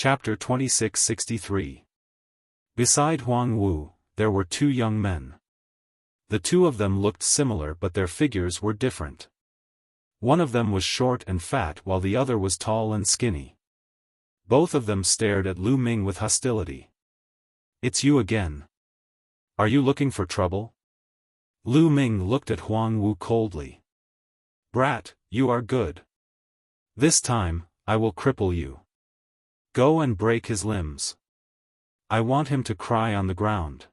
Chapter 2663. Beside Huang Wu, there were two young men. The two of them looked similar but their figures were different. One of them was short and fat while the other was tall and skinny. Both of them stared at Lu Ming with hostility. "It's you again. Are you looking for trouble?" Lu Ming looked at Huang Wu coldly. "Brat, you are good. This time, I will cripple you. Go and break his limbs. I want him to cry on the ground,"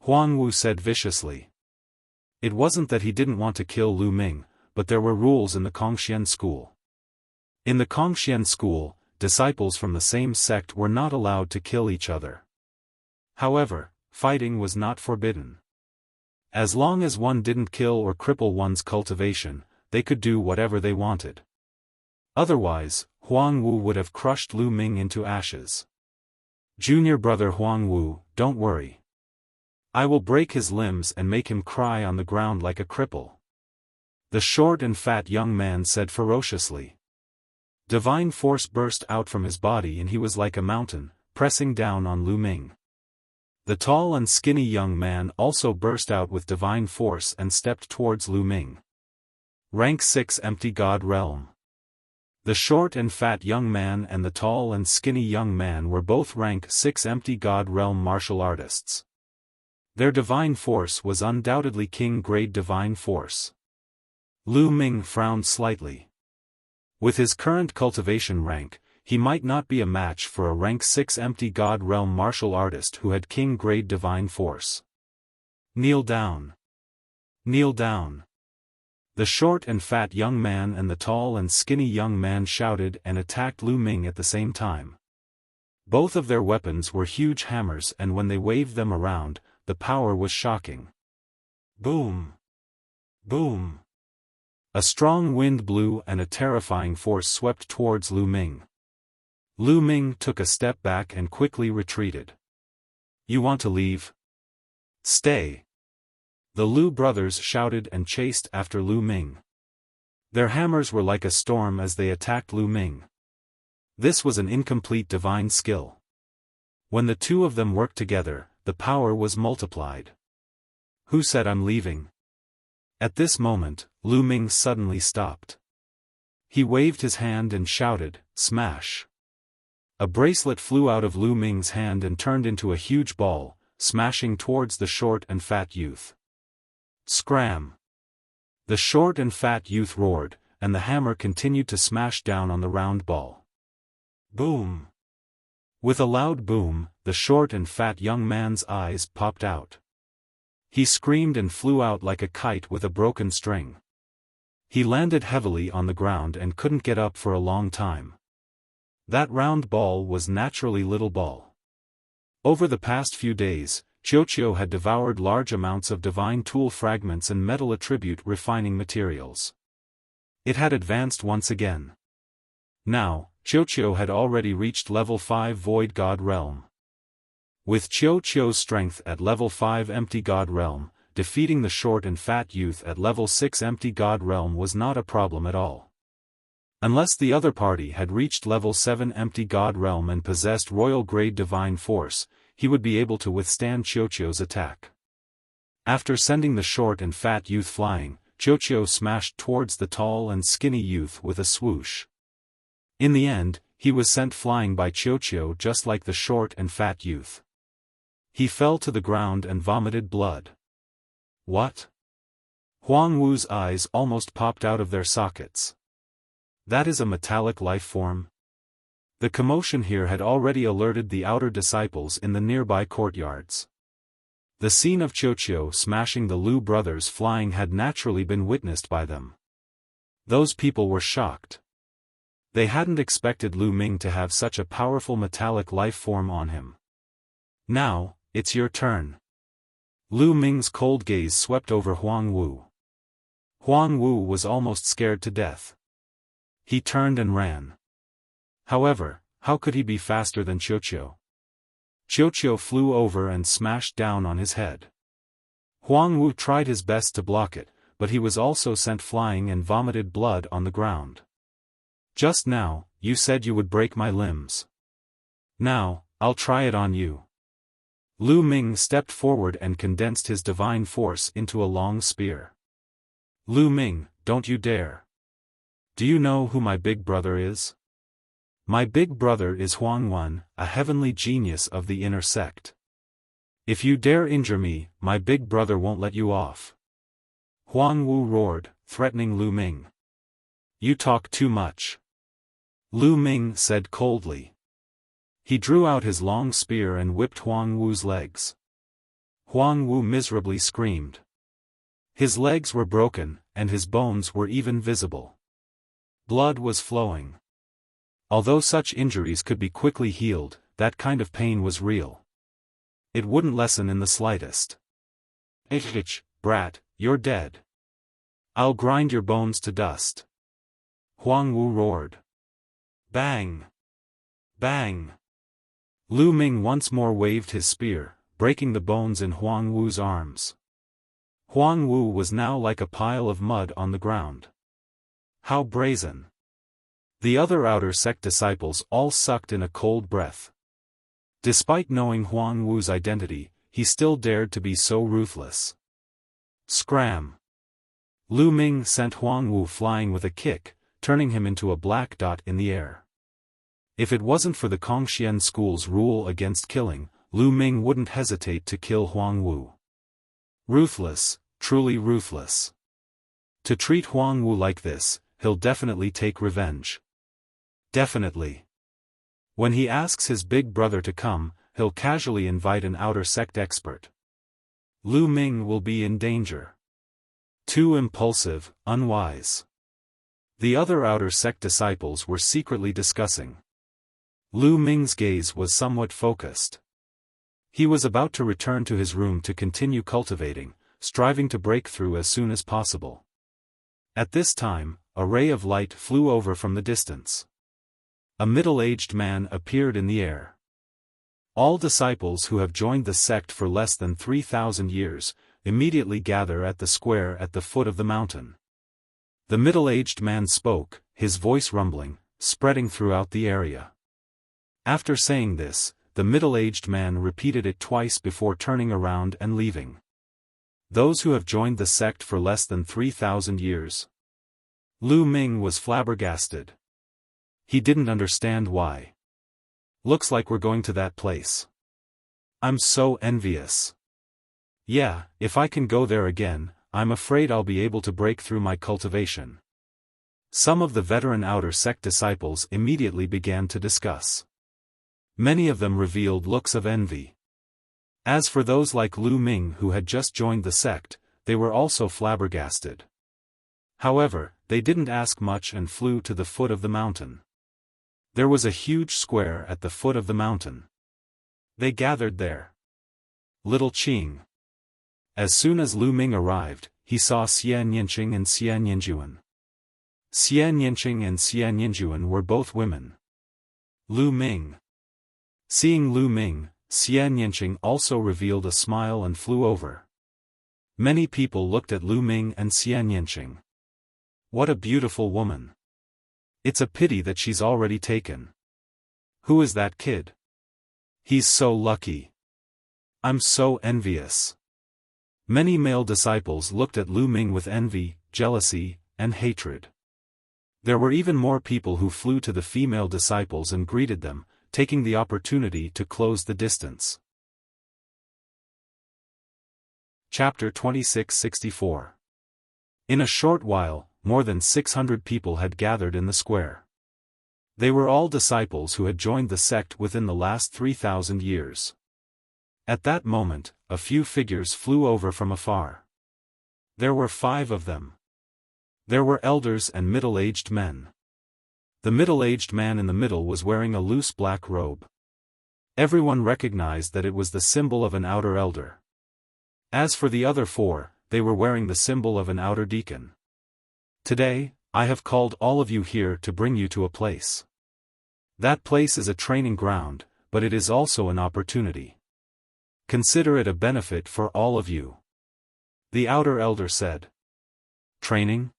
Huang Wu said viciously. It wasn't that he didn't want to kill Lu Ming, but there were rules in the Kongxian school. In the Kongxian school, disciples from the same sect were not allowed to kill each other. However, fighting was not forbidden. As long as one didn't kill or cripple one's cultivation, they could do whatever they wanted. Otherwise, Huang Wu would have crushed Lu Ming into ashes. "Junior brother Huang Wu, don't worry. I will break his limbs and make him cry on the ground like a cripple," the short and fat young man said ferociously. Divine force burst out from his body and he was like a mountain, pressing down on Lu Ming. The tall and skinny young man also burst out with divine force and stepped towards Lu Ming. Rank 6 Empty God Realm. The short and fat young man and the tall and skinny young man were both rank 6 Empty God Realm martial artists. Their divine force was undoubtedly king-grade divine force. Lu Ming frowned slightly. With his current cultivation rank, he might not be a match for a rank 6 Empty God Realm martial artist who had king-grade divine force. "Kneel down. Kneel down." The short and fat young man and the tall and skinny young man shouted and attacked Lu Ming at the same time. Both of their weapons were huge hammers and when they waved them around, the power was shocking. Boom! Boom! A strong wind blew and a terrifying force swept towards Lu Ming. Lu Ming took a step back and quickly retreated. "You want to leave? Stay!" The Lu brothers shouted and chased after Lu Ming. Their hammers were like a storm as they attacked Lu Ming. This was an incomplete divine skill. When the two of them worked together, the power was multiplied. "Who said I'm leaving?" At this moment, Lu Ming suddenly stopped. He waved his hand and shouted, "Smash!" A bracelet flew out of Lu Ming's hand and turned into a huge ball, smashing towards the short and fat youth. Scram! The short and fat youth roared, and the hammer continued to smash down on the round ball. Boom! With a loud boom, the short and fat young man's eyes popped out. He screamed and flew out like a kite with a broken string. He landed heavily on the ground and couldn't get up for a long time. That round ball was naturally Little Ball. Over the past few days, Xiaofan had devoured large amounts of divine tool fragments and metal attribute refining materials. It had advanced once again. Now, Xiaofan had already reached level 5 Void God Realm. With Xiaofan's strength at level 5 Empty God Realm, defeating the short and fat youth at level 6 Empty God Realm was not a problem at all. Unless the other party had reached level 7 Empty God Realm and possessed royal-grade divine force, he would be able to withstand Xiaofan's attack. After sending the short and fat youth flying, Xiaofan smashed towards the tall and skinny youth with a swoosh. In the end, he was sent flying by Xiaofan just like the short and fat youth. He fell to the ground and vomited blood. What? Huang Wu's eyes almost popped out of their sockets. That is a metallic life form? The commotion here had already alerted the outer disciples in the nearby courtyards. The scene of Xiaofan smashing the Lu brothers flying had naturally been witnessed by them. Those people were shocked. They hadn't expected Lu Ming to have such a powerful metallic life form on him. "Now, it's your turn." Lu Ming's cold gaze swept over Huang Wu. Huang Wu was almost scared to death. He turned and ran. However, how could he be faster than Xiaofan? Xiaofan flew over and smashed down on his head. Huang Wu tried his best to block it, but he was also sent flying and vomited blood on the ground. "Just now, you said you would break my limbs. Now, I'll try it on you. Lu Ming stepped forward and condensed his divine force into a long spear. Lu Ming, don't you dare. Do you know who my big brother is? My big brother is Huang Wan, a heavenly genius of the inner sect. If you dare injure me, my big brother won't let you off. Huang Wu roared, threatening Lu Ming. You talk too much. Lu Ming said coldly. He drew out his long spear and whipped Huang Wu's legs. Huang Wu miserably screamed. His legs were broken, and his bones were even visible. Blood was flowing. Although such injuries could be quickly healed, that kind of pain was real. It wouldn't lessen in the slightest. Ich, brat, you're dead. I'll grind your bones to dust. Huang Wu roared. Bang! Bang! Lu Ming once more waved his spear, breaking the bones in Huang Wu's arms. Huang Wu was now like a pile of mud on the ground. How brazen! The other outer sect disciples all sucked in a cold breath. Despite knowing Huang Wu's identity, he still dared to be so ruthless. Scram! Lu Ming sent Huang Wu flying with a kick, turning him into a black dot in the air. If it wasn't for the Kongxian school's rule against killing, Lu Ming wouldn't hesitate to kill Huang Wu. Ruthless, truly ruthless. To treat Huang Wu like this, he'll definitely take revenge. Definitely. When he asks his big brother to come, he'll casually invite an outer sect expert. Lu Ming will be in danger. Too impulsive, unwise. The other outer sect disciples were secretly discussing. Lu Ming's gaze was somewhat focused. He was about to return to his room to continue cultivating, striving to break through as soon as possible. At this time, a ray of light flew over from the distance. A middle-aged man appeared in the air. All disciples who have joined the sect for less than 3,000 years, immediately gather at the square at the foot of the mountain. The middle-aged man spoke, his voice rumbling, spreading throughout the area. After saying this, the middle-aged man repeated it twice before turning around and leaving. Those who have joined the sect for less than 3,000 years. Lu Ming was flabbergasted. He didn't understand why. Looks like we're going to that place. I'm so envious. Yeah, if I can go there again, I'm afraid I'll be able to break through my cultivation. Some of the veteran outer sect disciples immediately began to discuss. Many of them revealed looks of envy. As for those like Lu Ming who had just joined the sect, they were also flabbergasted. However, they didn't ask much and flew to the foot of the mountain. There was a huge square at the foot of the mountain. They gathered there. Little Qing. As soon as Lu Ming arrived, he saw Xian Yinqing and Xian Yinjuan. Xian Yinqing and Xian Yinjuan were both women. Lu Ming. Seeing Lu Ming, Xian Yinqing also revealed a smile and flew over. Many people looked at Lu Ming and Xian Yinqing. What a beautiful woman. It's a pity that she's already taken. Who is that kid? He's so lucky. I'm so envious. Many male disciples looked at Lu Ming with envy, jealousy, and hatred. There were even more people who flew to the female disciples and greeted them, taking the opportunity to close the distance. Chapter 2664. In a short while, more than 600 people had gathered in the square. They were all disciples who had joined the sect within the last 3,000 years. At that moment, a few figures flew over from afar. There were 5 of them. There were elders and middle-aged men. The middle-aged man in the middle was wearing a loose black robe. Everyone recognized that it was the symbol of an outer elder. As for the other 4, they were wearing the symbol of an outer deacon. Today, I have called all of you here to bring you to a place. That place is a training ground, but it is also an opportunity. Consider it a benefit for all of you. The outer elder said. Training?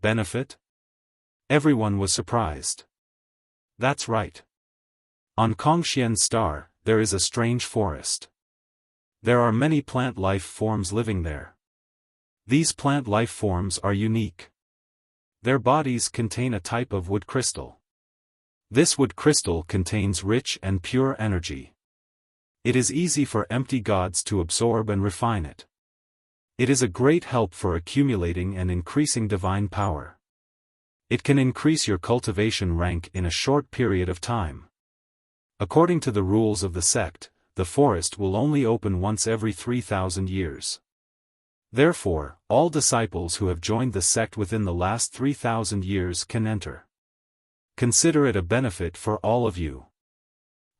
Benefit? Everyone was surprised. That's right. On Kongxian Star, there is a strange forest. There are many plant life forms living there. These plant life forms are unique. Their bodies contain a type of wood crystal. This wood crystal contains rich and pure energy. It is easy for empty gods to absorb and refine it. It is a great help for accumulating and increasing divine power. It can increase your cultivation rank in a short period of time. According to the rules of the sect, the forest will only open once every 3,000 years. Therefore, all disciples who have joined the sect within the last 3,000 years can enter. Consider it a benefit for all of you.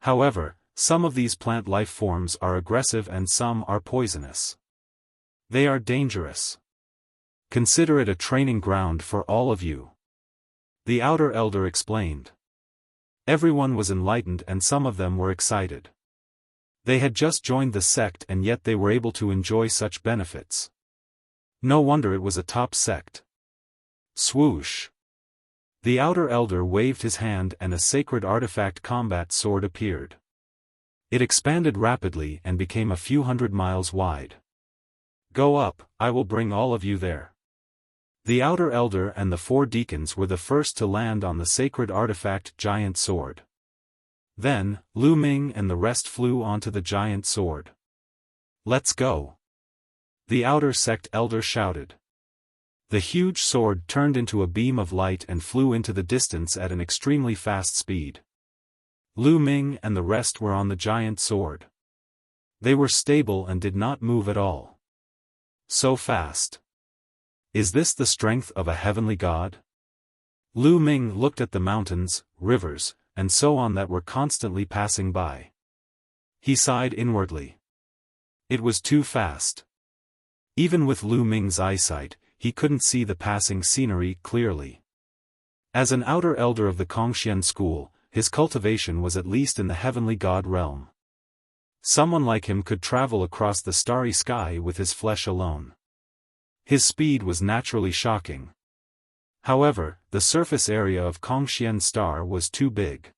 However, some of these plant life forms are aggressive and some are poisonous. They are dangerous. Consider it a training ground for all of you. The outer elder explained. Everyone was enlightened and some of them were excited. They had just joined the sect and yet they were able to enjoy such benefits. No wonder it was a top sect. Swoosh! The outer elder waved his hand and a sacred artifact combat sword appeared. It expanded rapidly and became a few hundred miles wide. Go up, I will bring all of you there. The outer elder and the 4 deacons were the first to land on the sacred artifact giant sword. Then, Lu Ming and the rest flew onto the giant sword. Let's go! The outer sect elder shouted. The huge sword turned into a beam of light and flew into the distance at an extremely fast speed. Lu Ming and the rest were on the giant sword. They were stable and did not move at all. So fast. Is this the strength of a heavenly god? Lu Ming looked at the mountains, rivers, and so on that were constantly passing by. He sighed inwardly. It was too fast. Even with Lu Ming's eyesight, he couldn't see the passing scenery clearly. As an outer elder of the Kongxian school, his cultivation was at least in the heavenly god realm. Someone like him could travel across the starry sky with his flesh alone. His speed was naturally shocking. However, the surface area of Kongxian Star was too big.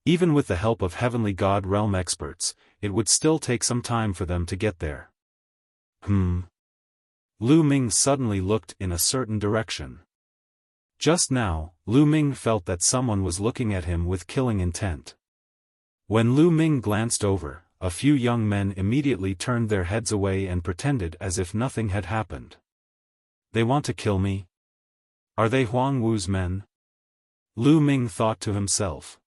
Even with the help of heavenly god realm experts, it would still take some time for them to get there. Lu Ming suddenly looked in a certain direction. Just now, Lu Ming felt that someone was looking at him with killing intent. When Lu Ming glanced over, a few young men immediately turned their heads away and pretended as if nothing had happened. They want to kill me? Are they Huang Wu's men? Lu Ming thought to himself.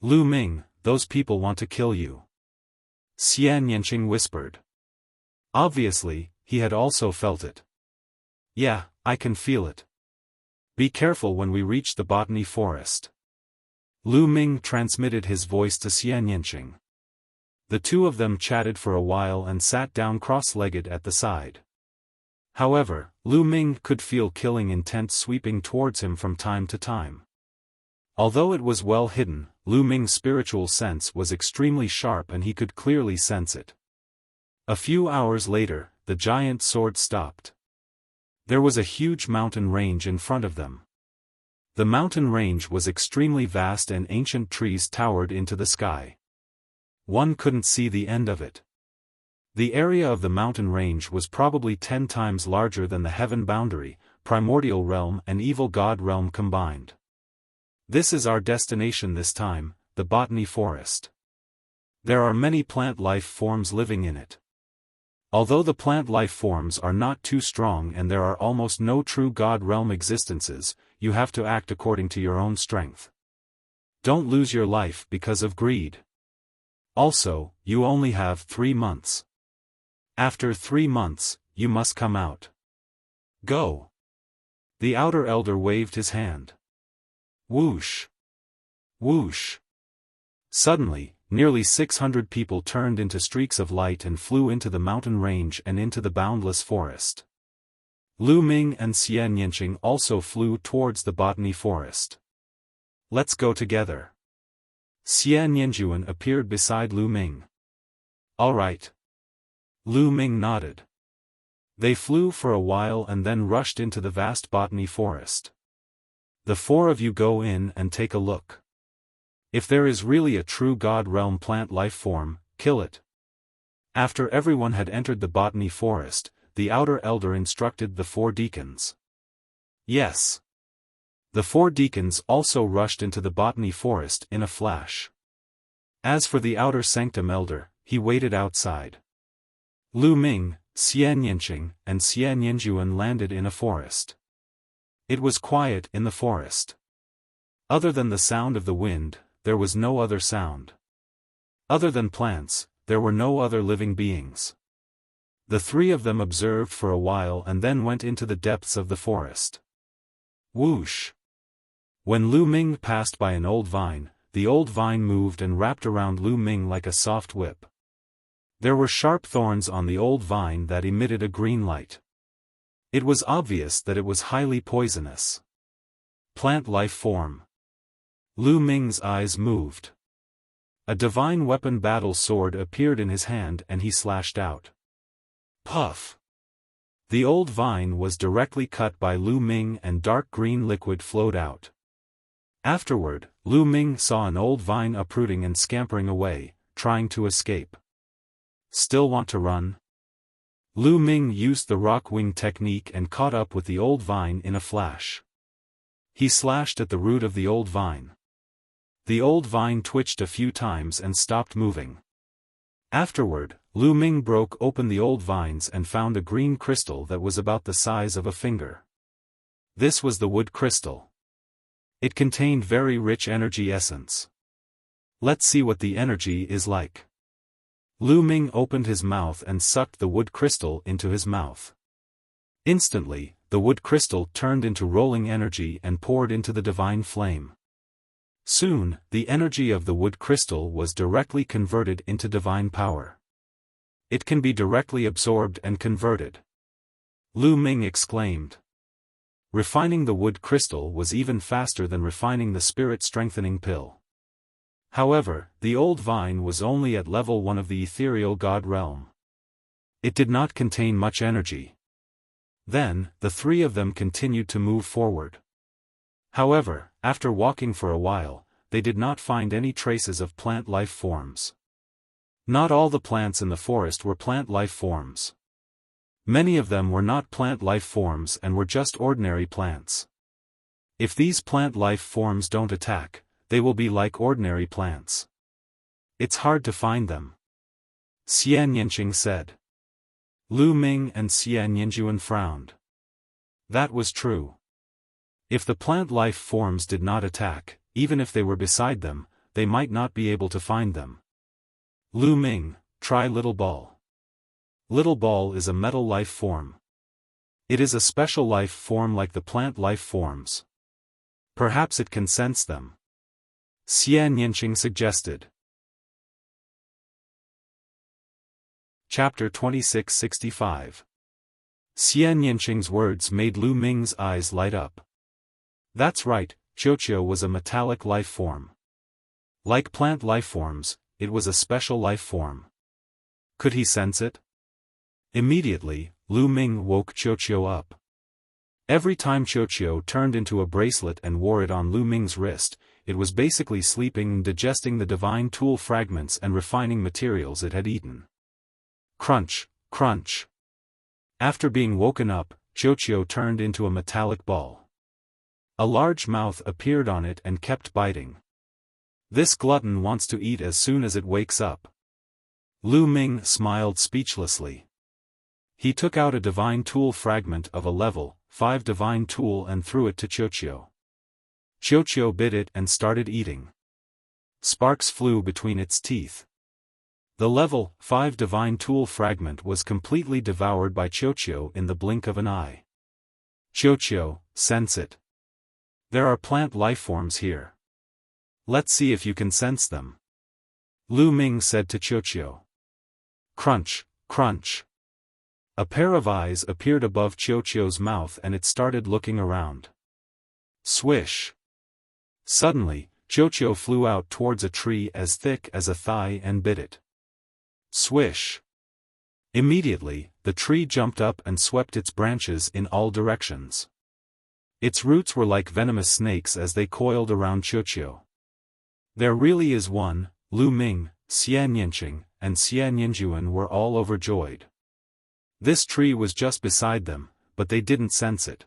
Lu Ming, those people want to kill you. Xian Yanqing whispered. Obviously, he had also felt it. Yeah, I can feel it. Be careful when we reach the botany forest. Lu Ming transmitted his voice to Xian Yanqing. The two of them chatted for a while and sat down cross-legged at the side. However, Lu Ming could feel killing intent sweeping towards him from time to time. Although it was well hidden, Lu Ming's spiritual sense was extremely sharp and he could clearly sense it. A few hours later, the giant sword stopped. There was a huge mountain range in front of them. The mountain range was extremely vast and ancient trees towered into the sky. One couldn't see the end of it. The area of the mountain range was probably 10 times larger than the heaven boundary, primordial realm and evil god realm combined. This is our destination this time, the botany forest. There are many plant life forms living in it. Although the plant life forms are not too strong and there are almost no true god realm existences, you have to act according to your own strength. Don't lose your life because of greed. Also, you only have 3 months. After 3 months, you must come out. Go. The outer elder waved his hand. Whoosh! Whoosh! Suddenly, nearly 600 people turned into streaks of light and flew into the mountain range and into the boundless forest. Lu Ming and Xian Yanqing also flew towards the botany forest. Let's go together. Xian Yanjuan appeared beside Lu Ming. All right. Lu Ming nodded. They flew for a while and then rushed into the vast botany forest. The 4 of you go in and take a look. If there is really a true God realm plant life form, kill it. After everyone had entered the botany forest, the outer elder instructed the 4 deacons. Yes. The 4 deacons also rushed into the botany forest in a flash. As for the outer sanctum elder, he waited outside. Lu Ming, Xian Yanqing, and Xian Yanjuan landed in a forest. It was quiet in the forest. Other than the sound of the wind, there was no other sound. Other than plants, there were no other living beings. The 3 of them observed for a while and then went into the depths of the forest. Whoosh! When Lu Ming passed by an old vine, the old vine moved and wrapped around Lu Ming like a soft whip. There were sharp thorns on the old vine that emitted a green light. It was obvious that it was highly poisonous. Plant life form. Lu Ming's eyes moved. A divine weapon battle sword appeared in his hand and he slashed out. Puff! The old vine was directly cut by Lu Ming and dark green liquid flowed out. Afterward, Lu Ming saw an old vine uprooting and scampering away, trying to escape. Still want to run? Lu Ming used the rock wing technique and caught up with the old vine in a flash. He slashed at the root of the old vine. The old vine twitched a few times and stopped moving. Afterward, Lu Ming broke open the old vines and found a green crystal that was about the size of a finger. This was the wood crystal. It contained very rich energy essence. Let's see what the energy is like. Lu Ming opened his mouth and sucked the wood crystal into his mouth. Instantly, the wood crystal turned into rolling energy and poured into the divine flame. Soon, the energy of the wood crystal was directly converted into divine power. It can be directly absorbed and converted. Lu Ming exclaimed. Refining the wood crystal was even faster than refining the spirit-strengthening pill. However, the old vine was only at level 1 of the ethereal god realm. It did not contain much energy. Then, the 3 of them continued to move forward. However, after walking for a while, they did not find any traces of plant life forms. Not all the plants in the forest were plant life forms. Many of them were not plant life forms and were just ordinary plants. If these plant life forms don't attack, they will be like ordinary plants. It's hard to find them. Xian Yanqing said. Lu Ming and Xian Yanjuan frowned. That was true. If the plant life forms did not attack, even if they were beside them, they might not be able to find them. Lu Ming, try Little Ball. Little Ball is a metal life form. It is a special life form like the plant life forms. Perhaps it can sense them. Xian Yanqing suggested. Chapter 2665. Xian Yanqing's words made Lu Ming's eyes light up. That's right, Qiuqiu was a metallic life form. Like plant life forms, it was a special life form. Could he sense it? Immediately, Lu Ming woke Qiuqiu up. Every time Qiuqiu turned into a bracelet and wore it on Lu Ming's wrist, it was basically sleeping and digesting the divine tool fragments and refining materials it had eaten. Crunch, crunch. After being woken up, Qiuqiu turned into a metallic ball. A large mouth appeared on it and kept biting. This glutton wants to eat as soon as it wakes up. Lu Ming smiled speechlessly. He took out a divine tool fragment of a level 5 divine tool and threw it to Qiuqiu. Qiuqiu bit it and started eating. Sparks flew between its teeth. The level 5 divine tool fragment was completely devoured by Qiuqiu in the blink of an eye. Qiuqiu, sense it. There are plant lifeforms here. Let's see if you can sense them. Lu Ming said to Qiuqiu. Crunch, crunch. A pair of eyes appeared above Qiuqiu's mouth and it started looking around. Swish. Suddenly, Qiuqiu flew out towards a tree as thick as a thigh and bit it. Swish. Immediately, the tree jumped up and swept its branches in all directions. Its roots were like venomous snakes as they coiled around Qiuqiu. There really is one. Lu Ming, Xian Yinqing, and Xian Yinjuan were all overjoyed. This tree was just beside them, but they didn't sense it.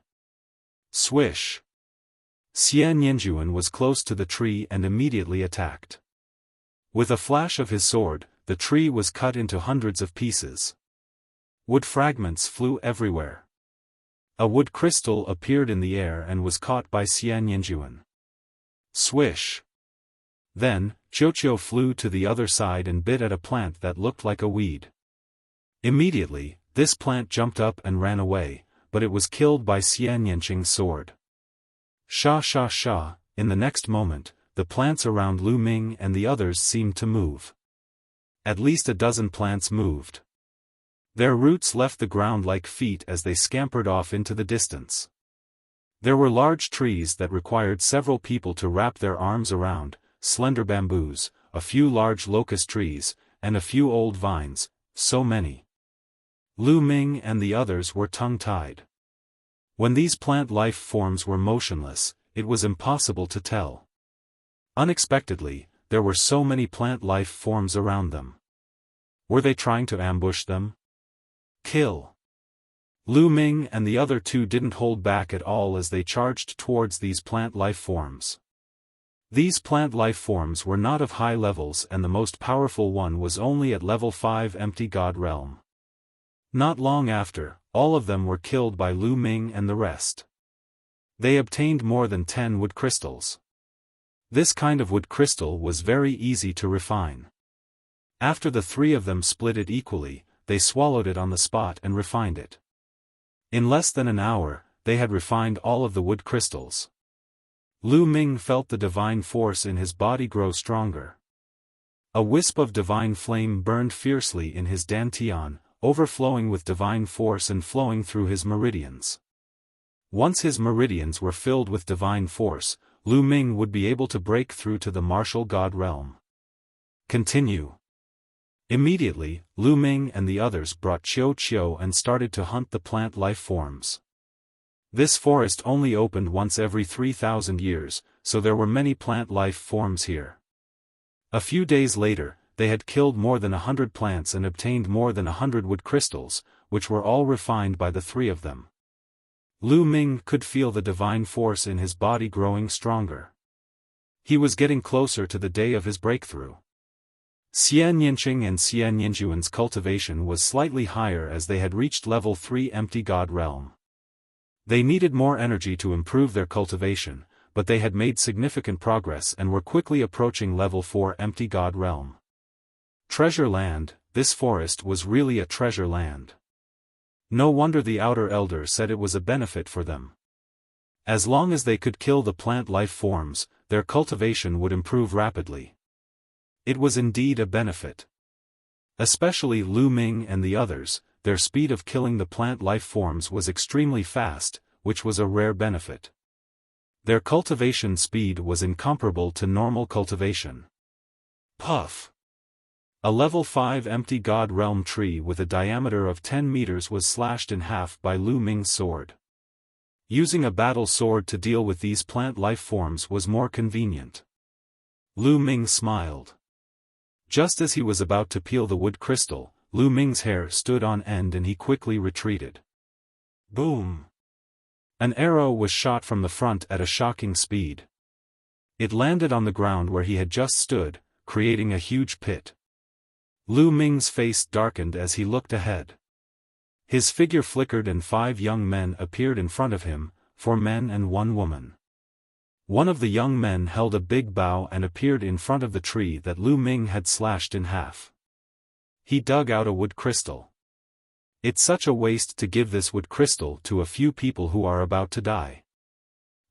Swish! Xian Yinjuan was close to the tree and immediately attacked. With a flash of his sword, the tree was cut into hundreds of pieces. Wood fragments flew everywhere. A wood crystal appeared in the air and was caught by Xian Yinjuan. Swish! Then, Qiuqiu flew to the other side and bit at a plant that looked like a weed. Immediately, this plant jumped up and ran away, but it was killed by Xian Yinqing's sword. Sha sha sha, in the next moment, the plants around Lu Ming and the others seemed to move. At least a dozen plants moved. Their roots left the ground like feet as they scampered off into the distance. There were large trees that required several people to wrap their arms around, slender bamboos, a few large locust trees, and a few old vines, so many. Lu Ming and the others were tongue-tied. When these plant life forms were motionless, it was impossible to tell. Unexpectedly, there were so many plant life forms around them. Were they trying to ambush them? Kill! Lu Ming and the other two didn't hold back at all as they charged towards these plant life forms. These plant life forms were not of high levels and the most powerful one was only at level 5 empty god realm. Not long after, all of them were killed by Lu Ming and the rest. They obtained more than 10 wood crystals. This kind of wood crystal was very easy to refine. After the three of them split it equally, they swallowed it on the spot and refined it. In less than an hour, they had refined all of the wood crystals. Lu Ming felt the divine force in his body grow stronger. A wisp of divine flame burned fiercely in his dantian, overflowing with divine force and flowing through his meridians. Once his meridians were filled with divine force, Lu Ming would be able to break through to the martial god realm. Continue. Immediately, Lu Ming and the others brought Qiuqiu and started to hunt the plant life forms. This forest only opened once every 3,000 years, so there were many plant life forms here. A few days later, they had killed more than 100 plants and obtained more than 100 wood crystals, which were all refined by the three of them. Lu Ming could feel the divine force in his body growing stronger. He was getting closer to the day of his breakthrough. Xian Yinqing and Xian Yinjuan's cultivation was slightly higher as they had reached level 3 empty god realm. They needed more energy to improve their cultivation, but they had made significant progress and were quickly approaching level 4 empty god realm. Treasure land, this forest was really a treasure land. No wonder the outer elder said it was a benefit for them. As long as they could kill the plant life forms, their cultivation would improve rapidly. It was indeed a benefit. Especially Lu Ming and the others, their speed of killing the plant life forms was extremely fast, which was a rare benefit. Their cultivation speed was incomparable to normal cultivation. Puff! A level 5 empty god realm tree with a diameter of 10 meters was slashed in half by Lu Ming's sword. Using a battle sword to deal with these plant life forms was more convenient. Lu Ming smiled. Just as he was about to peel the wood crystal, Lu Ming's hair stood on end and he quickly retreated. Boom! An arrow was shot from the front at a shocking speed. It landed on the ground where he had just stood, creating a huge pit. Lu Ming's face darkened as he looked ahead. His figure flickered and 5 young men appeared in front of him, 4 men and 1 woman. One of the young men held a big bow and appeared in front of the tree that Lu Ming had slashed in half. He dug out a wood crystal. It's such a waste to give this wood crystal to a few people who are about to die.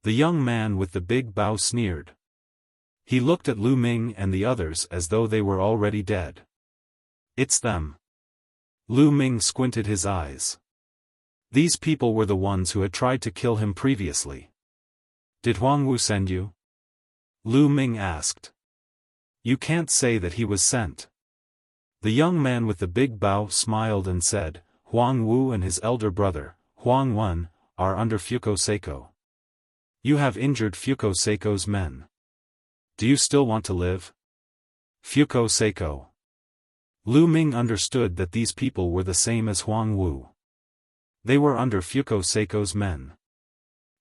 The young man with the big bow sneered. He looked at Lu Ming and the others as though they were already dead. It's them. Lu Ming squinted his eyes. These people were the ones who had tried to kill him previously. Did Huangwu send you? Lu Ming asked. You can't say that he was sent. The young man with the big bow smiled and said, Huangwu and his elder brother, Huang Wen, are under Fuko Seiko. You have injured Fuko Seiko's men. Do you still want to live? Fuko Seiko. Lu Ming understood that these people were the same as Huang Wu. They were under Fuko Seiko's men.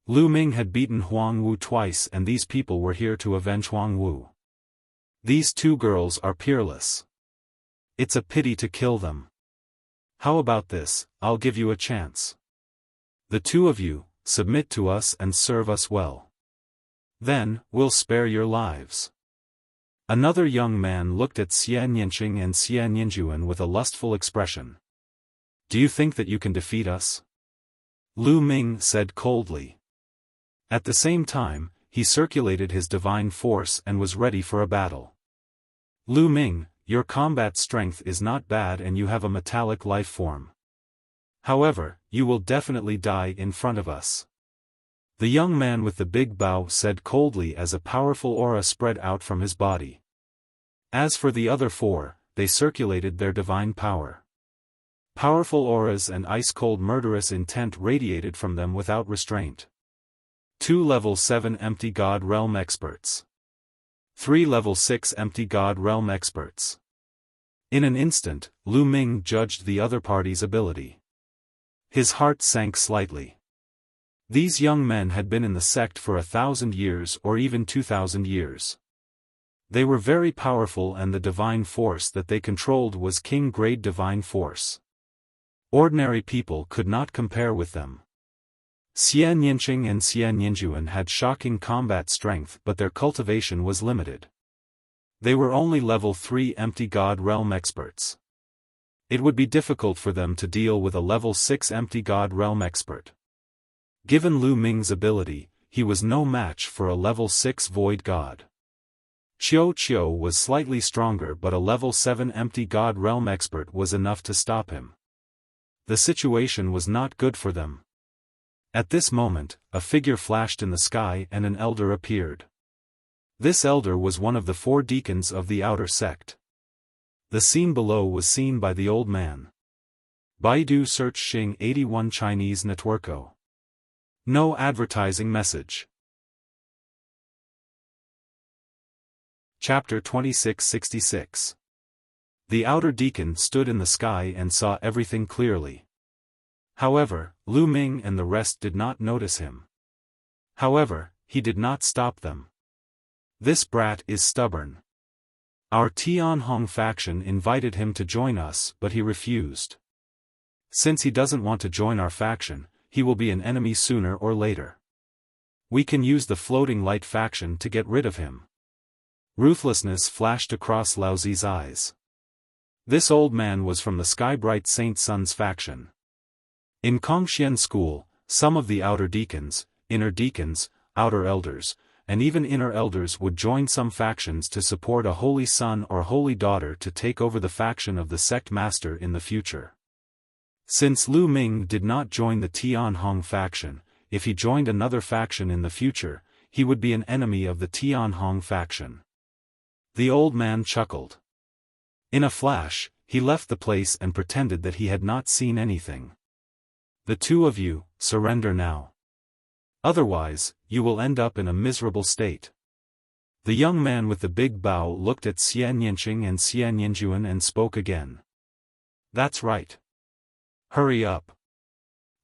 Lu Ming had beaten Huang Wu twice and these people were here to avenge Huang Wu. These two girls are peerless. It's a pity to kill them. How about this, I'll give you a chance. The two of you, submit to us and serve us well. Then, we'll spare your lives. Another young man looked at Xie Nianqing and Xie Nianjuan with a lustful expression. Do you think that you can defeat us? Lu Ming said coldly. At the same time, he circulated his divine force and was ready for a battle. Lu Ming, your combat strength is not bad and you have a metallic life form. However, you will definitely die in front of us. The young man with the big bow said coldly as a powerful aura spread out from his body. As for the other four, they circulated their divine power. Powerful auras and ice-cold murderous intent radiated from them without restraint. 2 level 7 empty God realm experts. 3 level 6 empty God realm experts. In an instant, Lu Ming judged the other party's ability. His heart sank slightly. These young men had been in the sect for 1,000 years or even 2,000 years. They were very powerful and the divine force that they controlled was king-grade divine force. Ordinary people could not compare with them. Xie Nianqing and Xie Nianjuan had shocking combat strength but their cultivation was limited. They were only level 3 empty God realm experts. It would be difficult for them to deal with a level 6 empty God realm expert. Given Lu Ming's ability, he was no match for a level 6 void god. Qiu was slightly stronger but a level 7 empty God realm expert was enough to stop him. The situation was not good for them. At this moment, a figure flashed in the sky and an elder appeared. This elder was one of the 4 deacons of the outer sect. The scene below was seen by the old man. Baidu search Xing 81 Chinese Networko. No advertising message. Chapter 2666. The outer deacon stood in the sky and saw everything clearly. However, Lu Ming and the rest did not notice him. However, he did not stop them. This brat is stubborn. Our Tianhong faction invited him to join us but he refused. Since he doesn't want to join our faction, he will be an enemy sooner or later. We can use the floating light faction to get rid of him. Ruthlessness flashed across Laozi's eyes. This old man was from the Skybright Saint Sun's faction. In Kongxian school, some of the outer deacons, inner deacons, outer elders, and even inner elders would join some factions to support a holy son or holy daughter to take over the faction of the sect master in the future. Since Lu Ming did not join the Tianhong faction, if he joined another faction in the future, he would be an enemy of the Tianhong faction. The old man chuckled. In a flash, he left the place and pretended that he had not seen anything. The two of you, surrender now. Otherwise, you will end up in a miserable state. The young man with the big bow looked at Xie Nianqing and Xie Nianjuan and spoke again. That's right. Hurry up.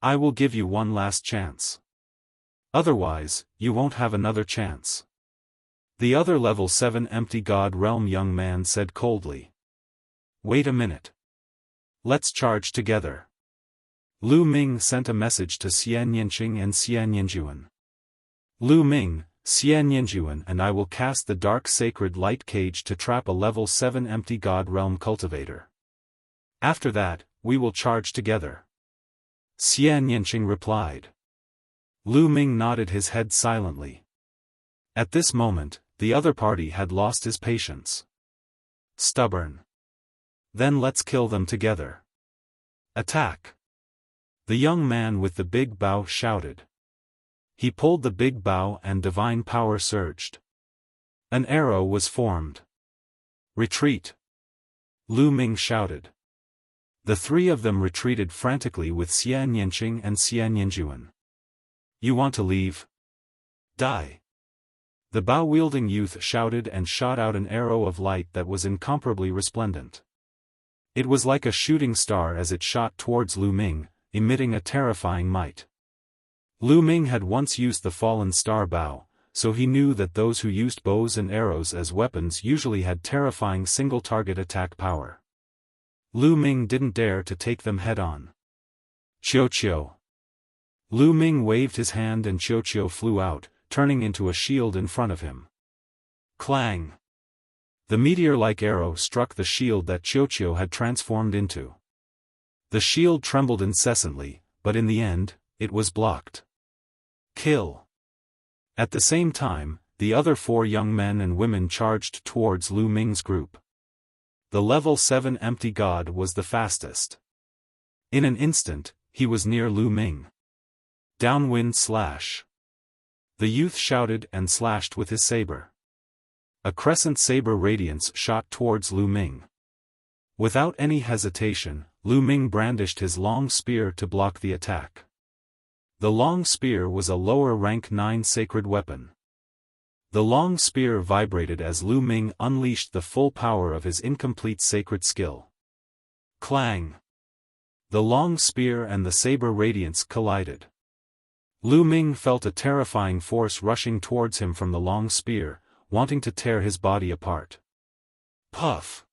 I will give you one last chance. Otherwise, you won't have another chance. The other level 7 empty God realm young man said coldly. Wait a minute. Let's charge together. Lu Ming sent a message to Xie Nianqing and Xie Nianjuan. Lu Ming, Xie Nianjuan and I will cast the dark sacred light cage to trap a level 7 empty God realm cultivator. After that, we will charge together. Xie Nianqing replied. Lu Ming nodded his head silently. At this moment, the other party had lost his patience. Stubborn. Then let's kill them together. Attack. The young man with the big bow shouted. He pulled the big bow and divine power surged. An arrow was formed. Retreat. Lu Ming shouted. The 3 of them retreated frantically with Xie Nianqing and Xie Nianjuan. You want to leave? Die. The bow-wielding youth shouted and shot out an arrow of light that was incomparably resplendent. It was like a shooting star as it shot towards Lu Ming, emitting a terrifying might. Lu Ming had once used the fallen star bow, so he knew that those who used bows and arrows as weapons usually had terrifying single-target attack power. Lu Ming didn't dare to take them head-on. Qiu. Lu Ming waved his hand and Qiu flew out, turning into a shield in front of him. Clang! The meteor-like arrow struck the shield that Qiu had transformed into. The shield trembled incessantly, but in the end, it was blocked. Kill! At the same time, the other 4 young men and women charged towards Lu Ming's group. The level 7 empty god was the fastest. In an instant, he was near Lu Ming. Downwind slash. The youth shouted and slashed with his saber. A crescent saber radiance shot towards Lu Ming. Without any hesitation, Lu Ming brandished his long spear to block the attack. The long spear was a lower rank 9 sacred weapon. The long spear vibrated as Lu Ming unleashed the full power of his incomplete sacred skill. Clang! The long spear and the saber radiance collided. Lu Ming felt a terrifying force rushing towards him from the long spear, wanting to tear his body apart. Puff!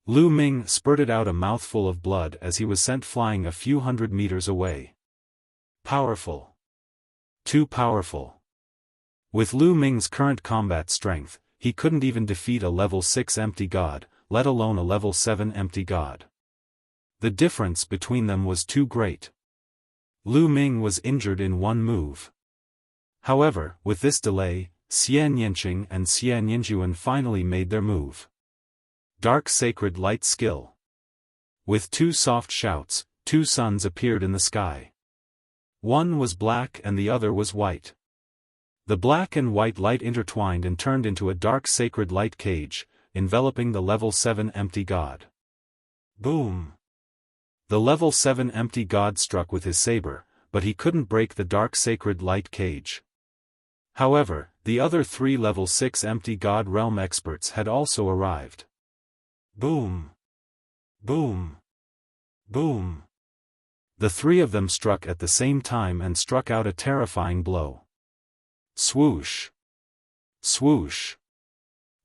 Lu Ming spurted out a mouthful of blood as he was sent flying a few hundred meters away. Powerful. Too powerful. With Lu Ming's current combat strength, he couldn't even defeat a level 6 empty god, let alone a level 7 empty god. The difference between them was too great. Lu Ming was injured in one move. However, with this delay, Xian Yanqing and Xian Yinjuan finally made their move. Dark Sacred Light Skill. With 2 soft shouts, 2 suns appeared in the sky. One was black and the other was white. The black and white light intertwined and turned into a dark sacred light cage, enveloping the level 7 empty god. Boom! The level 7 empty god struck with his saber, but he couldn't break the dark sacred light cage. However, the other 3 level 6 empty god realm experts had also arrived. Boom! Boom! Boom! The 3 of them struck at the same time and struck out a terrifying blow. Swoosh! Swoosh!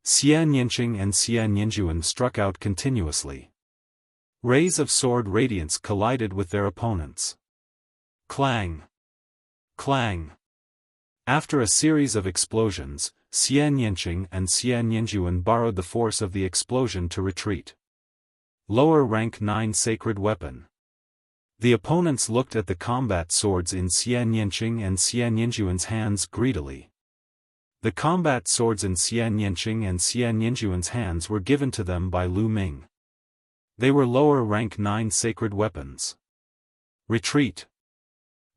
Xian Yanqing and Xian Yinjuan struck out continuously. Rays of sword radiance collided with their opponents. Clang! Clang! After a series of explosions, Xian Yanqing and Xian Yinjuan borrowed the force of the explosion to retreat. Lower rank 9 sacred weapon. The opponents looked at the combat swords in Xian Yanqing and Xian Yinjuan's hands greedily. The combat swords in Xian Yanqing and Xian Yinjuan's hands were given to them by Lu Ming. They were lower rank 9 sacred weapons. Retreat!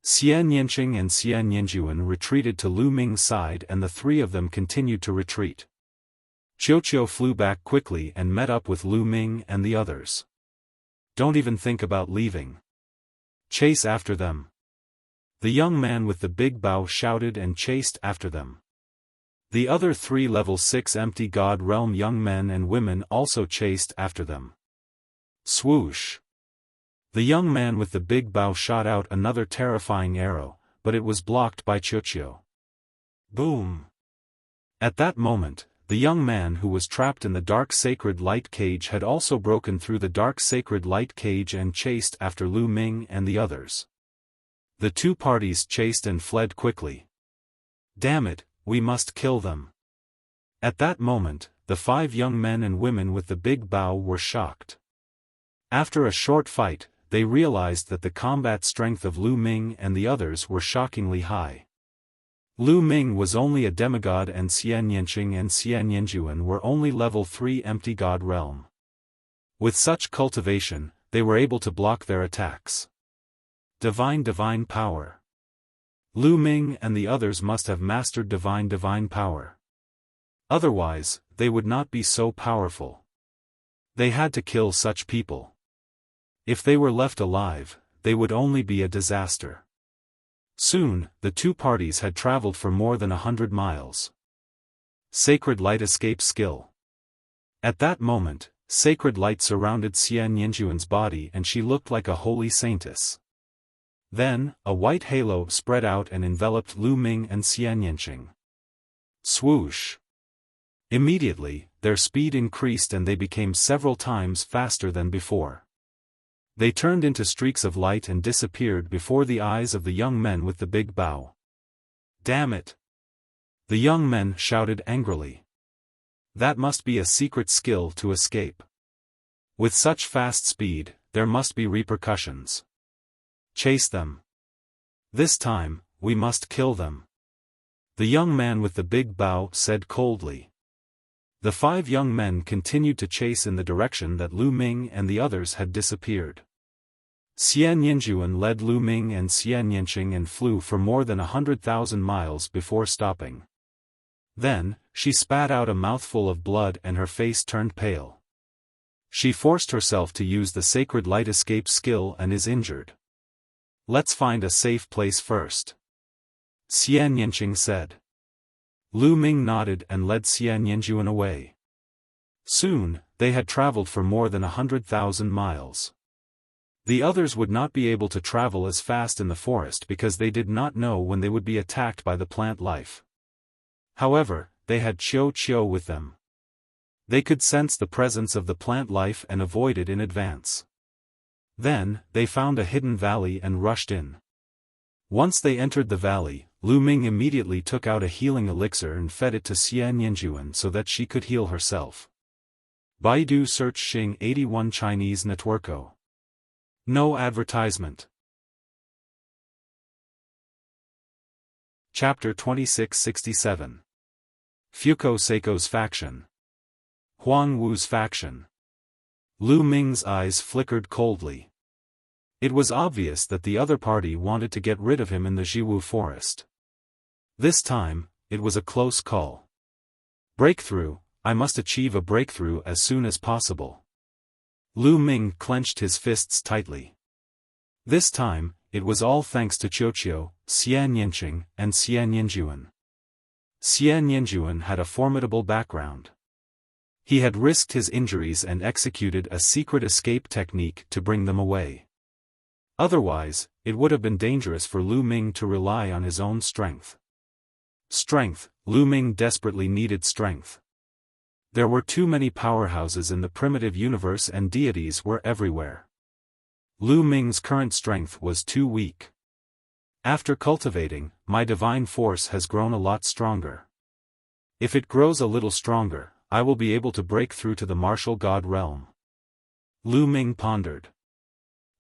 Xian Yanqing and Xian Yinjuan retreated to Lu Ming's side and the 3 of them continued to retreat. Qiu flew back quickly and met up with Lu Ming and the others. Don't even think about leaving. Chase after them. The young man with the big bow shouted and chased after them. The other 3 level 6 empty god realm young men and women also chased after them. Swoosh! The young man with the big bow shot out another terrifying arrow, but it was blocked by Qiu. Boom! At that moment, the young man who was trapped in the dark sacred light cage had also broken through the dark sacred light cage and chased after Lu Ming and the others. The 2 parties chased and fled quickly. Damn it, we must kill them. At that moment, the 5 young men and women with the big bow were shocked. After a short fight, they realized that the combat strength of Lu Ming and the others were shockingly high. Lu Ming was only a demigod and Xian Yanqing and Xian Yinjuan were only level 3 empty god realm. With such cultivation, they were able to block their attacks. Divine power. Lu Ming and the others must have mastered divine power. Otherwise, they would not be so powerful. They had to kill such people. If they were left alive, they would only be a disaster. Soon, the 2 parties had traveled for more than 100 miles. Sacred light escape skill. At that moment, sacred light surrounded Xian Yinjuan's body and she looked like a holy saintess. Then, a white halo spread out and enveloped Lu Ming and Xian Yinqing. Swoosh! Immediately, their speed increased and they became several times faster than before. They turned into streaks of light and disappeared before the eyes of the young men with the big bow. Damn it! The young men shouted angrily. That must be a secret skill to escape. With such fast speed, there must be repercussions. Chase them. This time, we must kill them. The young man with the big bow said coldly. The 5 young men continued to chase in the direction that Lu Ming and the others had disappeared. Xian Yinjuan led Lu Ming and Xian Yinqing and flew for more than 100,000 miles before stopping. Then, she spat out a mouthful of blood and her face turned pale. She forced herself to use the sacred light escape skill and is injured. Let's find a safe place first. Xian Yinqing said. Lu Ming nodded and led Xian Yinjuan away. Soon, they had traveled for more than 100,000 miles. The others would not be able to travel as fast in the forest because they did not know when they would be attacked by the plant life. However, they had Qiu with them. They could sense the presence of the plant life and avoid it in advance. Then, they found a hidden valley and rushed in. Once they entered the valley, Lu Ming immediately took out a healing elixir and fed it to Xian Yinjuan so that she could heal herself. Baidu search Xing 81 Chinese Networko. No advertisement. Chapter 2667. Fuko Seiko's faction. Huang Wu's faction. Lu Ming's eyes flickered coldly. It was obvious that the other party wanted to get rid of him in the Jiwu forest. This time, it was a close call. Breakthrough, I must achieve a breakthrough as soon as possible. Lu Ming clenched his fists tightly. This time, it was all thanks to Qiu, Xian Yinqing, and Xian Yinjuan. Xian Yinjuan had a formidable background. He had risked his injuries and executed a secret escape technique to bring them away. Otherwise, it would have been dangerous for Lu Ming to rely on his own strength. Strength, Lu Ming desperately needed strength. There were too many powerhouses in the primitive universe and deities were everywhere. Lu Ming's current strength was too weak. After cultivating, my divine force has grown a lot stronger. If it grows a little stronger, I will be able to break through to the martial god realm. Lu Ming pondered.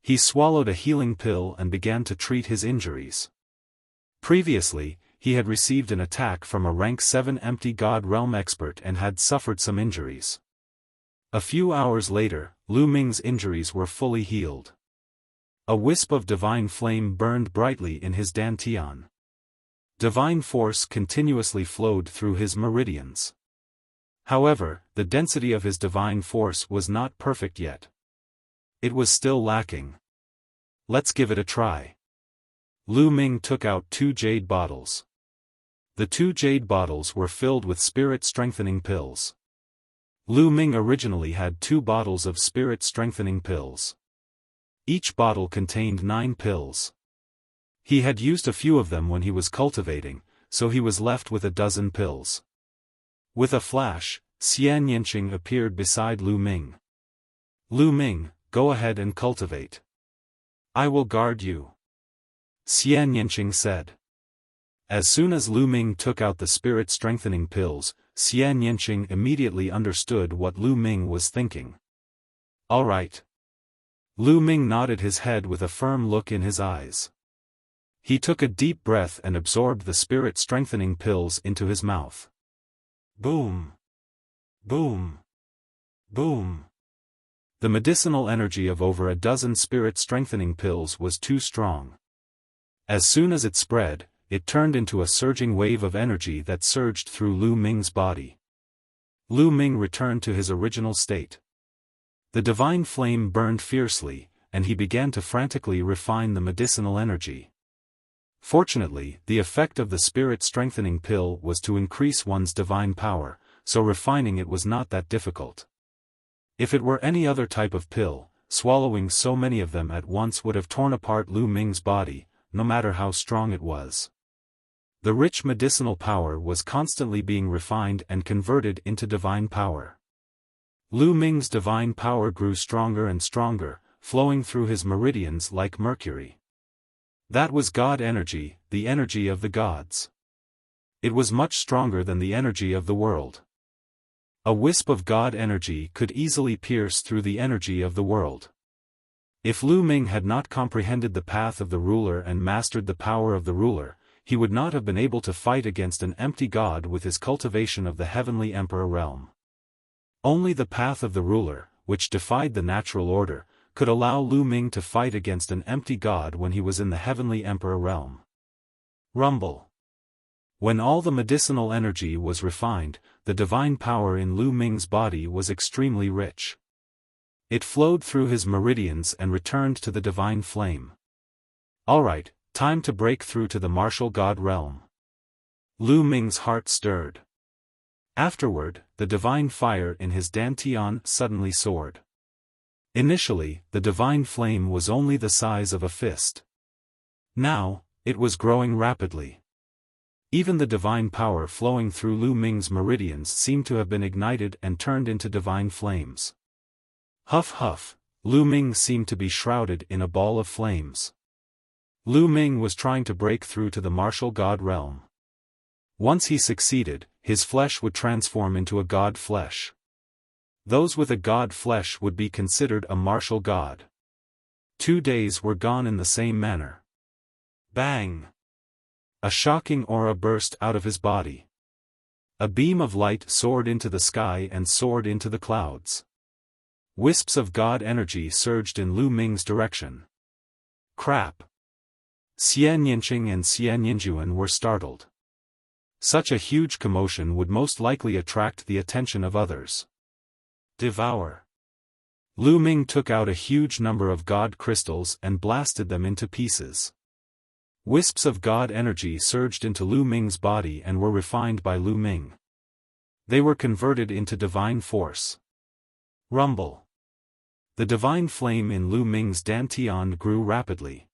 He swallowed a healing pill and began to treat his injuries. Previously, he had received an attack from a rank 7 empty god realm expert and had suffered some injuries. A few hours later, Lu Ming's injuries were fully healed. A wisp of divine flame burned brightly in his dantian. Divine force continuously flowed through his meridians. However, the density of his divine force was not perfect yet. It was still lacking. Let's give it a try. Lu Ming took out 2 jade bottles. The 2 jade bottles were filled with spirit-strengthening pills. Lu Ming originally had 2 bottles of spirit-strengthening pills. Each bottle contained 9 pills. He had used a few of them when he was cultivating, so he was left with a dozen pills. With a flash, Xian Yinqing appeared beside Lu Ming. Lu Ming, go ahead and cultivate. I will guard you. Xian Yinqing said. As soon as Lu Ming took out the spirit-strengthening pills, Xian Yinqing immediately understood what Lu Ming was thinking. All right. Lu Ming nodded his head with a firm look in his eyes. He took a deep breath and absorbed the spirit-strengthening pills into his mouth. Boom! Boom! Boom! The medicinal energy of over a dozen spirit-strengthening pills was too strong. As soon as it spread, it turned into a surging wave of energy that surged through Lu Ming's body. Lu Ming returned to his original state. The divine flame burned fiercely, and he began to frantically refine the medicinal energy. Fortunately, the effect of the spirit-strengthening pill was to increase one's divine power, so refining it was not that difficult. If it were any other type of pill, swallowing so many of them at once would have torn apart Lu Ming's body, no matter how strong it was. The rich medicinal power was constantly being refined and converted into divine power. Lu Ming's divine power grew stronger and stronger, flowing through his meridians like mercury. That was God energy, the energy of the gods. It was much stronger than the energy of the world. A wisp of God energy could easily pierce through the energy of the world. If Lu Ming had not comprehended the path of the ruler and mastered the power of the ruler, he would not have been able to fight against an empty god with his cultivation of the heavenly emperor realm. Only the path of the ruler, which defied the natural order, could allow Lu Ming to fight against an empty god when he was in the heavenly emperor realm. Rumble. When all the medicinal energy was refined, the divine power in Lu Ming's body was extremely rich. It flowed through his meridians and returned to the divine flame. Alright, time to break through to the martial god realm. Lu Ming's heart stirred. Afterward, the divine fire in his dantian suddenly soared. Initially, the divine flame was only the size of a fist. Now, it was growing rapidly. Even the divine power flowing through Lu Ming's meridians seemed to have been ignited and turned into divine flames. Huff huff, Lu Ming seemed to be shrouded in a ball of flames. Lu Ming was trying to break through to the martial god realm. Once he succeeded, his flesh would transform into a god flesh. Those with a god flesh would be considered a martial god. 2 days were gone in the same manner. Bang! A shocking aura burst out of his body. A beam of light soared into the sky and soared into the clouds. Wisps of god energy surged in Lu Ming's direction. Crap! Xian Yinqing and Xian Yinjuan were startled. Such a huge commotion would most likely attract the attention of others. Devour. Lu Ming took out a huge number of god crystals and blasted them into pieces. Wisps of god energy surged into Lu Ming's body and were refined by Lu Ming. They were converted into divine force. Rumble. The divine flame in Lu Ming's dantian grew rapidly.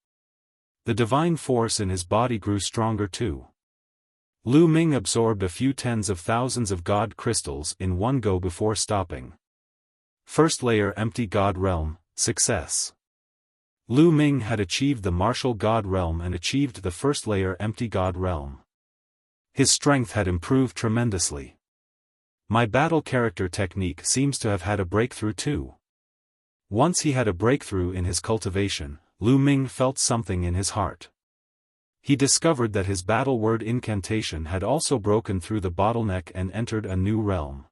The divine force in his body grew stronger too. Lu Ming absorbed a few tens of thousands of god crystals in one go before stopping. First layer empty god realm, success. Lu Ming had achieved the martial god realm and achieved the first layer empty god realm. His strength had improved tremendously. My battle character technique seems to have had a breakthrough too. Once he had a breakthrough in his cultivation, Lu Ming felt something in his heart. He discovered that his battle word incantation had also broken through the bottleneck and entered a new realm.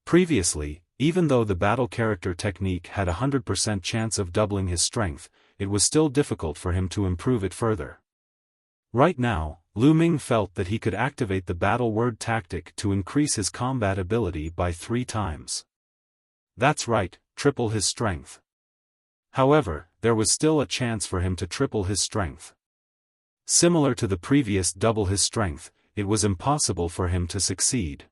Previously, even though the battle character technique had a 100% chance of doubling his strength, it was still difficult for him to improve it further. Right now, Lu Ming felt that he could activate the battle word tactic to increase his combat ability by 3 times. That's right, triple his strength. However, there was still a chance for him to triple his strength. Similar to the previous double his strength, it was impossible for him to succeed.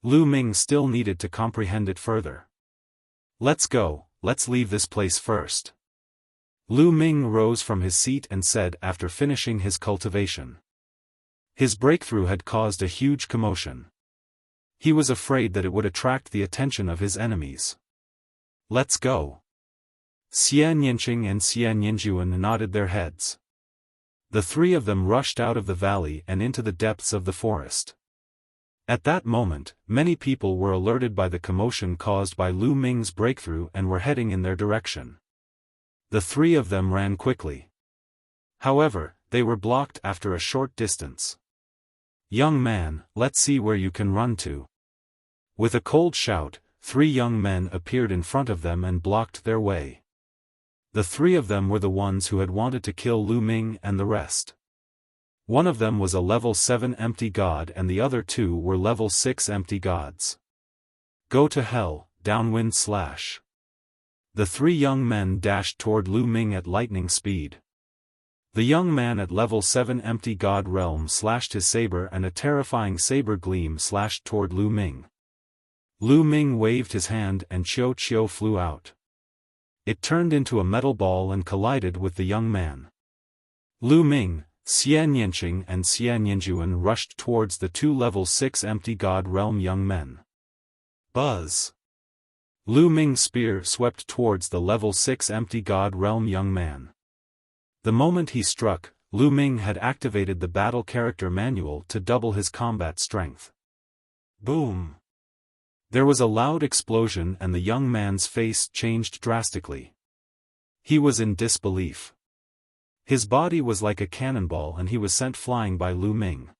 Lu Ming still needed to comprehend it further. Let's go, let's leave this place first. Lu Ming rose from his seat and said after finishing his cultivation. His breakthrough had caused a huge commotion. He was afraid that it would attract the attention of his enemies. Let's go. Xian Yinqing and Xian Yinjuan nodded their heads. The 3 of them rushed out of the valley and into the depths of the forest. At that moment, many people were alerted by the commotion caused by Lu Ming's breakthrough and were heading in their direction. The 3 of them ran quickly. However, they were blocked after a short distance. Young man, let's see where you can run to. With a cold shout, 3 young men appeared in front of them and blocked their way. The 3 of them were the ones who had wanted to kill Lu Ming and the rest. One of them was a level 7 empty god and the other 2 were level 6 empty gods. Go to hell, downwind slash. The 3 young men dashed toward Lu Ming at lightning speed. The young man at level 7 empty god realm slashed his saber and a terrifying saber gleam slashed toward Lu Ming. Lu Ming waved his hand and Qiu flew out. It turned into a metal ball and collided with the young man. Lu Ming, Xian Yanqing and Xian Yanjuan rushed towards the two level 6 empty god realm young men. Buzz! Lu Ming's spear swept towards the level 6 empty god realm young man. The moment he struck, Lu Ming had activated the battle character manual to double his combat strength. Boom! There was a loud explosion and the young man's face changed drastically. He was in disbelief. His body was like a cannonball and he was sent flying by Lu Ming.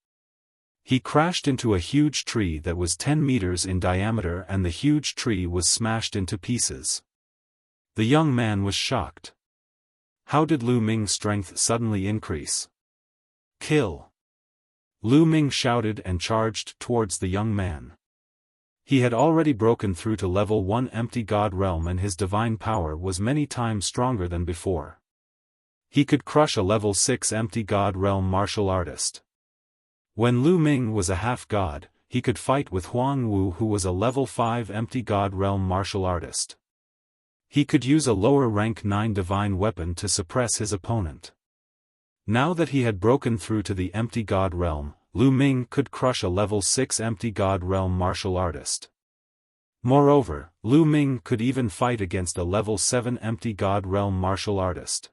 He crashed into a huge tree that was 10 meters in diameter and the huge tree was smashed into pieces. The young man was shocked. How did Lu Ming's strength suddenly increase? Kill! Lu Ming shouted and charged towards the young man. He had already broken through to level 1 empty god realm and his divine power was many times stronger than before. He could crush a level 6 empty god realm martial artist. When Lu Ming was a half-god, he could fight with Huang Wu who was a level 5 empty god realm martial artist. He could use a lower rank 9 divine weapon to suppress his opponent. Now that he had broken through to the empty god realm, Lu Ming could crush a level 6 empty god realm martial artist. Moreover, Lu Ming could even fight against a level 7 empty god realm martial artist.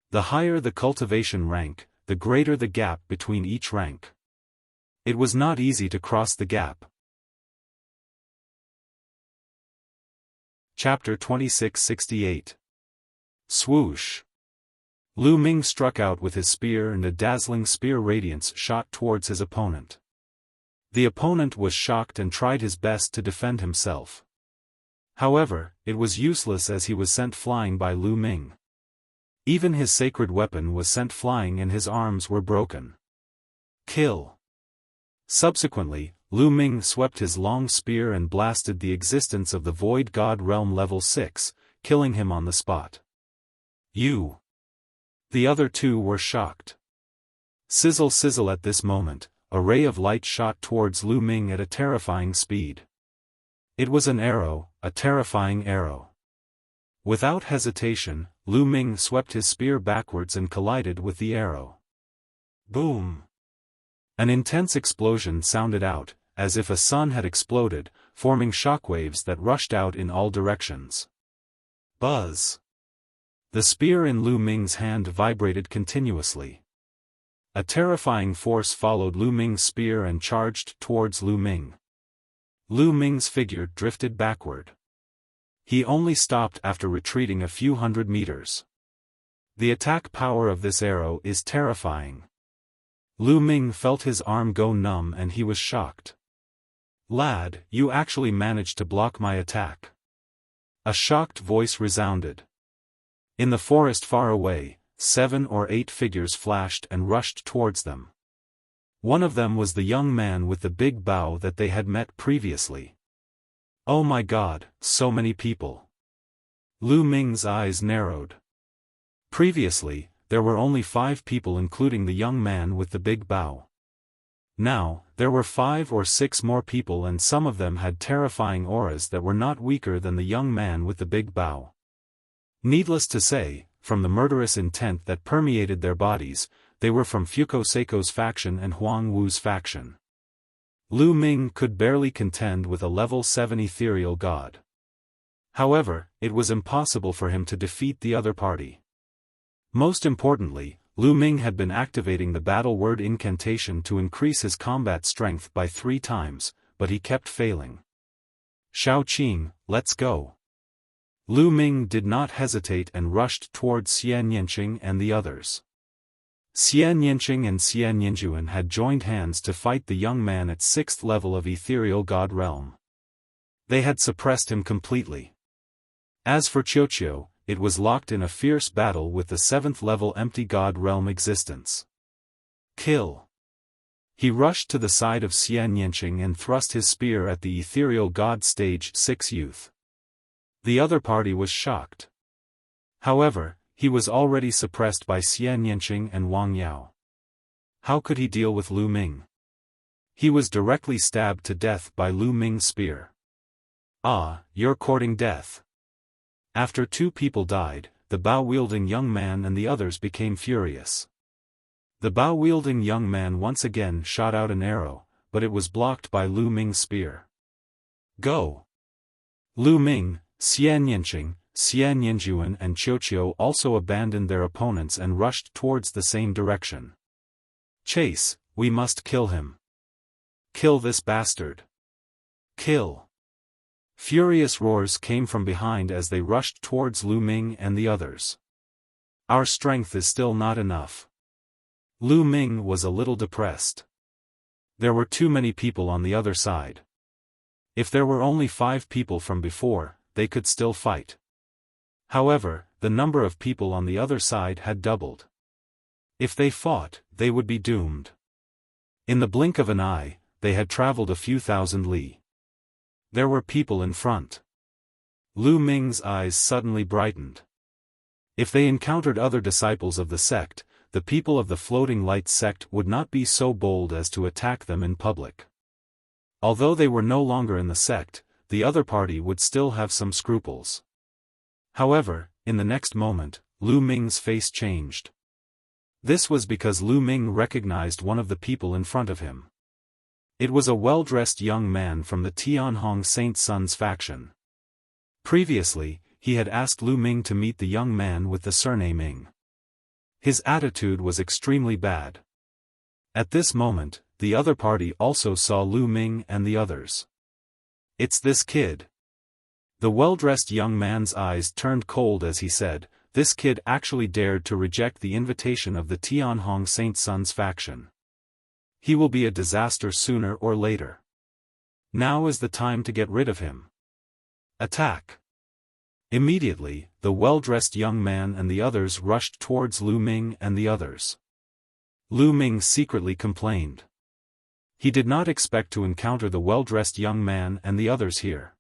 The higher the cultivation rank, the greater the gap between each rank. It was not easy to cross the gap. Chapter 2668. Swoosh! Lu Ming struck out with his spear and a dazzling spear radiance shot towards his opponent. The opponent was shocked and tried his best to defend himself. However, it was useless as he was sent flying by Lu Ming. Even his sacred weapon was sent flying and his arms were broken. Kill! Subsequently, Lu Ming swept his long spear and blasted the existence of the Void God Realm level 6, killing him on the spot. You! The other two were shocked. Sizzle sizzle at this moment, a ray of light shot towards Lu Ming at a terrifying speed. It was an arrow, a terrifying arrow. Without hesitation, Lu Ming swept his spear backwards and collided with the arrow. Boom! An intense explosion sounded out, as if a sun had exploded, forming shockwaves that rushed out in all directions. Buzz! The spear in Lu Ming's hand vibrated continuously. A terrifying force followed Lu Ming's spear and charged towards Lu Ming. Lu Ming's figure drifted backward. He only stopped after retreating a few hundred meters. The attack power of this arrow is terrifying. Lu Ming felt his arm go numb and he was shocked. Lad, you actually managed to block my attack. A shocked voice resounded. In the forest far away, 7 or 8 figures flashed and rushed towards them. One of them was the young man with the big bow that they had met previously. Oh my God, so many people. Lu Ming's eyes narrowed. Previously, there were only 5 people including the young man with the big bow. Now, there were 5 or 6 more people and some of them had terrifying auras that were not weaker than the young man with the big bow. Needless to say, from the murderous intent that permeated their bodies, they were from Fuko Seiko's faction and Huang Wu's faction. Lu Ming could barely contend with a level 7 ethereal god. However, it was impossible for him to defeat the other party. Most importantly, Lu Ming had been activating the battle word incantation to increase his combat strength by 3 times, but he kept failing. Shao Qing, let's go. Lu Ming did not hesitate and rushed towards Xian Yanqing and the others. Xian Yanqing and Xian Yanjuan had joined hands to fight the young man at 6th level of ethereal god realm. They had suppressed him completely. As for Qiu, it was locked in a fierce battle with the 7th level empty god realm existence. Kill! He rushed to the side of Xian Yanqing and thrust his spear at the ethereal god stage 6 youth. The other party was shocked. However, He was already suppressed by Xian Yanqing and Wang Yao. How could he deal with Lu Ming? He was directly stabbed to death by Lu Ming's spear. Ah, you're courting death. After two people died, the bow-wielding young man and the others became furious. The bow-wielding young man once again shot out an arrow, but it was blocked by Lu Ming's spear. Go! Lu Ming, Xian Yanqing, Xian Yanjuan and Qiuqiu also abandoned their opponents and rushed towards the same direction. Chase, we must kill him. Kill this bastard. Kill. Furious roars came from behind as they rushed towards Lu Ming and the others. Our strength is still not enough. Lu Ming was a little depressed. There were too many people on the other side. If there were only 5 people from before, they could still fight. However, the number of people on the other side had doubled. If they fought, they would be doomed. In the blink of an eye, they had traveled a few thousand li. There were people in front. Lu Ming's eyes suddenly brightened. If they encountered other disciples of the sect, the people of the Floating Lights sect would not be so bold as to attack them in public. Although they were no longer in the sect, the other party would still have some scruples. However, in the next moment, Lu Ming's face changed. This was because Lu Ming recognized one of the people in front of him. It was a well-dressed young man from the Tianhong Saint Sun's faction. Previously, he had asked Lu Ming to meet the young man with the surname Ming. His attitude was extremely bad. At this moment, the other party also saw Lu Ming and the others. It's this kid. The well-dressed young man's eyes turned cold as he said, this kid actually dared to reject the invitation of the Tianhong Saint Sun's faction. He will be a disaster sooner or later. Now is the time to get rid of him. Attack! Immediately, the well-dressed young man and the others rushed towards Lu Ming and the others. Lu Ming secretly complained. He did not expect to encounter the well-dressed young man and the others here.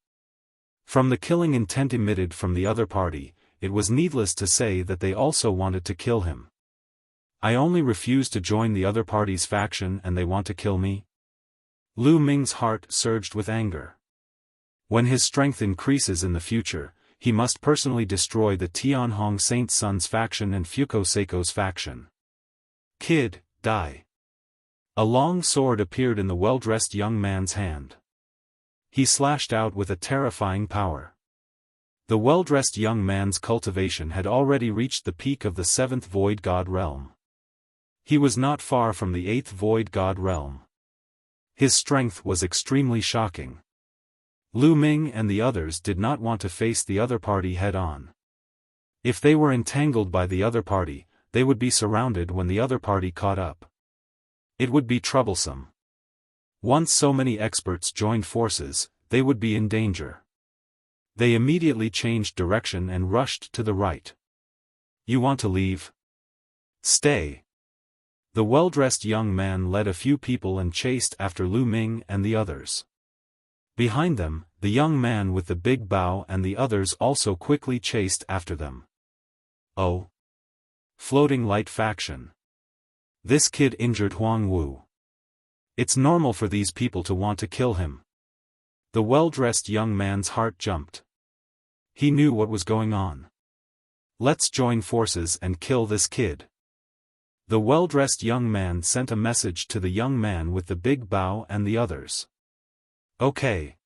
From the killing intent emitted from the other party, it was needless to say that they also wanted to kill him. I only refuse to join the other party's faction and they want to kill me? Lu Ming's heart surged with anger. When his strength increases in the future, he must personally destroy the Tianhong Saint Sun's faction and Fuko Seiko's faction. Kid, die. A long sword appeared in the well-dressed young man's hand. He slashed out with a terrifying power. The well-dressed young man's cultivation had already reached the peak of the 7th Void God realm. He was not far from the 8th Void God realm. His strength was extremely shocking. Lu Ming and the others did not want to face the other party head-on. If they were entangled by the other party, they would be surrounded when the other party caught up. It would be troublesome. Once so many experts joined forces, they would be in danger. They immediately changed direction and rushed to the right. You want to leave? Stay. The well-dressed young man led a few people and chased after Lu Ming and the others. Behind them, the young man with the big bow and the others also quickly chased after them. Oh! Floating Light faction. This kid injured Huang Wu. It's normal for these people to want to kill him. The well-dressed young man's heart jumped. He knew what was going on. Let's join forces and kill this kid. The well-dressed young man sent a message to the young man with the big bow and the others. Okay.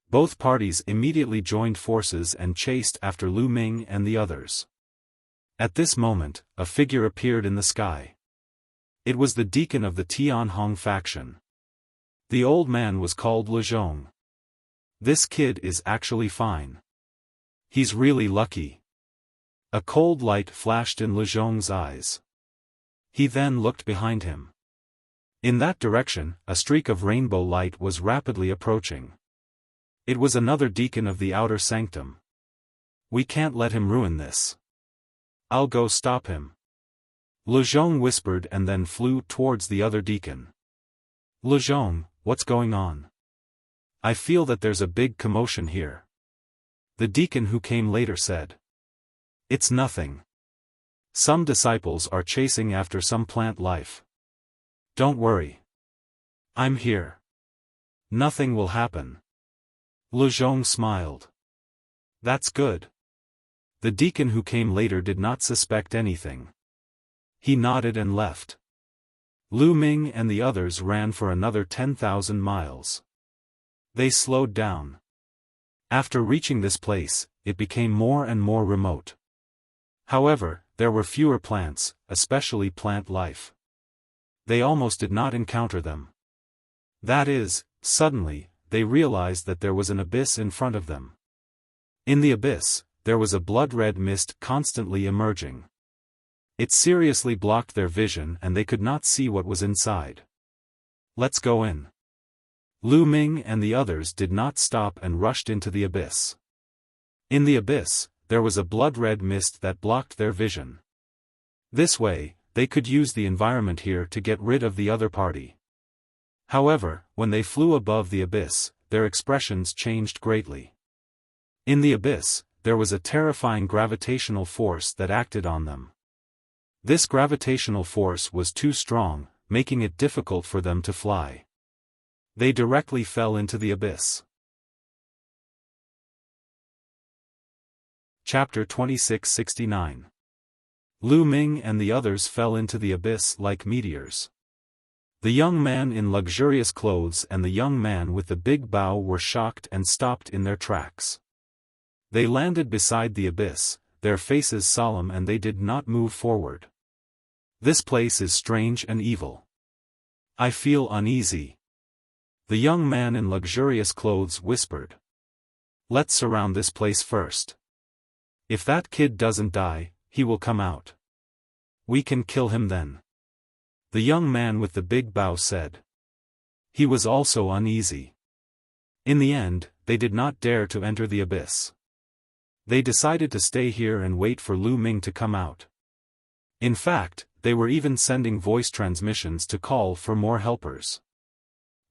Both parties immediately joined forces and chased after Lu Ming and the others. At this moment, a figure appeared in the sky. It was the deacon of the Tianhong faction. The old man was called Lezhong. This kid is actually fine. He's really lucky. A cold light flashed in Lezhong's eyes. He then looked behind him. In that direction, a streak of rainbow light was rapidly approaching. It was another deacon of the outer sanctum. We can't let him ruin this. I'll go stop him. Lezhong whispered and then flew towards the other deacon. Lezhong, what's going on? I feel that there's a big commotion here. The deacon who came later said. It's nothing. Some disciples are chasing after some plant life. Don't worry. I'm here. Nothing will happen. Lu Zhong smiled. That's good. The deacon who came later did not suspect anything. He nodded and left. Lu Ming and the others ran for another 10,000 miles. They slowed down. After reaching this place, it became more and more remote. However, there were fewer plants, especially plant life. They almost did not encounter them. That is, suddenly, they realized that there was an abyss in front of them. In the abyss, there was a blood-red mist constantly emerging. It seriously blocked their vision and they could not see what was inside. Let's go in. Lu Ming and the others did not stop and rushed into the abyss. In the abyss, there was a blood-red mist that blocked their vision. This way, they could use the environment here to get rid of the other party. However, when they flew above the abyss, their expressions changed greatly. In the abyss, there was a terrifying gravitational force that acted on them. This gravitational force was too strong, making it difficult for them to fly. They directly fell into the abyss. Chapter 2669. Lu Ming and the others fell into the abyss like meteors. The young man in luxurious clothes and the young man with the big bow were shocked and stopped in their tracks. They landed beside the abyss, their faces solemn, and they did not move forward. This place is strange and evil. I feel uneasy. The young man in luxurious clothes whispered. Let's surround this place first. If that kid doesn't die, he will come out. We can kill him then. The young man with the big bow said. He was also uneasy. In the end, they did not dare to enter the abyss. They decided to stay here and wait for Lu Ming to come out. In fact, they were even sending voice transmissions to call for more helpers.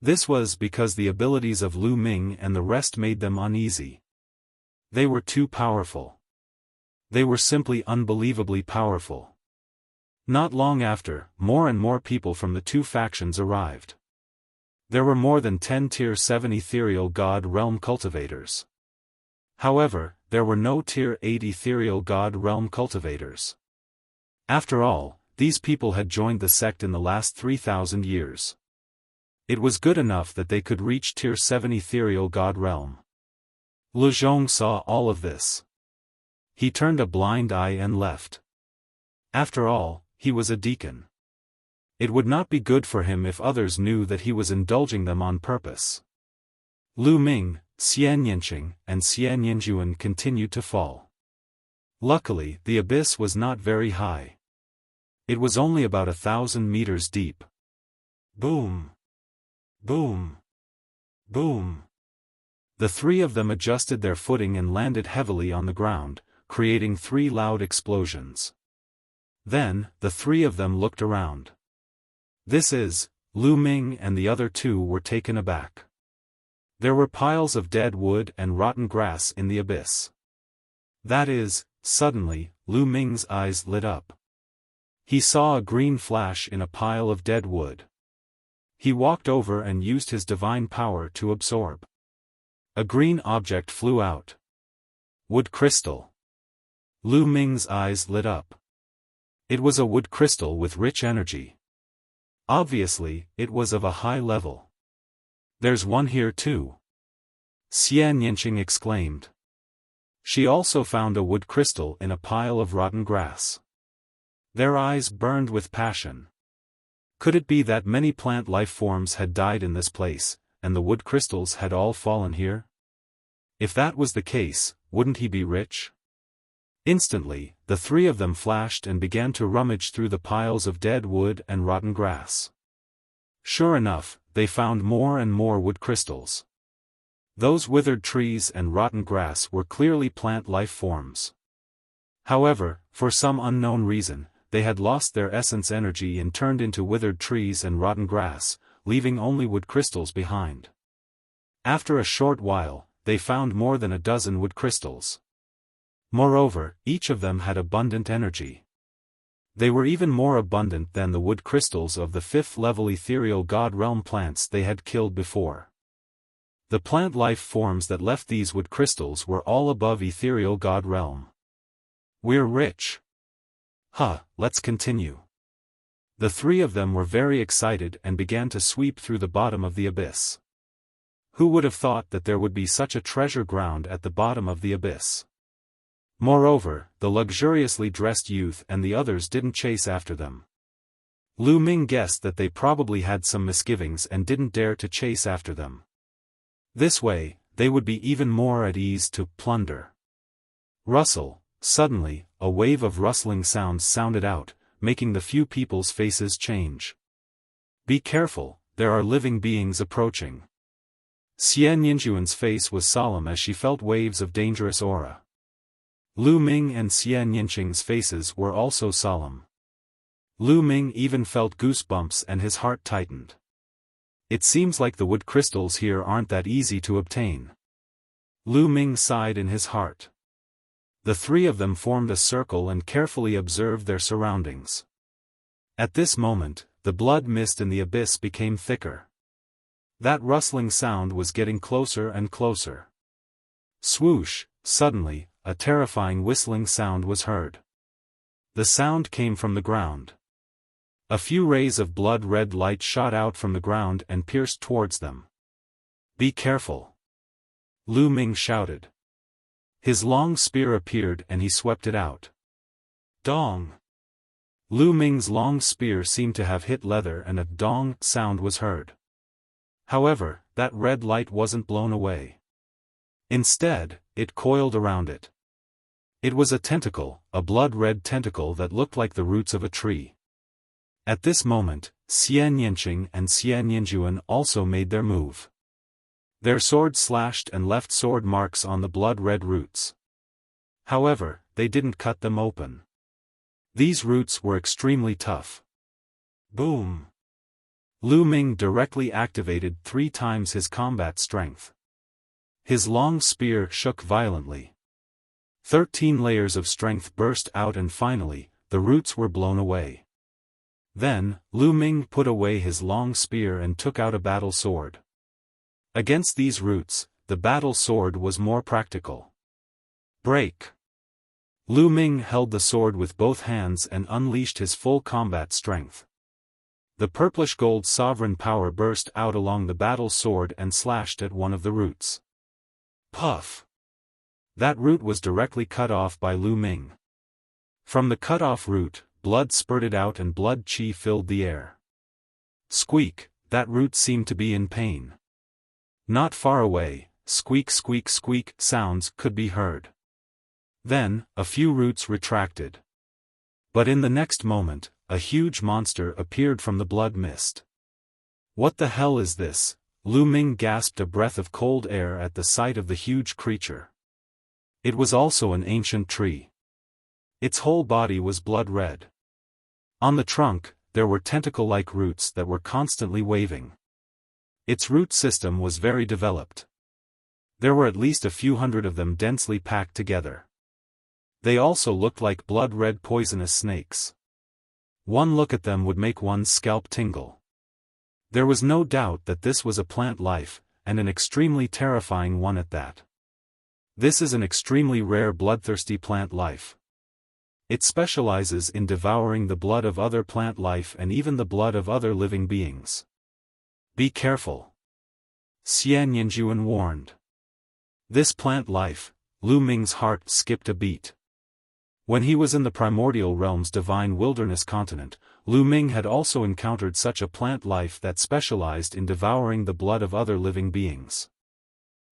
This was because the abilities of Lu Ming and the rest made them uneasy. They were too powerful. They were simply unbelievably powerful. Not long after, more and more people from the two factions arrived. There were more than 10 Tier 7 Ethereal God Realm cultivators. However, there were no Tier 8 Ethereal God Realm cultivators. After all, these people had joined the sect in the last 3,000 years. It was good enough that they could reach Tier 7 Ethereal God Realm. Lu Zhong saw all of this. He turned a blind eye and left. After all, he was a deacon. It would not be good for him if others knew that he was indulging them on purpose. Lu Ming, Xian Yanqing, and Xian Yanjuan continued to fall. Luckily, the abyss was not very high. It was only about 1,000 meters deep. Boom! Boom! Boom! The three of them adjusted their footing and landed heavily on the ground, creating 3 loud explosions. Then, the 3 of them looked around. This is, Lu Ming and the other 2 were taken aback. There were piles of dead wood and rotten grass in the abyss. That is, suddenly, Lu Ming's eyes lit up. He saw a green flash in a pile of dead wood. He walked over and used his divine power to absorb. A green object flew out. Wood crystal. Lu Ming's eyes lit up. It was a wood crystal with rich energy. Obviously, it was of a high level. There's one here too. Xian Yanqing exclaimed. She also found a wood crystal in a pile of rotten grass. Their eyes burned with passion. Could it be that many plant life forms had died in this place, and the wood crystals had all fallen here? If that was the case, wouldn't he be rich? Instantly, the 3 of them flashed and began to rummage through the piles of dead wood and rotten grass. Sure enough, they found more and more wood crystals. Those withered trees and rotten grass were clearly plant life forms. However, for some unknown reason, they had lost their essence energy and turned into withered trees and rotten grass, leaving only wood crystals behind. After a short while, they found more than a dozen wood crystals. Moreover, each of them had abundant energy. They were even more abundant than the wood crystals of the 5th-level ethereal god realm plants they had killed before. The plant life forms that left these wood crystals were all above ethereal god realm. We're rich. Let's continue. The three of them were very excited and began to sweep through the bottom of the abyss. Who would have thought that there would be such a treasure ground at the bottom of the abyss? Moreover, the luxuriously dressed youth and the others didn't chase after them. Lu Ming guessed that they probably had some misgivings and didn't dare to chase after them. This way, they would be even more at ease to plunder. Rustle. Suddenly, a wave of rustling sounds sounded out, making the few people's faces change. Be careful, there are living beings approaching. Xian Yinjuan's face was solemn as she felt waves of dangerous aura. Lu Ming and Xian Yinqing's faces were also solemn. Lu Ming even felt goosebumps and his heart tightened. It seems like the wood crystals here aren't that easy to obtain. Lu Ming sighed in his heart. The three of them formed a circle and carefully observed their surroundings. At this moment, the blood mist in the abyss became thicker. That rustling sound was getting closer and closer. Swoosh, suddenly, a terrifying whistling sound was heard. The sound came from the ground. A few rays of blood-red light shot out from the ground and pierced towards them. Be careful! Lu Ming shouted. His long spear appeared and he swept it out. Dong! Lu Ming's long spear seemed to have hit leather and a dong sound was heard. However, that red light wasn't blown away. Instead, it coiled around it. It was a tentacle, a blood-red tentacle that looked like the roots of a tree. At this moment, Xian Yinqing and Xian Yinjuan also made their move. Their swords slashed and left sword marks on the blood-red roots. However, they didn't cut them open. These roots were extremely tough. Boom! Lu Ming directly activated 3 times his combat strength. His long spear shook violently. 13 layers of strength burst out and finally, the roots were blown away. Then, Lu Ming put away his long spear and took out a battle sword. Against these roots, the battle sword was more practical. Break! Lu Ming held the sword with both hands and unleashed his full combat strength. The purplish gold sovereign power burst out along the battle sword and slashed at one of the roots. Puff! That root was directly cut off by Lu Ming. From the cut-off root, blood spurted out and blood qi filled the air. Squeak! That root seemed to be in pain. Not far away, squeak squeak squeak sounds could be heard. Then, a few roots retracted. But in the next moment, a huge monster appeared from the blood mist. What the hell is this? Lu Ming gasped a breath of cold air at the sight of the huge creature. It was also an ancient tree. Its whole body was blood-red. On the trunk, there were tentacle-like roots that were constantly waving. Its root system was very developed. There were at least a few hundred of them densely packed together. They also looked like blood-red poisonous snakes. One look at them would make one's scalp tingle. There was no doubt that this was a plant life, and an extremely terrifying one at that. This is an extremely rare bloodthirsty plant life. It specializes in devouring the blood of other plant life and even the blood of other living beings. Be careful. Xian Yinjuan warned. This plant life, Lu Ming's heart skipped a beat. When he was in the primordial realm's divine wilderness continent, Lu Ming had also encountered such a plant life that specialized in devouring the blood of other living beings.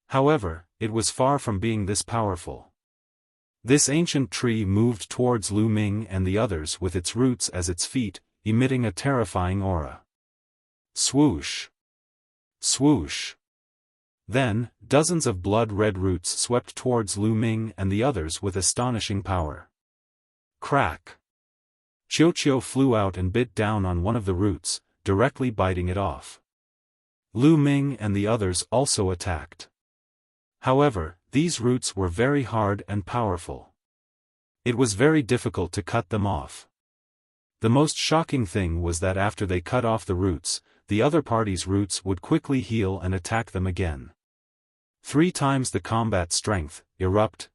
However, it was far from being this powerful. This ancient tree moved towards Lu Ming and the others with its roots as its feet, emitting a terrifying aura. Swoosh! Swoosh! Then, dozens of blood-red roots swept towards Lu Ming and the others with astonishing power. Crack! Qiu flew out and bit down on one of the roots, directly biting it off. Lu Ming and the others also attacked. However, these roots were very hard and powerful. It was very difficult to cut them off. The most shocking thing was that after they cut off the roots, the other party's roots would quickly heal and attack them again. 3 times the combat strength, erupt,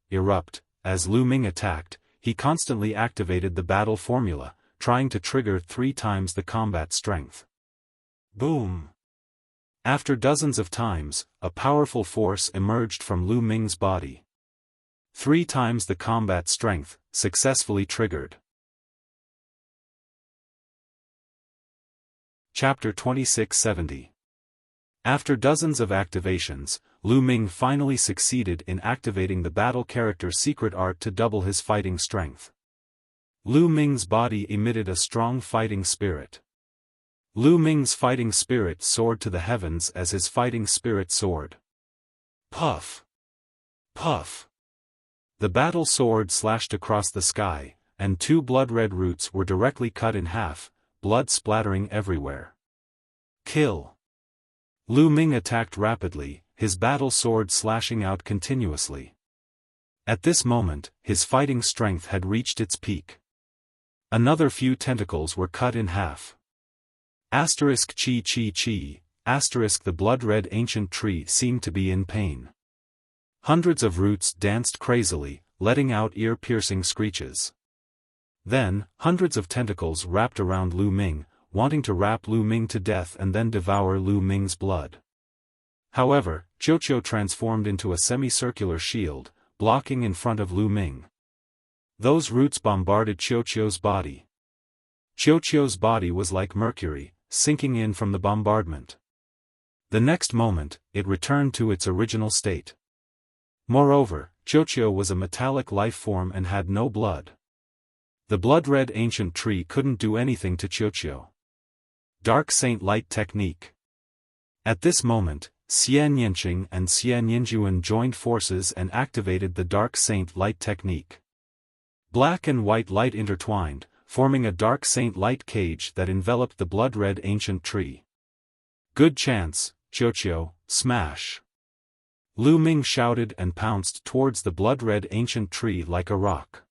as Lu Ming attacked, he constantly activated the battle formula, trying to trigger 3 times the combat strength. Boom! After dozens of times, a powerful force emerged from Lu Ming's body. 3 times the combat strength, successfully triggered. Chapter 2670. After dozens of activations, Lu Ming finally succeeded in activating the battle character's secret art to double his fighting strength. Lu Ming's body emitted a strong fighting spirit. Lu Ming's fighting spirit soared to the heavens as his fighting spirit soared. Puff! Puff! The battle sword slashed across the sky, and 2 blood-red roots were directly cut in half, blood splattering everywhere. Kill! Lu Ming attacked rapidly, his battle sword slashing out continuously. At this moment, his fighting strength had reached its peak. Another few tentacles were cut in half. Asterisk chi chi chi, asterisk the blood-red ancient tree seemed to be in pain. Hundreds of roots danced crazily, letting out ear-piercing screeches. Then, hundreds of tentacles wrapped around Lu Ming, wanting to wrap Lu Ming to death and then devour Lu Ming's blood. However, Xiaofan transformed into a semicircular shield, blocking in front of Lu Ming. Those roots bombarded Xiaofan's body. Xiaofan's body was like mercury, sinking in from the bombardment. The next moment, it returned to its original state. Moreover, Xiaofan was a metallic life form and had no blood. The blood-red ancient tree couldn't do anything to Xiaofan. Dark Saint Light Technique. At this moment, Xian Yanqing and Xian Yinjuan joined forces and activated the Dark Saint Light Technique. Black and white light intertwined, forming a Dark Saint Light cage that enveloped the blood-red ancient tree. Good chance, Xiaofan, smash! Lu Ming shouted and pounced towards the blood-red ancient tree like a rock.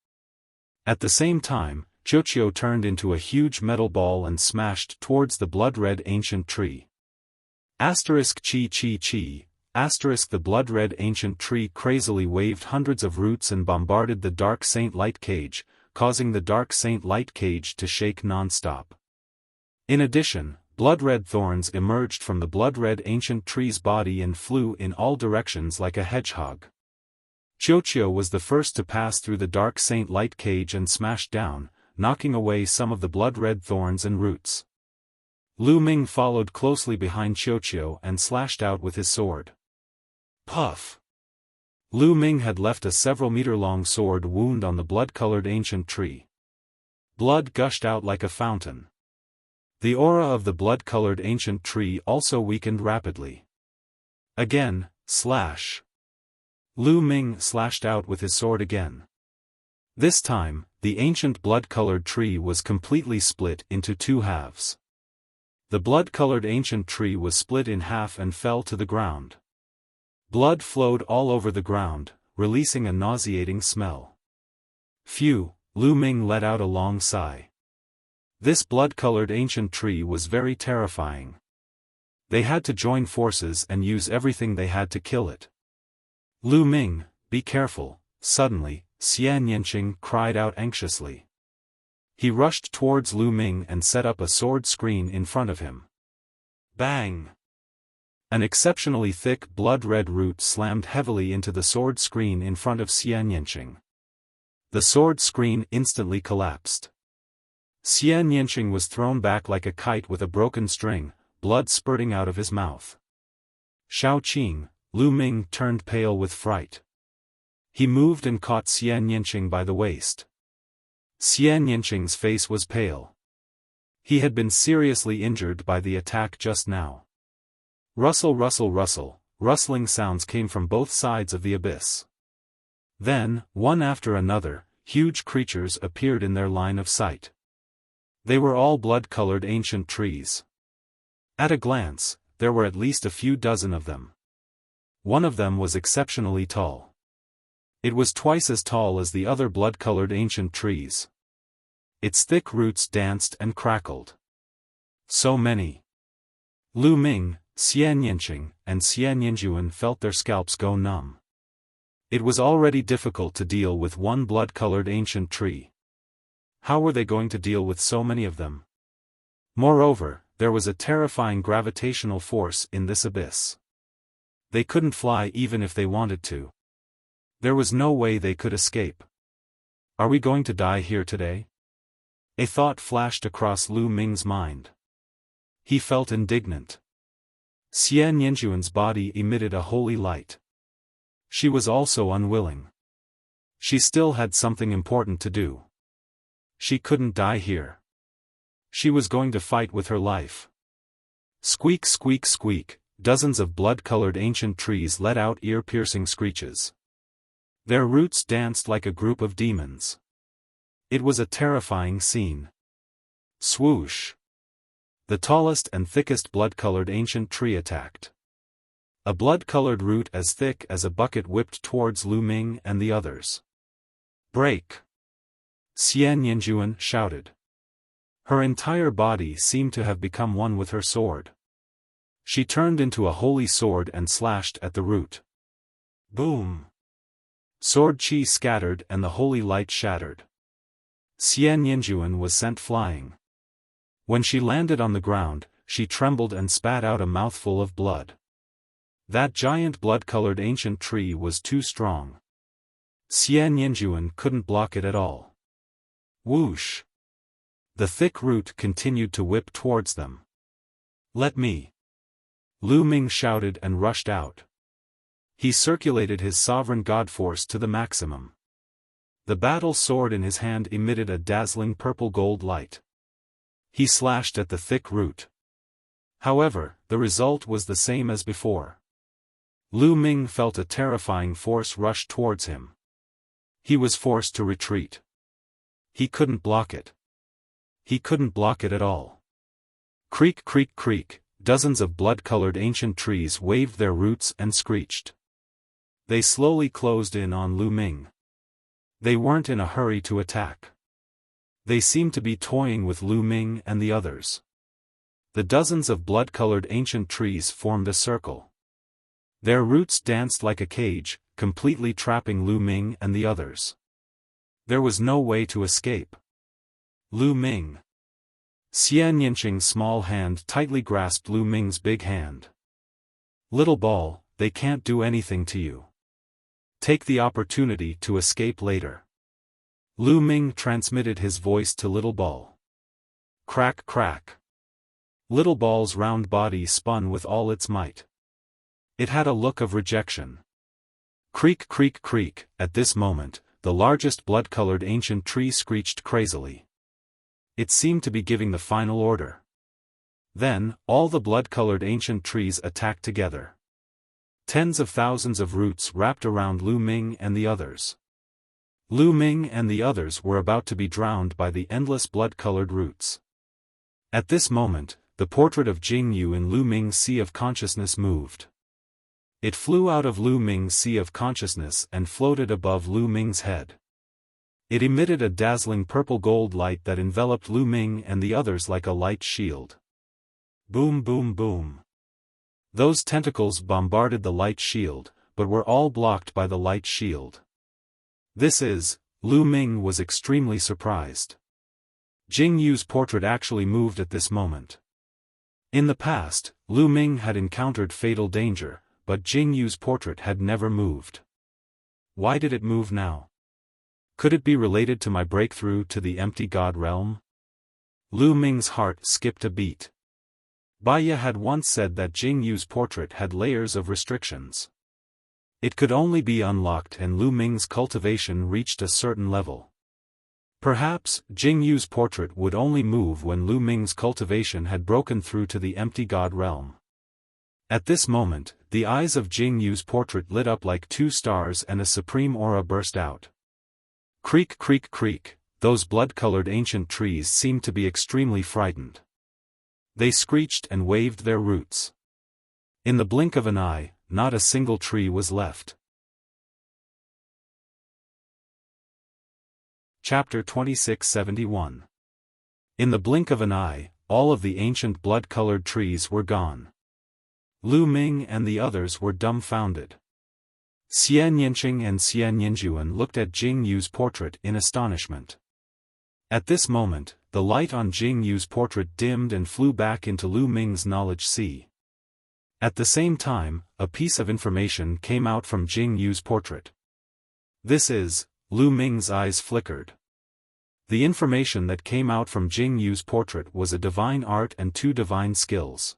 At the same time, Xiaofan turned into a huge metal ball and smashed towards the blood-red ancient tree. Asterisk chi chi chi, asterisk the blood-red ancient tree crazily waved hundreds of roots and bombarded the Dark Saint Light cage, causing the Dark Saint Light cage to shake non-stop. In addition, blood-red thorns emerged from the blood-red ancient tree's body and flew in all directions like a hedgehog. Xiaofan was the first to pass through the Dark Saint Light cage and smashed down, knocking away some of the blood-red thorns and roots. Lu Ming followed closely behind Xiaofan and slashed out with his sword. Puff! Lu Ming had left a several-meter-long sword wound on the blood-colored ancient tree. Blood gushed out like a fountain. The aura of the blood-colored ancient tree also weakened rapidly. Again, slash! Lu Ming slashed out with his sword again. This time, the ancient blood-colored tree was completely split into 2 halves. The blood-colored ancient tree was split in half and fell to the ground. Blood flowed all over the ground, releasing a nauseating smell. Phew, Lu Ming let out a long sigh. This blood-colored ancient tree was very terrifying. They had to join forces and use everything they had to kill it. Lu Ming, be careful, suddenly, Xian Yanqing cried out anxiously. He rushed towards Lu Ming and set up a sword screen in front of him. Bang! An exceptionally thick blood-red root slammed heavily into the sword screen in front of Xian Yanqing. The sword screen instantly collapsed. Xian Yanqing was thrown back like a kite with a broken string, blood spurting out of his mouth. Shao Qing, Lu Ming turned pale with fright. He moved and caught Xian Yanqing by the waist. Xian Yanqing's face was pale. He had been seriously injured by the attack just now. Rustle rustle rustle, rustling sounds came from both sides of the abyss. Then, one after another, huge creatures appeared in their line of sight. They were all blood-colored ancient trees. At a glance, there were at least a few dozen of them. One of them was exceptionally tall. It was twice as tall as the other blood-colored ancient trees. Its thick roots danced and crackled. So many. Lu Ming, Xian Yinqing, and Xian Yinjuan felt their scalps go numb. It was already difficult to deal with one blood-colored ancient tree. How were they going to deal with so many of them? Moreover, there was a terrifying gravitational force in this abyss. They couldn't fly even if they wanted to. There was no way they could escape. Are we going to die here today? A thought flashed across Lu Ming's mind. He felt indignant. Xian Yinjuan's body emitted a holy light. She was also unwilling. She still had something important to do. She couldn't die here. She was going to fight with her life. Squeak, squeak, squeak, dozens of blood-colored ancient trees let out ear-piercing screeches. Their roots danced like a group of demons. It was a terrifying scene. Swoosh! The tallest and thickest blood-colored ancient tree attacked. A blood-colored root as thick as a bucket whipped towards Lu Ming and the others. Break! Xian Yinjuan shouted. Her entire body seemed to have become one with her sword. She turned into a holy sword and slashed at the root. Boom! Sword chi scattered and the holy light shattered. Xian Yinjuan was sent flying. When she landed on the ground, she trembled and spat out a mouthful of blood. That giant blood-colored ancient tree was too strong. Xian Yinjuan couldn't block it at all. Whoosh! The thick root continued to whip towards them. Let me! Lu Ming shouted and rushed out. He circulated his sovereign god force to the maximum. The battle sword in his hand emitted a dazzling purple-gold light. He slashed at the thick root. However, the result was the same as before. Lu Ming felt a terrifying force rush towards him. He was forced to retreat. He couldn't block it. He couldn't block it at all. Creak, creak, creak, dozens of blood-colored ancient trees waved their roots and screeched. They slowly closed in on Lu Ming. They weren't in a hurry to attack. They seemed to be toying with Lu Ming and the others. The dozens of blood-colored ancient trees formed a circle. Their roots danced like a cage, completely trapping Lu Ming and the others. There was no way to escape. Lu Ming. Xian Yinqing's small hand tightly grasped Lu Ming's big hand. Little ball, they can't do anything to you. Take the opportunity to escape later. Lu Ming transmitted his voice to Little Ball. Crack, crack. Little Ball's round body spun with all its might. It had a look of rejection. Creak, creak, creak. At this moment, the largest blood-colored ancient tree screeched crazily. It seemed to be giving the final order. Then, all the blood-colored ancient trees attacked together. Tens of thousands of roots wrapped around Lu Ming and the others. Lu Ming and the others were about to be drowned by the endless blood-colored roots. At this moment, the portrait of Jing Yu in Lu Ming's sea of consciousness moved. It flew out of Lu Ming's sea of consciousness and floated above Lu Ming's head. It emitted a dazzling purple-gold light that enveloped Lu Ming and the others like a light shield. Boom, boom, boom. Those tentacles bombarded the light shield, but were all blocked by the light shield. Lu Ming was extremely surprised. Jing Yu's portrait actually moved at this moment. In the past, Lu Ming had encountered fatal danger, but Jing Yu's portrait had never moved. Why did it move now? Could it be related to my breakthrough to the empty god realm? Lu Ming's heart skipped a beat. Baiya had once said that Jing Yu's portrait had layers of restrictions. It could only be unlocked and Lu Ming's cultivation reached a certain level. Perhaps, Jing Yu's portrait would only move when Lu Ming's cultivation had broken through to the empty god realm. At this moment, the eyes of Jing Yu's portrait lit up like two stars and a supreme aura burst out. Creak, creak, creak, those blood-colored ancient trees seemed to be extremely frightened. They screeched and waved their roots. In the blink of an eye, not a single tree was left. Chapter 2671. In the blink of an eye, all of the ancient blood-colored trees were gone. Lu Ming and the others were dumbfounded. Xian Yinqing and Xian Yinjuan looked at Jing Yu's portrait in astonishment. At this moment, the light on Jing Yu's portrait dimmed and flew back into Lu Ming's knowledge sea. At the same time, a piece of information came out from Jing Yu's portrait. This is, Lu Ming's eyes flickered. The information that came out from Jing Yu's portrait was a divine art and 2 divine skills.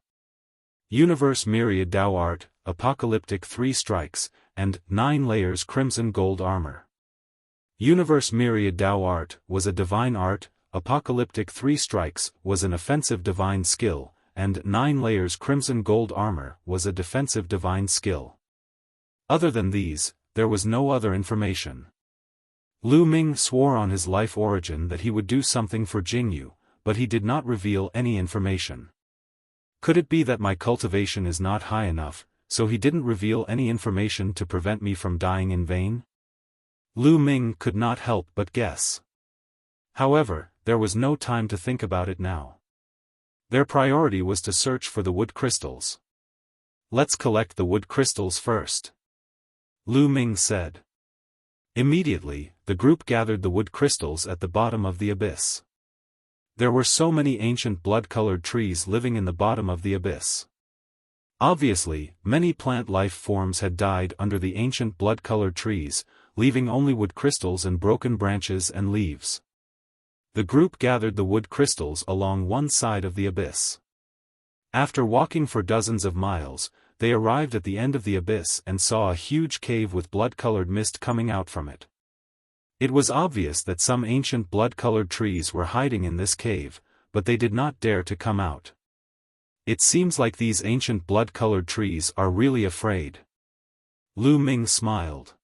Universe Myriad Dao Art, Apocalyptic 3 Strikes, and 9 Layers Crimson Gold Armor. Universe Myriad Dao Art was a divine art, Apocalyptic 3 Strikes was an offensive divine skill, and 9 Layers Crimson Gold Armor was a defensive divine skill. Other than these, there was no other information. Lu Ming swore on his life origin that he would do something for Jingyu, but he did not reveal any information. Could it be that my cultivation is not high enough, so he didn't reveal any information to prevent me from dying in vain? Lu Ming could not help but guess. However, there was no time to think about it now. Their priority was to search for the wood crystals. Let's collect the wood crystals first, Lu Ming said. Immediately, the group gathered the wood crystals at the bottom of the abyss. There were so many ancient blood-colored trees living in the bottom of the abyss. Obviously, many plant life forms had died under the ancient blood-colored trees, leaving only wood crystals and broken branches and leaves. The group gathered the wood crystals along one side of the abyss. After walking for dozens of miles, they arrived at the end of the abyss and saw a huge cave with blood-colored mist coming out from it. It was obvious that some ancient blood-colored trees were hiding in this cave, but they did not dare to come out. It seems like these ancient blood-colored trees are really afraid. Lu Ming smiled.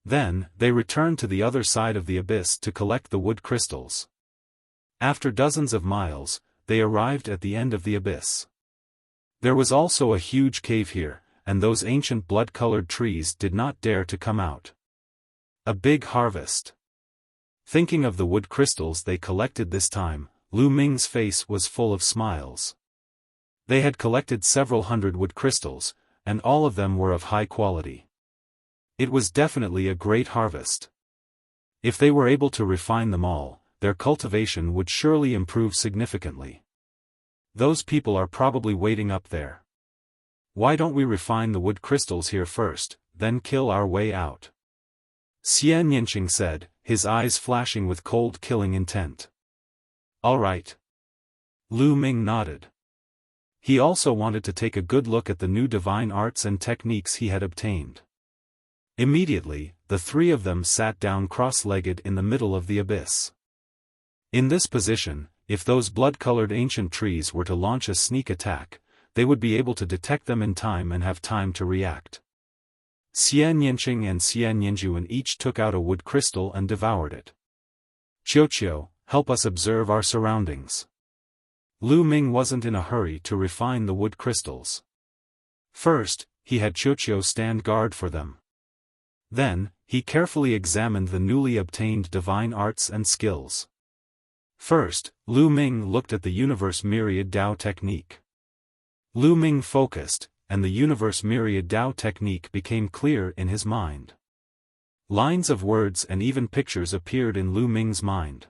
Then, they returned to the other side of the abyss to collect the wood crystals. After dozens of miles, they arrived at the end of the abyss. There was also a huge cave here, and those ancient blood-colored trees did not dare to come out. A big harvest. Thinking of the wood crystals they collected this time, Lu Ming's face was full of smiles. They had collected several hundred wood crystals, and all of them were of high quality. It was definitely a great harvest. If they were able to refine them all, their cultivation would surely improve significantly. Those people are probably waiting up there. Why don't we refine the wood crystals here first, then kill our way out? Xian Yinqing said, his eyes flashing with cold killing intent. All right. Lu Ming nodded. He also wanted to take a good look at the new divine arts and techniques he had obtained. Immediately, the 3 of them sat down cross-legged in the middle of the abyss. In this position, if those blood-colored ancient trees were to launch a sneak attack, they would be able to detect them in time and have time to react. Xian Yinqing and Xian Yinjuan each took out a wood crystal and devoured it. Qiuqiu, help us observe our surroundings. Lu Ming wasn't in a hurry to refine the wood crystals. First, he had Qiuqiu stand guard for them. Then, he carefully examined the newly obtained divine arts and skills. First, Lu Ming looked at the Universe Myriad Dao technique. Lu Ming focused, and the Universe Myriad Dao technique became clear in his mind. Lines of words and even pictures appeared in Lu Ming's mind.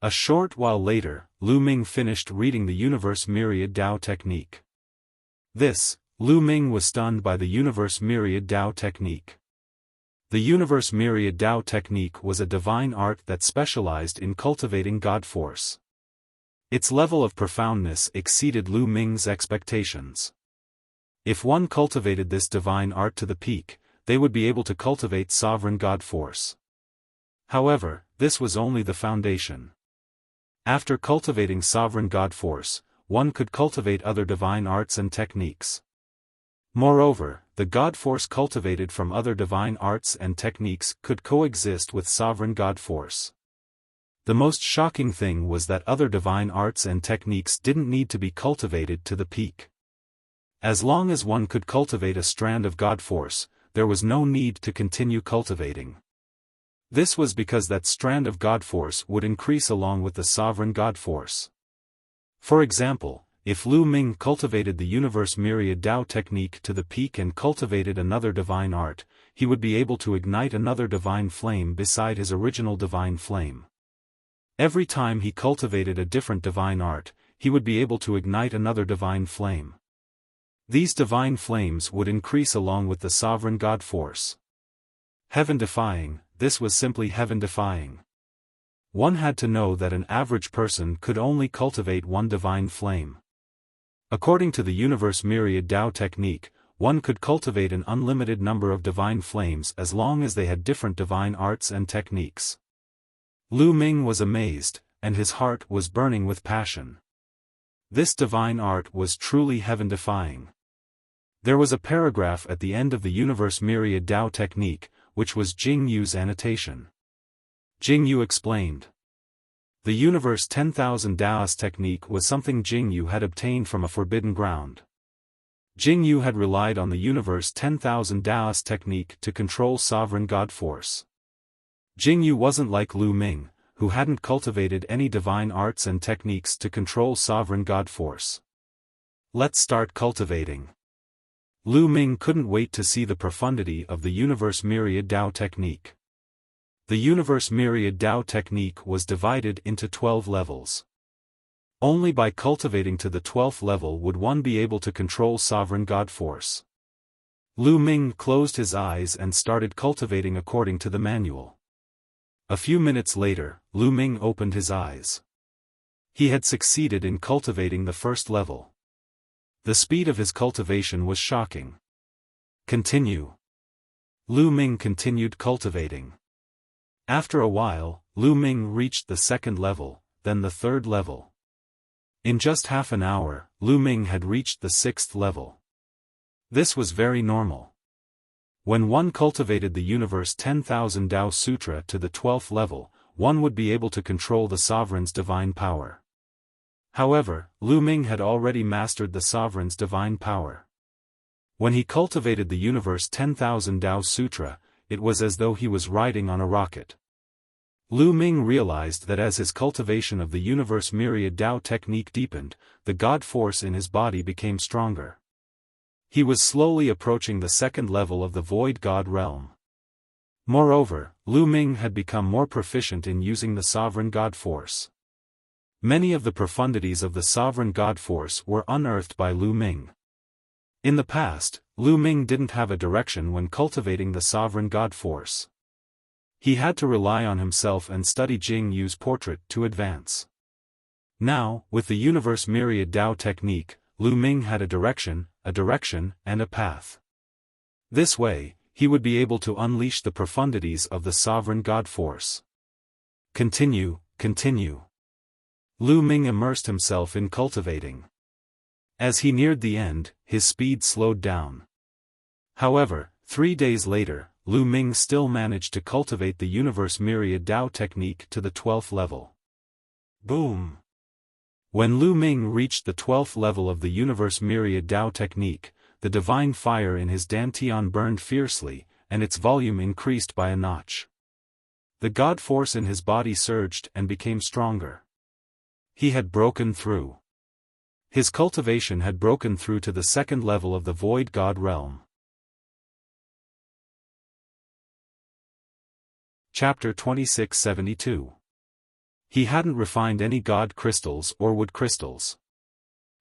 A short while later, Lu Ming finished reading the Universe Myriad Dao technique. Lu Ming was stunned by the Universe Myriad Dao technique. The Universe Myriad Dao technique was a divine art that specialized in cultivating God force. Its level of profoundness exceeded Lu Ming's expectations. If one cultivated this divine art to the peak, they would be able to cultivate sovereign God force. However, this was only the foundation. After cultivating sovereign God force, one could cultivate other divine arts and techniques. Moreover, the God force cultivated from other divine arts and techniques could coexist with sovereign God force. The most shocking thing was that other divine arts and techniques didn't need to be cultivated to the peak. As long as one could cultivate a strand of God force, there was no need to continue cultivating. This was because that strand of God force would increase along with the sovereign God force. For example, if Lu Ming cultivated the universe myriad Tao technique to the peak and cultivated another divine art, he would be able to ignite another divine flame beside his original divine flame. Every time he cultivated a different divine art, he would be able to ignite another divine flame. These divine flames would increase along with the sovereign God force. Heaven-defying, this was simply heaven-defying. One had to know that an average person could only cultivate one divine flame. According to the universe myriad Tao technique, one could cultivate an unlimited number of divine flames as long as they had different divine arts and techniques. Lu Ming was amazed, and his heart was burning with passion. This divine art was truly heaven-defying. There was a paragraph at the end of the universe myriad Tao technique, which was Jing Yu's annotation. Jing Yu explained. The universe 10,000 Taoist technique was something Jing Yu had obtained from a forbidden ground. Jing Yu had relied on the universe 10,000 Taoist technique to control sovereign God force. Jing Yu wasn't like Lu Ming, who hadn't cultivated any divine arts and techniques to control sovereign God force. Let's start cultivating. Lu Ming couldn't wait to see the profundity of the universe myriad Tao technique. The universe myriad Tao technique was divided into 12 levels. Only by cultivating to the 12th level would one be able to control sovereign God force. Lu Ming closed his eyes and started cultivating according to the manual. A few minutes later, Lu Ming opened his eyes. He had succeeded in cultivating the first level. The speed of his cultivation was shocking. Continue. Lu Ming continued cultivating. After a while, Lu Ming reached the second level, then the third level. In just half an hour, Lu Ming had reached the sixth level. This was very normal. When one cultivated the universe 10,000 Tao Sutra to the 12th level, one would be able to control the sovereign's divine power. However, Lu Ming had already mastered the sovereign's divine power. When he cultivated the universe 10,000 Tao Sutra, it was as though he was riding on a rocket. Lu Ming realized that as his cultivation of the universe myriad Tao technique deepened, the God force in his body became stronger. He was slowly approaching the second level of the void God realm. Moreover, Lu Ming had become more proficient in using the sovereign God force. Many of the profundities of the sovereign God force were unearthed by Lu Ming. In the past, Lu Ming didn't have a direction when cultivating the sovereign God force. He had to rely on himself and study Jing Yu's portrait to advance. Now, with the universe myriad Tao technique, Lu Ming had a direction, and a path. This way, he would be able to unleash the profundities of the sovereign God force. Continue. Lu Ming immersed himself in cultivating. As he neared the end, his speed slowed down. However, 3 days later, Lu Ming still managed to cultivate the universe myriad Tao technique to the 12th level. Boom! When Lu Ming reached the 12th level of the universe myriad Tao technique, the divine fire in his dantian burned fiercely, and its volume increased by a notch. The God force in his body surged and became stronger. He had broken through. His cultivation had broken through to the second level of the void God realm. Chapter 2672. He hadn't refined any God crystals or wood crystals.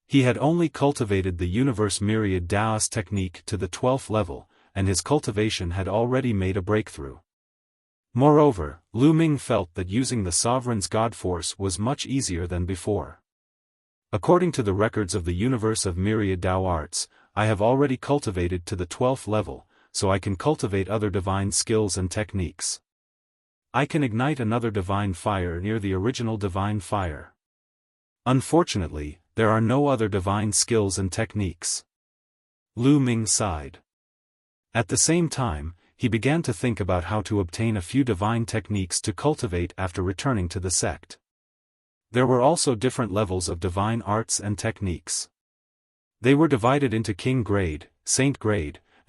He had only cultivated the universe myriad Taoist technique to the 12th level, and his cultivation had already made a breakthrough. Moreover, Lu Ming felt that using the sovereign's God force was much easier than before. According to the records of the universe of myriad Tao arts, I have already cultivated to the 12th level, so I can cultivate other divine skills and techniques. I can ignite another divine fire near the original divine fire. Unfortunately, there are no other divine skills and techniques. Lu Ming sighed. At the same time, he began to think about how to obtain a few divine techniques to cultivate after returning to the sect. There were also different levels of divine arts and techniques. They were divided into king grade, saint grade,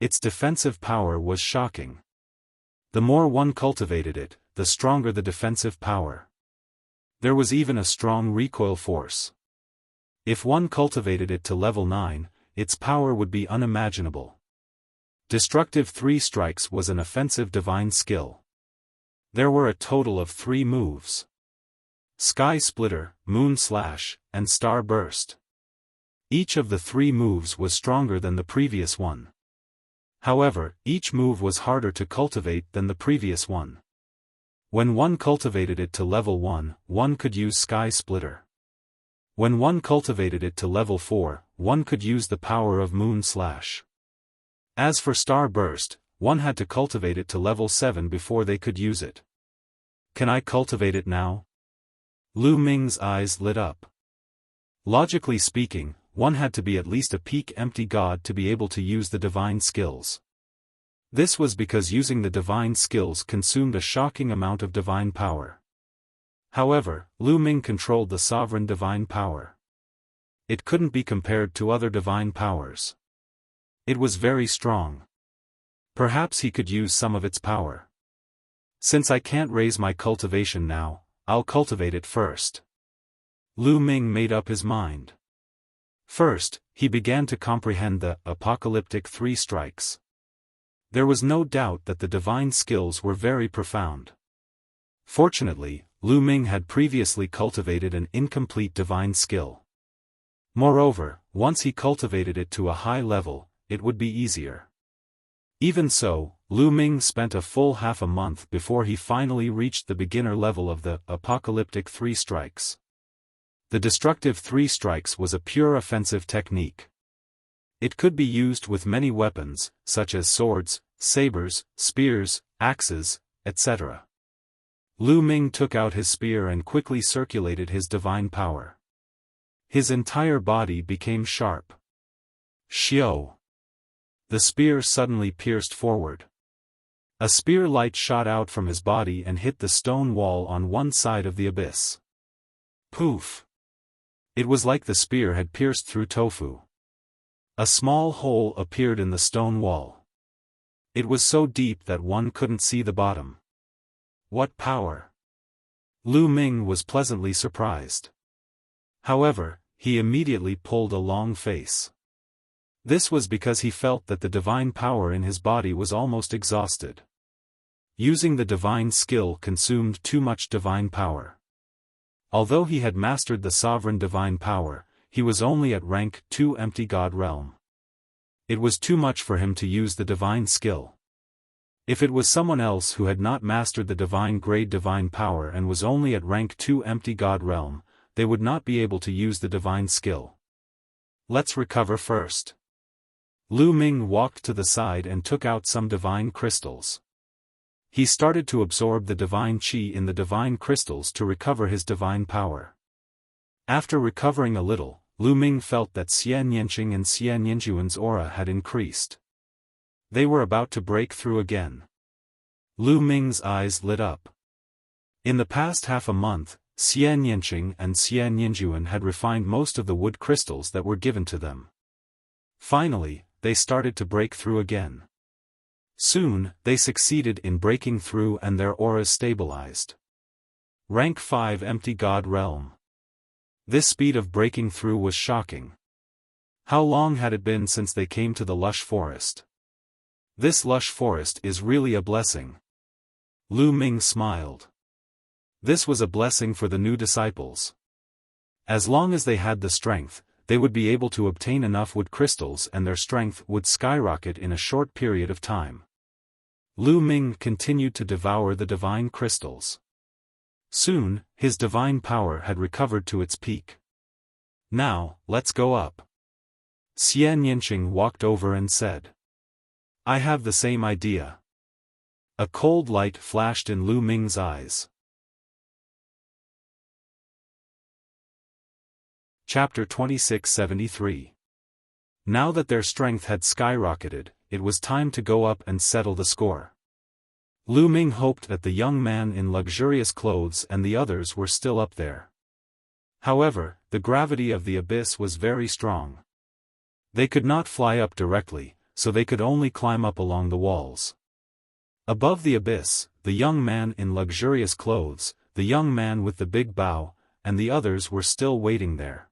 Its defensive power was shocking. The more one cultivated it, the stronger the defensive power. There was even a strong recoil force. If one cultivated it to level 9, its power would be unimaginable. Destructive 3 strikes was an offensive divine skill. There were a total of 3 moves: Sky Splitter, Moon Slash, and Star Burst. Each of the 3 moves was stronger than the previous one. However, each move was harder to cultivate than the previous one. When one cultivated it to level 1, one could use Sky Splitter. When one cultivated it to level 4, one could use the power of Moon Slash. As for Star Burst, one had to cultivate it to level 7 before they could use it. Can I cultivate it now? Lu Ming's eyes lit up. Logically speaking, one had to be at least a peak empty god to be able to use the divine skills. This was because using the divine skills consumed a shocking amount of divine power. However, Lu Ming controlled the sovereign divine power. It couldn't be compared to other divine powers. It was very strong. Perhaps he could use some of its power. Since I can't raise my cultivation now, I'll cultivate it first. Lu Ming made up his mind. First, he began to comprehend the apocalyptic 3 strikes. There was no doubt that the divine skills were very profound. Fortunately, Lu Ming had previously cultivated an incomplete divine skill. Moreover, once he cultivated it to a high level, it would be easier. Even so, Lu Ming spent a full half a month before he finally reached the beginner level of the apocalyptic 3 strikes. The destructive 3 strikes was a pure offensive technique. It could be used with many weapons, such as swords, sabers, spears, axes, etc. Lu Ming took out his spear and quickly circulated his divine power. His entire body became sharp. Xiao! The spear suddenly pierced forward. A spear light shot out from his body and hit the stone wall on one side of the abyss. Poof! It was like the spear had pierced through tofu. A small hole appeared in the stone wall. It was so deep that one couldn't see the bottom. What power! Lu Ming was pleasantly surprised. However, he immediately pulled a long face. This was because he felt that the divine power in his body was almost exhausted. Using the divine skill consumed too much divine power. Although he had mastered the sovereign divine power, he was only at rank 2 empty god realm. It was too much for him to use the divine skill. If it was someone else who had not mastered the divine grade divine power and was only at rank 2 empty god realm, they would not be able to use the divine skill. Let's recover first. Lu Ming walked to the side and took out some divine crystals. He started to absorb the divine qi in the divine crystals to recover his divine power. After recovering a little, Lu Ming felt that Xian Yanqing and Xian Yinjuan's aura had increased. They were about to break through again. Lu Ming's eyes lit up. In the past half a month, Xian Yanqing and Xian Yinjuan had refined most of the wood crystals that were given to them. Finally, they started to break through again. Soon, they succeeded in breaking through and their auras stabilized. Rank 5 empty god realm. This speed of breaking through was shocking. How long had it been since they came to the lush forest? This lush forest is really a blessing. Lu Ming smiled. This was a blessing for the new disciples. As long as they had the strength, they would be able to obtain enough wood crystals and their strength would skyrocket in a short period of time. Lu Ming continued to devour the divine crystals. Soon, his divine power had recovered to its peak. Now, let's go up. Xian Yanqing walked over and said. I have the same idea. A cold light flashed in Lu Ming's eyes. Chapter 2673. Now that their strength had skyrocketed, it was time to go up and settle the score. Lu Ming hoped that the young man in luxurious clothes and the others were still up there. However, the gravity of the abyss was very strong. They could not fly up directly, so they could only climb up along the walls. Above the abyss, the young man in luxurious clothes, the young man with the big bow, and the others were still waiting there.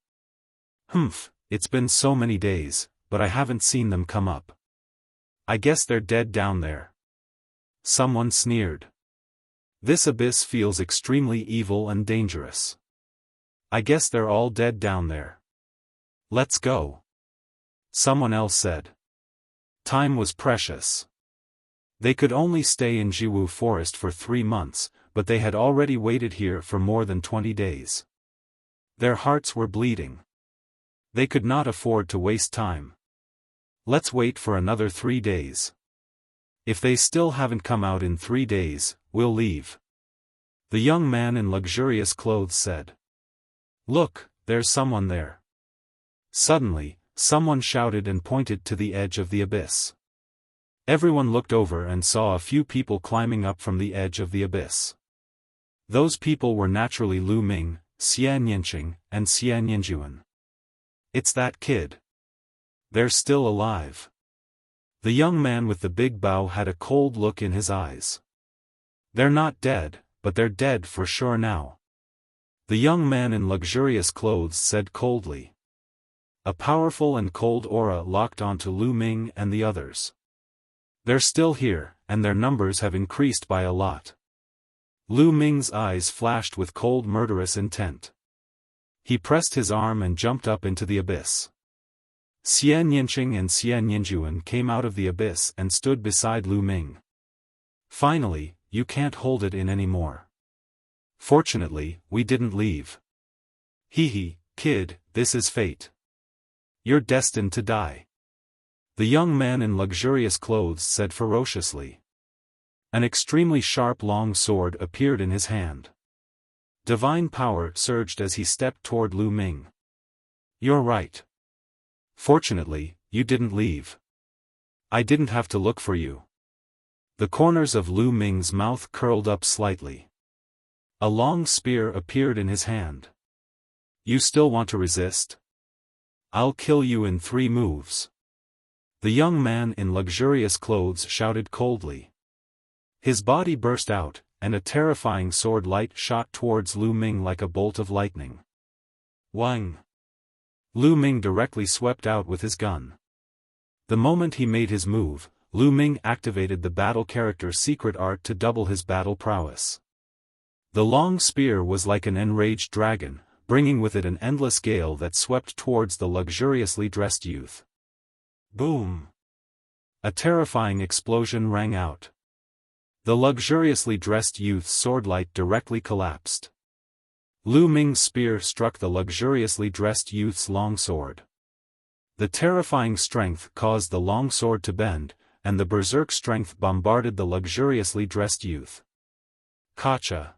"Humph, it's been so many days, but I haven't seen them come up. I guess they're dead down there." Someone sneered. "This abyss feels extremely evil and dangerous. I guess they're all dead down there. Let's go." Someone else said. Time was precious. They could only stay in Jiwu Forest for 3 months, but they had already waited here for more than 20 days. Their hearts were bleeding. They could not afford to waste time. "Let's wait for another 3 days. If they still haven't come out in 3 days, we'll leave," the young man in luxurious clothes said. "Look, there's someone there." Suddenly, someone shouted and pointed to the edge of the abyss. Everyone looked over and saw a few people climbing up from the edge of the abyss. Those people were naturally Lu Ming, Xian Yanqing, and Xian Yanjuan. "It's that kid. They're still alive." The young man with the big bow had a cold look in his eyes. "They're not dead, but they're dead for sure now," the young man in luxurious clothes said coldly. A powerful and cold aura locked onto Lu Ming and the others. "They're still here, and their numbers have increased by a lot." Lu Ming's eyes flashed with cold murderous intent. He pressed his arm and jumped up into the abyss. Xian Yanqing and Xian Yanjuan came out of the abyss and stood beside Lu Ming. "Finally, you can't hold it in anymore. Fortunately, we didn't leave. Hee, kid, this is fate. You're destined to die," the young man in luxurious clothes said ferociously. An extremely sharp long sword appeared in his hand. Divine power surged as he stepped toward Lu Ming. "You're right. Fortunately, you didn't leave. I didn't have to look for you." The corners of Lu Ming's mouth curled up slightly. A long spear appeared in his hand. "You still want to resist? I'll kill you in 3 moves." The young man in luxurious clothes shouted coldly. His body burst out, and a terrifying sword light shot towards Lu Ming like a bolt of lightning. Wang! Lu Ming directly swept out with his gun. The moment he made his move, Lu Ming activated the battle character secret art to double his battle prowess. The long spear was like an enraged dragon, bringing with it an endless gale that swept towards the luxuriously dressed youth. Boom! A terrifying explosion rang out. The luxuriously dressed youth's swordlight directly collapsed. Lu Ming's spear struck the luxuriously dressed youth's longsword. The terrifying strength caused the longsword to bend, and the berserk strength bombarded the luxuriously dressed youth. Kacha!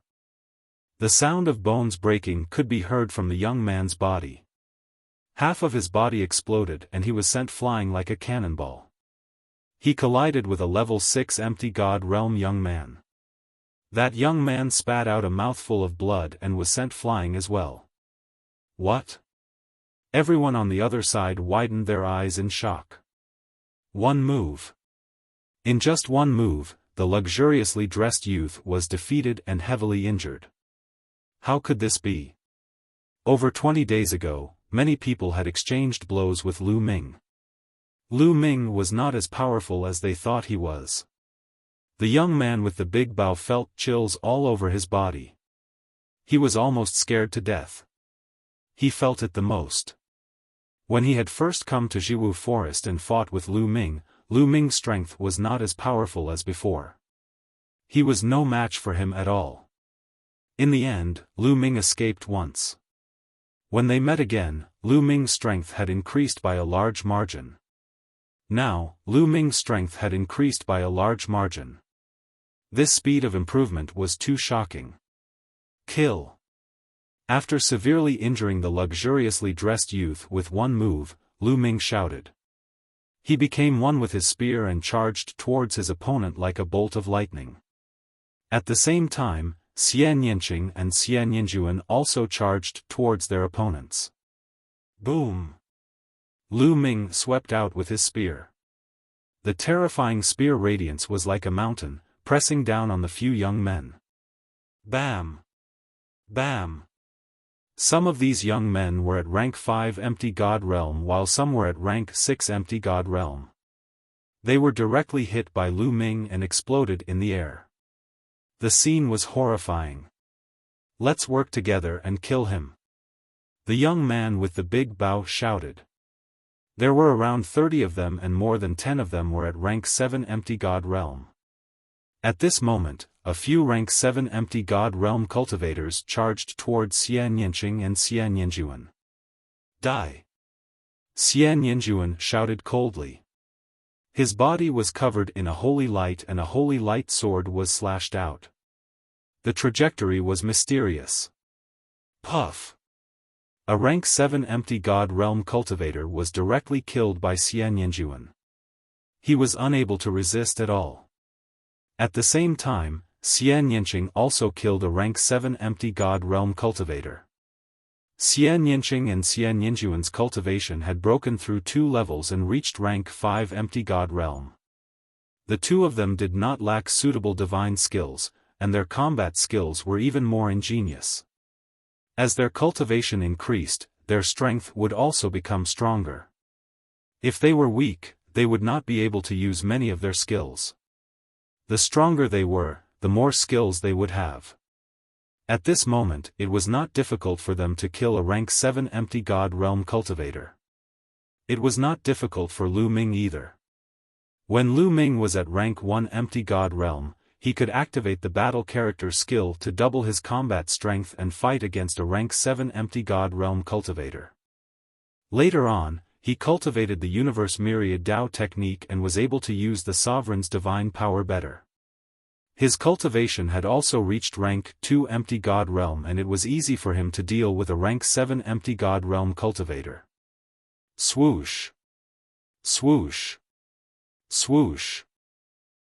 The sound of bones breaking could be heard from the young man's body. Half of his body exploded and he was sent flying like a cannonball. He collided with a level 6 empty God realm young man. That young man spat out a mouthful of blood and was sent flying as well. What? Everyone on the other side widened their eyes in shock. One move. In just one move, the luxuriously dressed youth was defeated and heavily injured. How could this be? Over 20 days ago, many people had exchanged blows with Lu Ming. Lu Ming was not as powerful as they thought he was. The young man with the big bow felt chills all over his body. He was almost scared to death. He felt it the most. When he had first come to Jiwu Forest and fought with Lu Ming's strength was not as powerful as before. He was no match for him at all. In the end, Lu Ming escaped once. When they met again, Lu Ming's strength had increased by a large margin. Now, Lu Ming's strength had increased by a large margin. This speed of improvement was too shocking. Kill. After severely injuring the luxuriously dressed youth with one move, Lu Ming shouted. He became one with his spear and charged towards his opponent like a bolt of lightning. At the same time, Xian Yanqing and Xian Yanjuan also charged towards their opponents. Boom! Lu Ming swept out with his spear. The terrifying spear radiance was like a mountain, pressing down on the few young men. Bam! Bam! Some of these young men were at rank 5 Empty God Realm while some were at rank 6 Empty God Realm. They were directly hit by Lu Ming and exploded in the air. The scene was horrifying. "Let's work together and kill him," the young man with the big bow shouted. There were around 30 of them and more than 10 of them were at rank 7 Empty God Realm. At this moment, a few rank 7 Empty God Realm cultivators charged towards Xian Yanqing and Xian Yanjuan. "Die!" Xian Yanjuan shouted coldly. His body was covered in a holy light and a holy light sword was slashed out. The trajectory was mysterious. Puff! A rank 7 Empty God Realm cultivator was directly killed by Xian Yanjuan. He was unable to resist at all. At the same time, Xian Yanqing also killed a rank 7 Empty God Realm cultivator. Xian Yanqing and Xian Yanjuan's cultivation had broken through 2 levels and reached rank 5 Empty God Realm. The two of them did not lack suitable divine skills, and their combat skills were even more ingenious. As their cultivation increased, their strength would also become stronger. If they were weak, they would not be able to use many of their skills. The stronger they were, the more skills they would have. At this moment, it was not difficult for them to kill a rank 7 Empty God Realm cultivator. It was not difficult for Lu Ming either. When Lu Ming was at rank 1 Empty God Realm, he could activate the battle character skill to double his combat strength and fight against a rank 7 Empty God Realm cultivator. Later on, he cultivated the Universe Myriad Dao technique and was able to use the Sovereign's divine power better. His cultivation had also reached rank 2 Empty God Realm and it was easy for him to deal with a rank 7 Empty God Realm cultivator. Swoosh! Swoosh! Swoosh!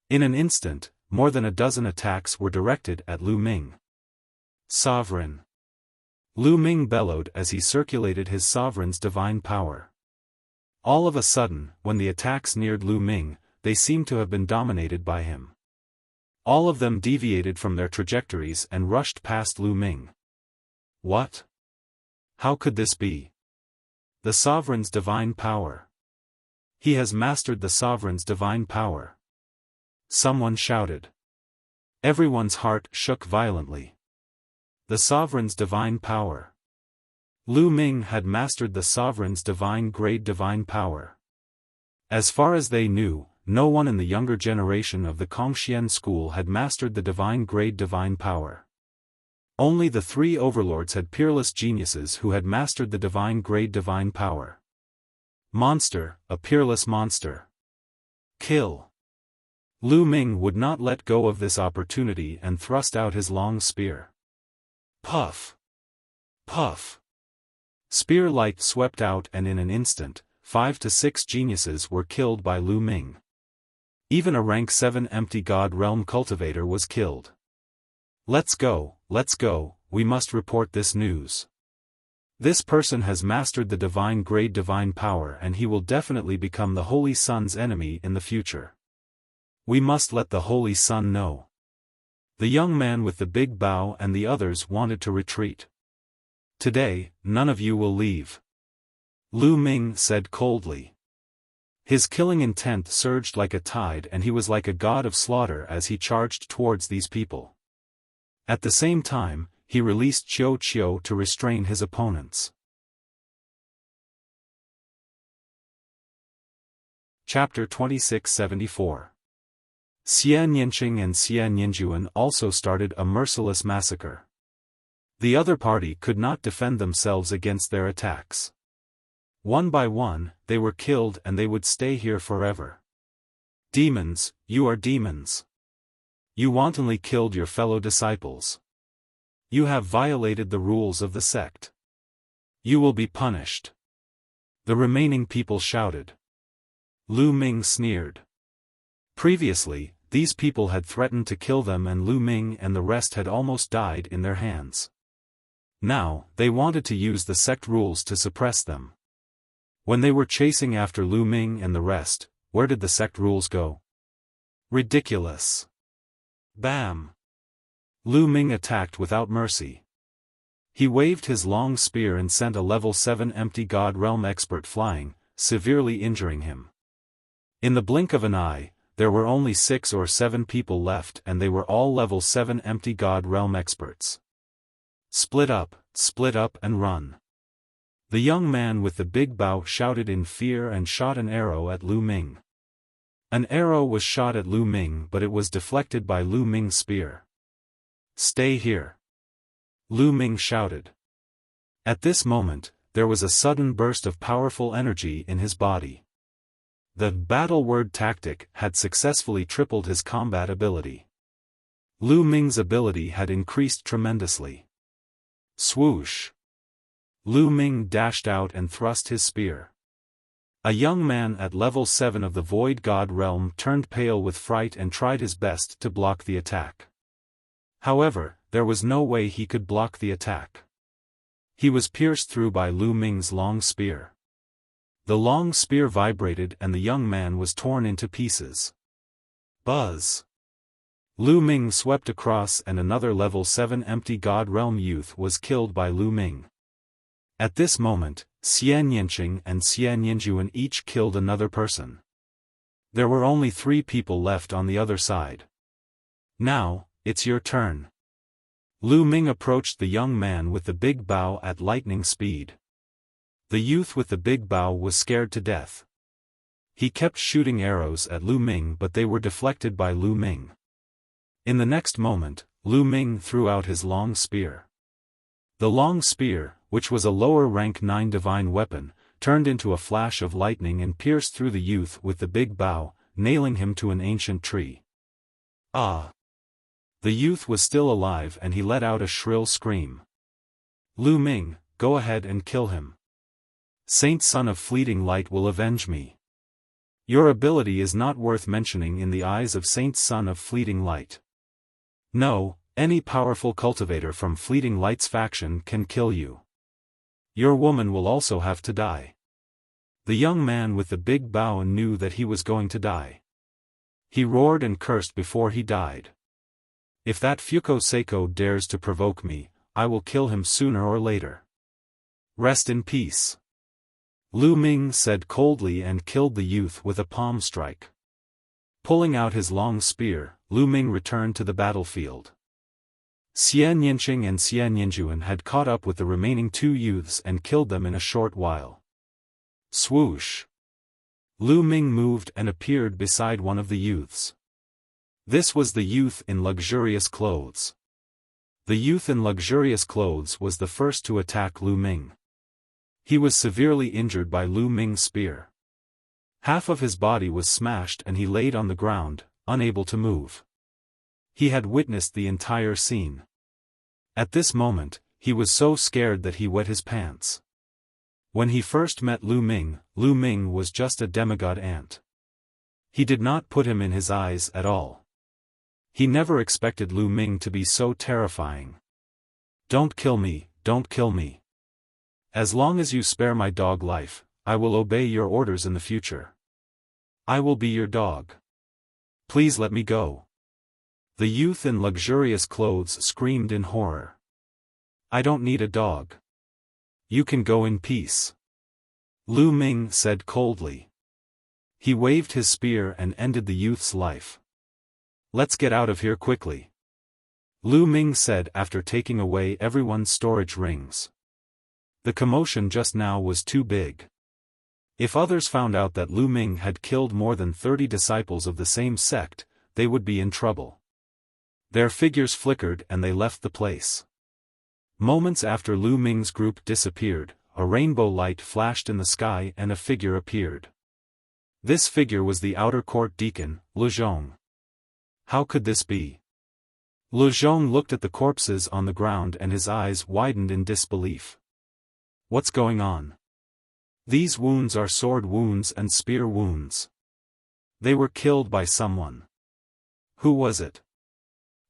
In an instant, more than a dozen attacks were directed at Lu Ming. Sovereign! Lu Ming bellowed as he circulated his sovereign's divine power. All of a sudden, when the attacks neared Lu Ming, they seemed to have been dominated by him. All of them deviated from their trajectories and rushed past Lu Ming. What? How could this be? The Sovereign's divine power. He has mastered the Sovereign's divine power. Someone shouted. Everyone's heart shook violently. The Sovereign's divine power. Lu Ming had mastered the Sovereign's divine grade divine power. As far as they knew, no one in the younger generation of the Kongxian school had mastered the divine grade divine power. Only the 3 overlords had peerless geniuses who had mastered the divine grade divine power. Monster, a peerless monster. Kill. Lu Ming would not let go of this opportunity and thrust out his long spear. Puff. Puff. Spear light swept out and in an instant, 5 to 6 geniuses were killed by Lu Ming. Even a rank 7 Empty God Realm cultivator was killed. Let's go, we must report this news. This person has mastered the divine grade divine power and he will definitely become the Holy Sun's enemy in the future. We must let the Holy Sun know. The young man with the big bow and the others wanted to retreat. Today, none of you will leave. Lu Ming said coldly. His killing intent surged like a tide and he was like a god of slaughter as he charged towards these people. At the same time, he released Qiu to restrain his opponents. Chapter 2674. Xian Yanqing and Xian Yanjuan also started a merciless massacre. The other party could not defend themselves against their attacks. One by one, they were killed and they would stay here forever. Demons, you are demons. You wantonly killed your fellow disciples. You have violated the rules of the sect. You will be punished. The remaining people shouted. Lu Ming sneered. Previously, these people had threatened to kill them and Lu Ming and the rest had almost died in their hands. Now, they wanted to use the sect rules to suppress them. When they were chasing after Lu Ming and the rest, where did the sect rules go? Ridiculous. Bam! Lu Ming attacked without mercy. He waved his long spear and sent a level 7 empty God Realm expert flying, severely injuring him. In the blink of an eye, there were only 6 or 7 people left and they were all level 7 empty God Realm experts. Split up and run. The young man with the big bow shouted in fear and shot an arrow at Lu Ming. An arrow was shot at Lu Ming but it was deflected by Lu Ming's spear. Stay here. Lu Ming shouted. At this moment, there was a sudden burst of powerful energy in his body. The battle word tactic had successfully tripled his combat ability. Lu Ming's ability had increased tremendously. Swoosh! Lu Ming dashed out and thrust his spear. A young man at level 7 of the Void God Realm turned pale with fright and tried his best to block the attack. However, there was no way he could block the attack. He was pierced through by Lu Ming's long spear. The long spear vibrated and the young man was torn into pieces. Buzz! Lu Ming swept across and another level 7 empty God Realm youth was killed by Lu Ming. At this moment, Xian Yanqing and Xian Yanjuan each killed another person. There were only 3 people left on the other side. Now, it's your turn. Lu Ming approached the young man with the big bow at lightning speed. The youth with the big bow was scared to death. He kept shooting arrows at Lu Ming but they were deflected by Lu Ming. In the next moment, Lu Ming threw out his long spear. The long spear, which was a lower rank 9 divine weapon, turned into a flash of lightning and pierced through the youth with the big bow, nailing him to an ancient tree. Ah! The youth was still alive and he let out a shrill scream. Lu Ming, go ahead and kill him. Saint Son of Fleeting Light will avenge me. Your ability is not worth mentioning in the eyes of Saint Son of Fleeting Light. No, any powerful cultivator from Fleeting Light's faction can kill you. Your woman will also have to die. The young man with the big bow knew that he was going to die. He roared and cursed before he died. If that Fuko Seiko dares to provoke me, I will kill him sooner or later. Rest in peace. Lu Ming said coldly and killed the youth with a palm strike. Pulling out his long spear, Lu Ming returned to the battlefield. Xian Yanqing and Xian Yanjuan had caught up with the remaining 2 youths and killed them in a short while. Swoosh! Lu Ming moved and appeared beside one of the youths. This was the youth in luxurious clothes. The youth in luxurious clothes was the first to attack Lu Ming. He was severely injured by Lu Ming's spear. Half of his body was smashed and he laid on the ground, unable to move. He had witnessed the entire scene. At this moment, he was so scared that he wet his pants. When he first met Lu Ming was just a demigod ant. He did not put him in his eyes at all. He never expected Lu Ming to be so terrifying. Don't kill me, don't kill me. As long as you spare my dog life, I will obey your orders in the future. I will be your dog. Please let me go. The youth in luxurious clothes screamed in horror. I don't need a dog. You can go in peace. Lu Ming said coldly. He waved his spear and ended the youth's life. Let's get out of here quickly. Lu Ming said after taking away everyone's storage rings. The commotion just now was too big. If others found out that Lu Ming had killed more than 30 disciples of the same sect, they would be in trouble. Their figures flickered and they left the place. Moments after Lu Ming's group disappeared, a rainbow light flashed in the sky and a figure appeared. This figure was the outer court deacon, Le Zhong. How could this be? Le Zhong looked at the corpses on the ground and his eyes widened in disbelief. What's going on? These wounds are sword wounds and spear wounds. They were killed by someone. Who was it?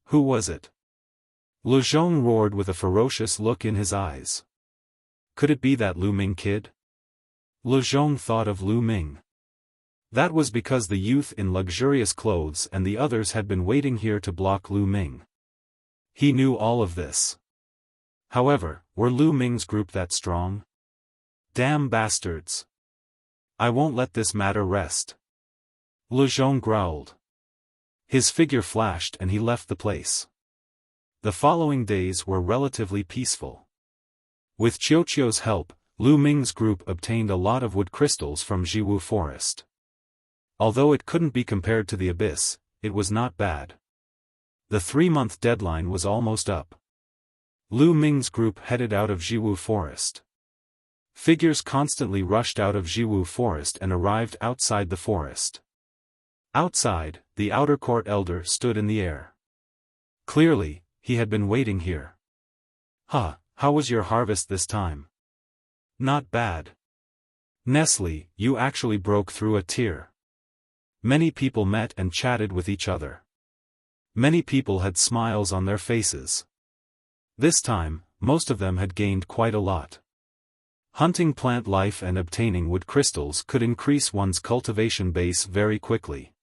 Who was it? Le Zhong roared with a ferocious look in his eyes. Could it be that Lu Ming kid? Le Zhong thought of Lu Ming. That was because the youth in luxurious clothes and the others had been waiting here to block Lu Ming. He knew all of this. However, were Lu Ming's group that strong? Damn bastards. I won't let this matter rest. Lu Zhong growled. His figure flashed and he left the place. The following days were relatively peaceful. With Qiuqiu's help, Lu Ming's group obtained a lot of wood crystals from Jiwu Forest. Although it couldn't be compared to the abyss, it was not bad. The 3-month deadline was almost up. Lu Ming's group headed out of Jiwu Forest. Figures constantly rushed out of Jiwu Forest and arrived outside the forest. Outside, the outer court elder stood in the air. Clearly, he had been waiting here. Huh, how was your harvest this time? Not bad. Nestle, you actually broke through a tier. Many people met and chatted with each other. Many people had smiles on their faces. This time, most of them had gained quite a lot. Hunting plant life and obtaining wood crystals could increase one's cultivation base very quickly.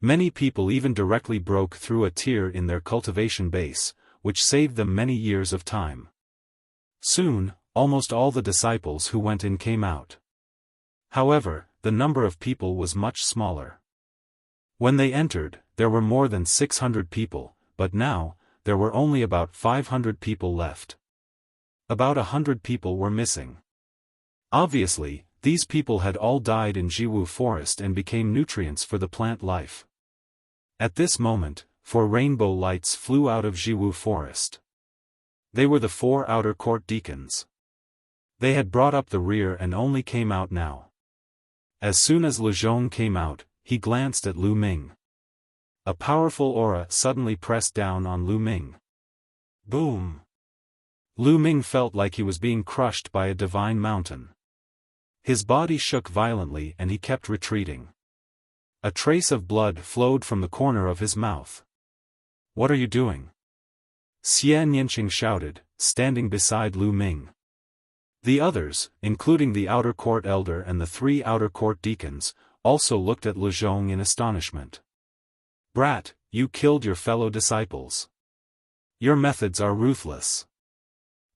Many people even directly broke through a tier in their cultivation base, which saved them many years of time. Soon, almost all the disciples who went in came out. However, the number of people was much smaller. When they entered, there were more than 600 people, but now, there were only about 500 people left. About 100 people were missing. Obviously, these people had all died in Jiwu Forest and became nutrients for the plant life. At this moment, 4 rainbow lights flew out of Jiwu Forest. They were the 4 outer court deacons. They had brought up the rear and only came out now. As soon as Lu Zhong came out, he glanced at Lu Ming. A powerful aura suddenly pressed down on Lu Ming. Boom! Lu Ming felt like he was being crushed by a divine mountain. His body shook violently and he kept retreating. A trace of blood flowed from the corner of his mouth. What are you doing? Xie Nianqing shouted, standing beside Lu Ming. The others, including the outer court elder and the 3 outer court deacons, also looked at Lu Zhong in astonishment. Brat, you killed your fellow disciples. Your methods are ruthless.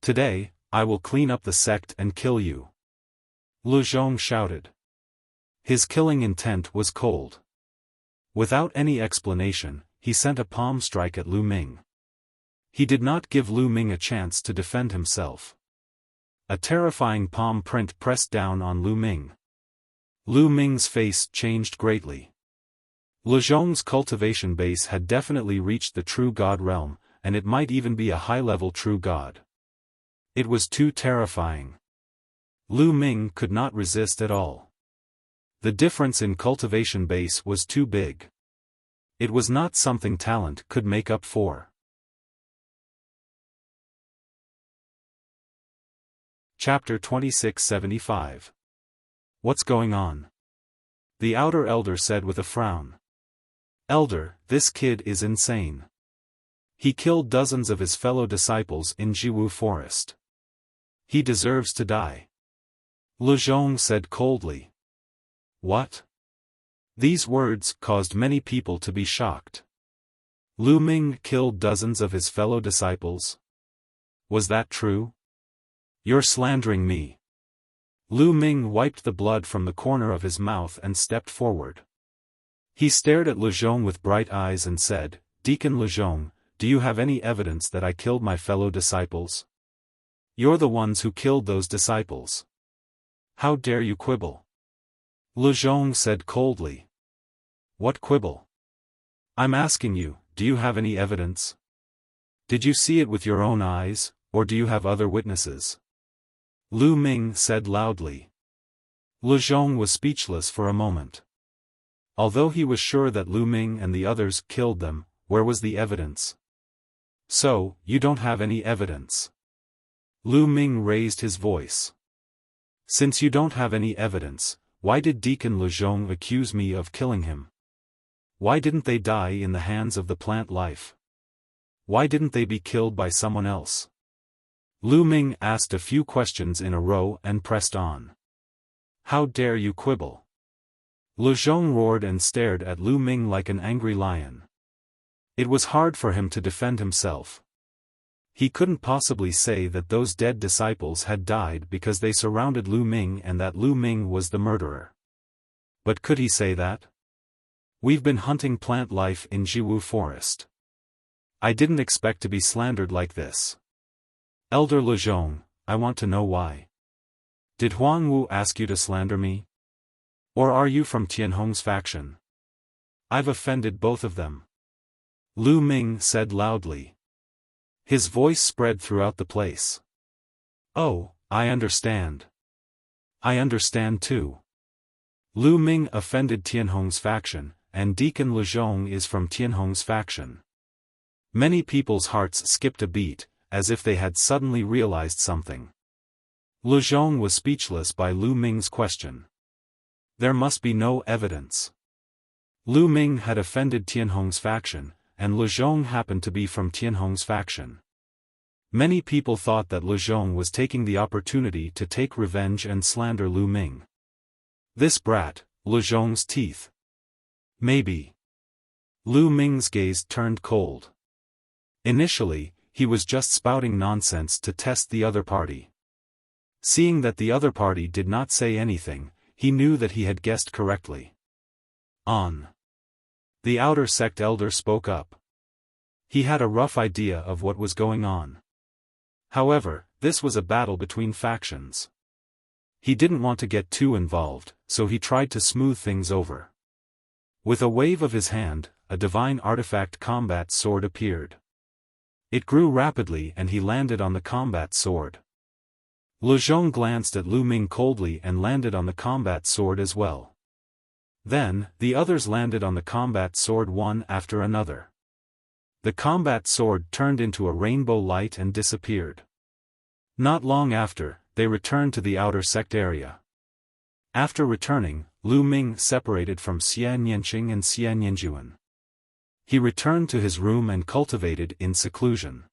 Today, I will clean up the sect and kill you. Lu Zhong shouted. His killing intent was cold. Without any explanation, he sent a palm strike at Lu Ming. He did not give Lu Ming a chance to defend himself. A terrifying palm print pressed down on Lu Ming. Lu Ming's face changed greatly. Lu Zhong's cultivation base had definitely reached the true god realm, and it might even be a high-level true god. It was too terrifying. Lu Ming could not resist at all. The difference in cultivation base was too big. It was not something talent could make up for. Chapter 2675. What's going on? The outer elder said with a frown. Elder, this kid is insane. He killed dozens of his fellow disciples in Jiwu Forest. He deserves to die. Lu Zhong said coldly. What? These words caused many people to be shocked. Lu Ming killed dozens of his fellow disciples? Was that true? You're slandering me. Lu Ming wiped the blood from the corner of his mouth and stepped forward. He stared at Lu Zhong with bright eyes and said, Deacon Lu Zhong, do you have any evidence that I killed my fellow disciples? You're the ones who killed those disciples. How dare you quibble? Lu Zhong said coldly. What quibble? I'm asking you, do you have any evidence? Did you see it with your own eyes, or do you have other witnesses? Lu Ming said loudly. Lu Zhong was speechless for a moment. Although he was sure that Lu Ming and the others killed them, where was the evidence? So, you don't have any evidence. Lu Ming raised his voice. Since you don't have any evidence, why did Deacon Lu Zhong accuse me of killing him? Why didn't they die in the hands of the plant life? Why didn't they be killed by someone else? Lu Ming asked a few questions in a row and pressed on. How dare you quibble? Lu Zhong roared and stared at Lu Ming like an angry lion. It was hard for him to defend himself. He couldn't possibly say that those dead disciples had died because they surrounded Lu Ming and that Lu Ming was the murderer. But could he say that? We've been hunting plant life in Jiwu Forest. I didn't expect to be slandered like this. Elder Lu Zhong, I want to know why. Did Huang Wu ask you to slander me? Or are you from Tianhong's faction? I've offended both of them. Lu Ming said loudly. His voice spread throughout the place. Oh, I understand. I understand too. Lu Ming offended Tianhong's faction, and Deacon Lu Zhong is from Tianhong's faction. Many people's hearts skipped a beat, as if they had suddenly realized something. Lu Zhong was speechless by Lu Ming's question. There must be no evidence. Lu Ming had offended Tianhong's faction, and Lu Zhong happened to be from Tianhong's faction. Many people thought that Lu Zhong was taking the opportunity to take revenge and slander Lu Ming. This brat, Lu Zhong's teeth. Maybe. Lu Ming's gaze turned cold. Initially, he was just spouting nonsense to test the other party. Seeing that the other party did not say anything, he knew that he had guessed correctly. On. The outer sect elder spoke up. He had a rough idea of what was going on. However, this was a battle between factions. He didn't want to get too involved, so he tried to smooth things over. With a wave of his hand, a divine artifact combat sword appeared. It grew rapidly and he landed on the combat sword. Lu Zhong glanced at Lu Ming coldly and landed on the combat sword as well. Then, the others landed on the combat sword one after another. The combat sword turned into a rainbow light and disappeared. Not long after, they returned to the outer sect area. After returning, Lu Ming separated from Xian Yanqing and Xian Yanjuan. He returned to his room and cultivated in seclusion.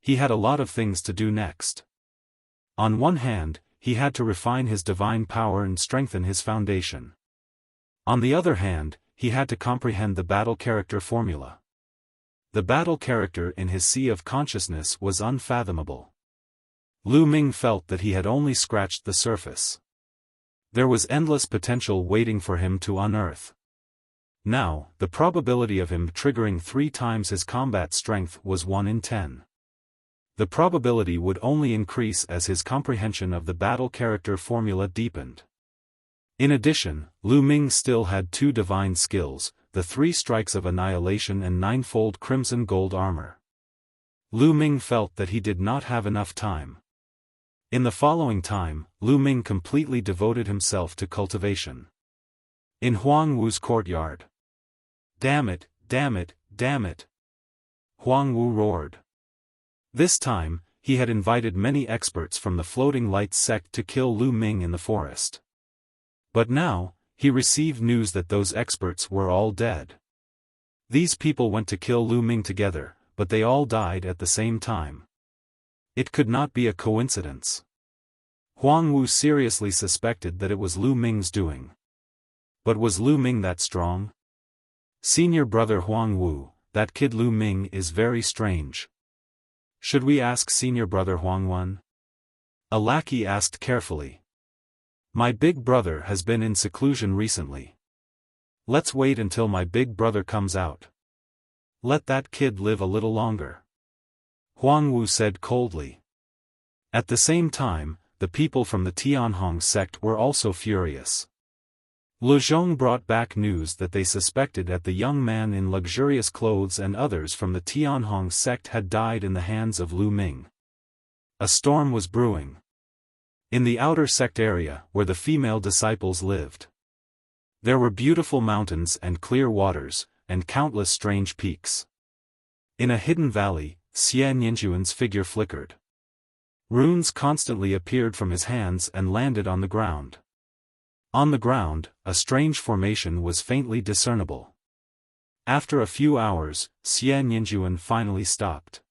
He had a lot of things to do next. On one hand, he had to refine his divine power and strengthen his foundation. On the other hand, he had to comprehend the battle character formula. The battle character in his sea of consciousness was unfathomable. Lu Ming felt that he had only scratched the surface. There was endless potential waiting for him to unearth. Now, the probability of him triggering 3 times his combat strength was 1 in 10. The probability would only increase as his comprehension of the battle character formula deepened. In addition, Lu Ming still had 2 divine skills, the 3 strikes of annihilation and 9-fold crimson gold armor. Lu Ming felt that he did not have enough time. In the following time, Lu Ming completely devoted himself to cultivation. In Huang Wu's courtyard. Damn it, damn it, damn it! Huang Wu roared. This time, he had invited many experts from the Floating Lights sect to kill Lu Ming in the forest. But now, he received news that those experts were all dead. These people went to kill Lu Ming together, but they all died at the same time. It could not be a coincidence. Huang Wu seriously suspected that it was Lu Ming's doing. But was Lu Ming that strong? Senior brother Huang Wu, that kid Lu Ming is very strange. Should we ask senior brother Huang Wen? A lackey asked carefully. My big brother has been in seclusion recently. Let's wait until my big brother comes out. Let that kid live a little longer. Huang Wu said coldly. At the same time, the people from the Tianhong sect were also furious. Lu Zhong brought back news that they suspected that the young man in luxurious clothes and others from the Tianhong sect had died in the hands of Lu Ming. A storm was brewing. In the outer sect area, where the female disciples lived. There were beautiful mountains and clear waters, and countless strange peaks. In a hidden valley, Xian Yanjuan's figure flickered. Runes constantly appeared from his hands and landed on the ground. On the ground, a strange formation was faintly discernible. After a few hours, Xian Yanjuan finally stopped.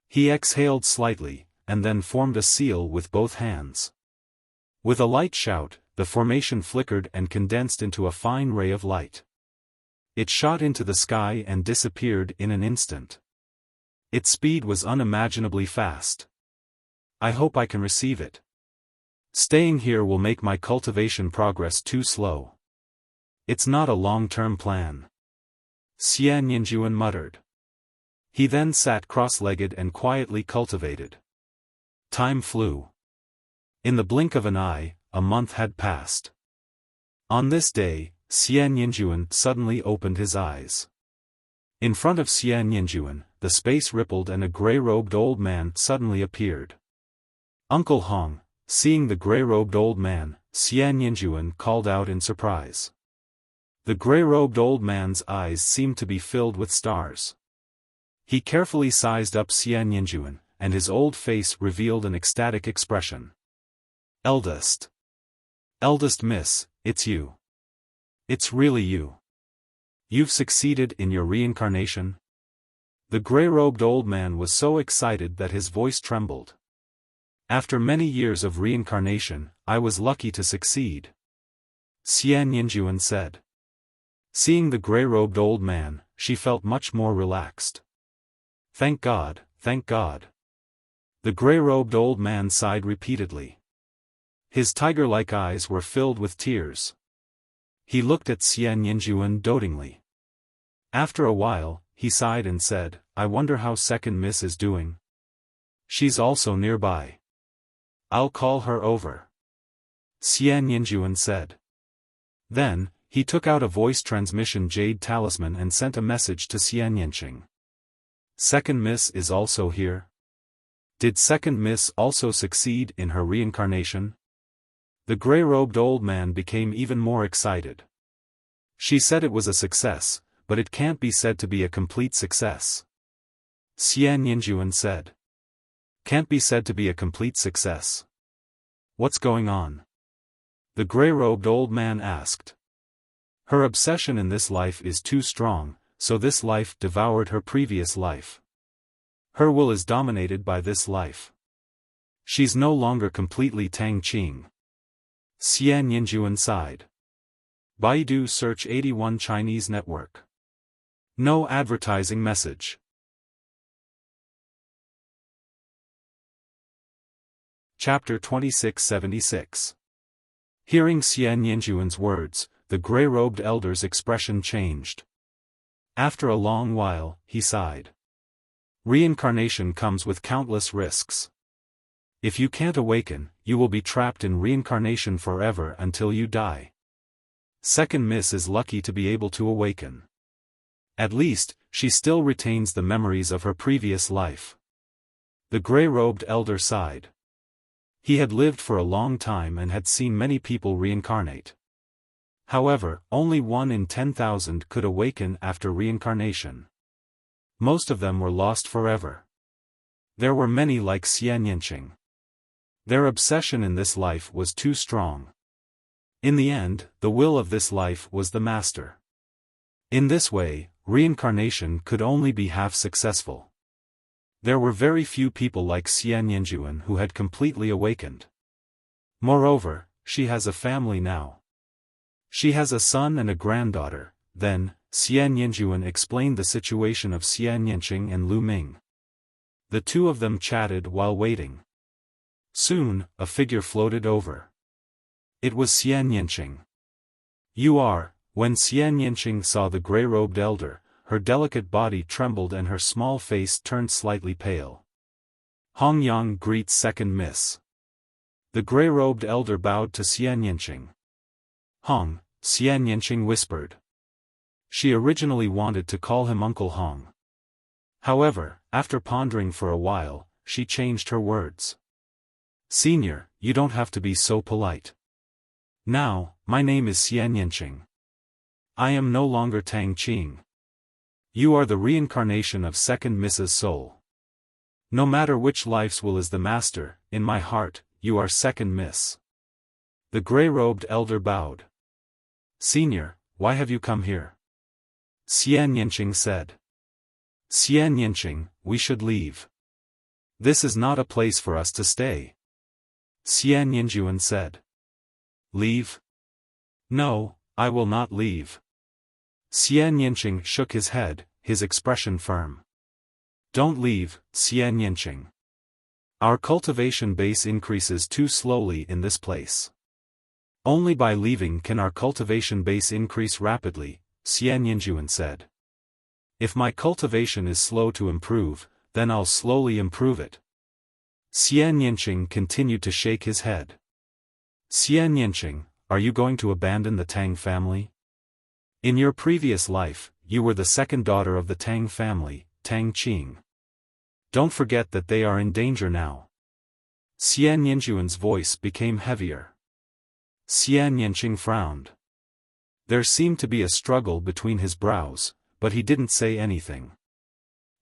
He exhaled slightly, and then formed a seal with both hands. With a light shout, the formation flickered and condensed into a fine ray of light. It shot into the sky and disappeared in an instant. Its speed was unimaginably fast. I hope I can receive it. Staying here will make my cultivation progress too slow. It's not a long-term plan. Xian Yinjuan muttered. He then sat cross-legged and quietly cultivated. Time flew. In the blink of an eye, a month had passed. On this day, Xian Yinjuan suddenly opened his eyes. In front of Xian Yinjuan, the space rippled and a gray-robed old man suddenly appeared. Uncle Hong, seeing the gray-robed old man, Xian Yinjuan called out in surprise. The gray-robed old man's eyes seemed to be filled with stars. He carefully sized up Xian Yinjuan, and his old face revealed an ecstatic expression. Eldest miss, it's you. It's really you. You've succeeded in your reincarnation? The gray-robed old man was so excited that his voice trembled. After many years of reincarnation, I was lucky to succeed. Xian Yinjuan said. Seeing the gray-robed old man, she felt much more relaxed. Thank God, thank God. The gray-robed old man sighed repeatedly. His tiger-like eyes were filled with tears. He looked at Xian Yinjuan dotingly. After a while, he sighed and said, I wonder how second miss is doing. She's also nearby. I'll call her over. Xian Yinjuan said. Then, he took out a voice transmission jade talisman and sent a message to Xian Yinqing. Second miss is also here. Did second miss also succeed in her reincarnation? The gray-robed old man became even more excited. She said it was a success, but it can't be said to be a complete success. Xian Yinjuan said. Can't be said to be a complete success. What's going on? The gray-robed old man asked. Her obsession in this life is too strong, so this life devoured her previous life. Her will is dominated by this life. She's no longer completely Tang Qing. Xian Yinjuan sighed. Baidu Search 81 Chinese Network. No advertising message. Chapter 2676. Hearing Xian Yinjuan's words, the gray-robed elder's expression changed. After a long while, he sighed. Reincarnation comes with countless risks. If you can't awaken, you will be trapped in reincarnation forever until you die. Second miss is lucky to be able to awaken. At least, she still retains the memories of her previous life. The gray-robed elder sighed. He had lived for a long time and had seen many people reincarnate. However, only 1 in 10,000 could awaken after reincarnation. Most of them were lost forever. There were many like Xian Yinqing. Their obsession in this life was too strong. In the end, the will of this life was the master. In this way, reincarnation could only be half successful. There were very few people like Xian Yinjuan who had completely awakened. Moreover, she has a family now. She has a son and a granddaughter. Then, Xian Yinjuan explained the situation of Xian Yinqing and Lu Ming. The two of them chatted while waiting. Soon, a figure floated over. It was Xian Yinqing. You are. When Xian Yinqing saw the gray-robed elder, her delicate body trembled and her small face turned slightly pale. Hong Yang greets second miss. The gray-robed elder bowed to Xian Yinqing. Hong, Xian Yinqing whispered. She originally wanted to call him Uncle Hong. However, after pondering for a while, she changed her words. Senior, you don't have to be so polite. Now, my name is Xian Yinqing. I am no longer Tang Qing. You are the reincarnation of second Mrs. Soul. No matter which life's will is the master, in my heart, you are second miss. The gray-robed elder bowed. Senior, why have you come here? Xian Yinqing said. Xian Yinqing, we should leave. This is not a place for us to stay. Xian Yinjuan said. Leave? No, I will not leave. Xian Yinqing shook his head, his expression firm. Don't leave, Xian Yinqing. Our cultivation base increases too slowly in this place. Only by leaving can our cultivation base increase rapidly, Xian Yinjuan said. If my cultivation is slow to improve, then I'll slowly improve it. Xian Yinqing continued to shake his head. Xian Yinqing, are you going to abandon the Tang family? In your previous life, you were the second daughter of the Tang family, Tang Qing. Don't forget that they are in danger now. Xian Yinjuan's voice became heavier. Xian Yinqing frowned. There seemed to be a struggle between his brows, but he didn't say anything.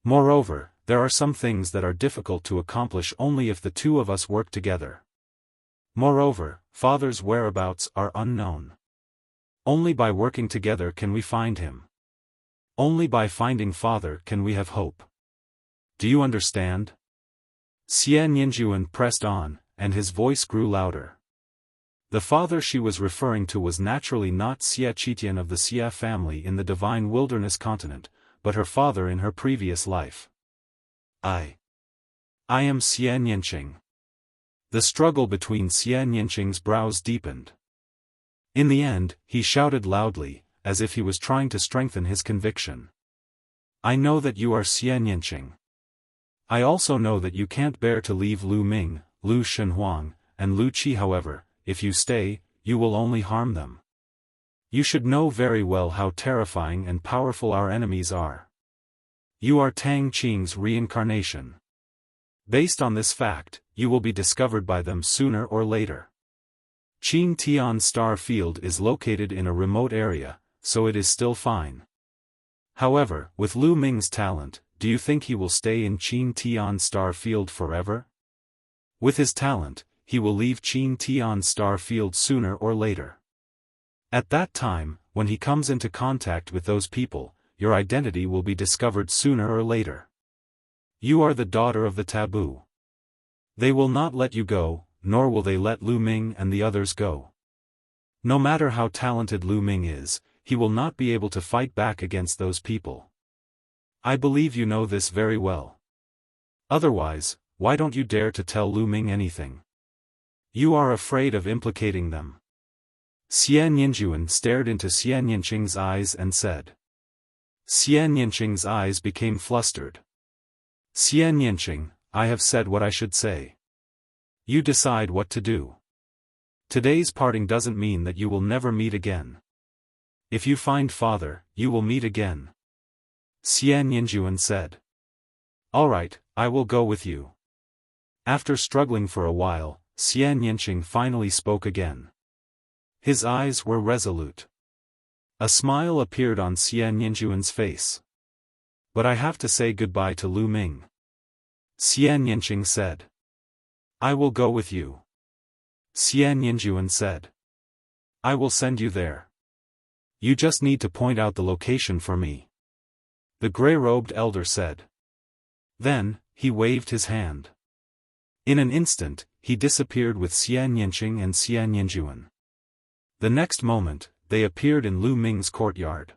Moreover, there are some things that are difficult to accomplish only if the two of us work together. Moreover, father's whereabouts are unknown. Only by working together can we find him. Only by finding father can we have hope. Do you understand? Xian Yinjuan pressed on, and his voice grew louder. The father she was referring to was naturally not Xia Qitian of the Xia family in the Divine Wilderness continent, but her father in her previous life. I am Xian Yinqing. The struggle between Xian Yinqing's brows deepened. In the end, he shouted loudly, as if he was trying to strengthen his conviction. I know that you are Xian Yinqing. I also know that you can't bear to leave Lu Ming, Lu Shenhuang, and Lu Qi. However, if you stay, you will only harm them. You should know very well how terrifying and powerful our enemies are. You are Tang Qing's reincarnation. Based on this fact, you will be discovered by them sooner or later. Qing Tian Star Field is located in a remote area, so it is still fine. However, with Lu Ming's talent, do you think he will stay in Qing Tian Star Field forever? With his talent, he will leave Qing Tian Star Field sooner or later. At that time, when he comes into contact with those people, your identity will be discovered sooner or later. You are the daughter of the taboo. They will not let you go, nor will they let Lu Ming and the others go. No matter how talented Lu Ming is, he will not be able to fight back against those people. I believe you know this very well. Otherwise, why don't you dare to tell Lu Ming anything? You are afraid of implicating them. Xian Yinjuan stared into Xian Yinqing's eyes and said. Xian Yinqing's eyes became flustered. Xian Yinqing, I have said what I should say. You decide what to do. Today's parting doesn't mean that you will never meet again. If you find father, you will meet again. Xian Yinjuan said. All right, I will go with you. After struggling for a while, Xian Yinqing finally spoke again. His eyes were resolute. A smile appeared on Xian Yinjuan's face. But I have to say goodbye to Lu Ming. Xian Yinqing said. I will go with you. Xian Yinjuan said. I will send you there. You just need to point out the location for me. The gray-robed elder said. Then, he waved his hand. In an instant, he disappeared with Xian Yinqing and Xian Yinjuan. The next moment, they appeared in Lu Ming's courtyard.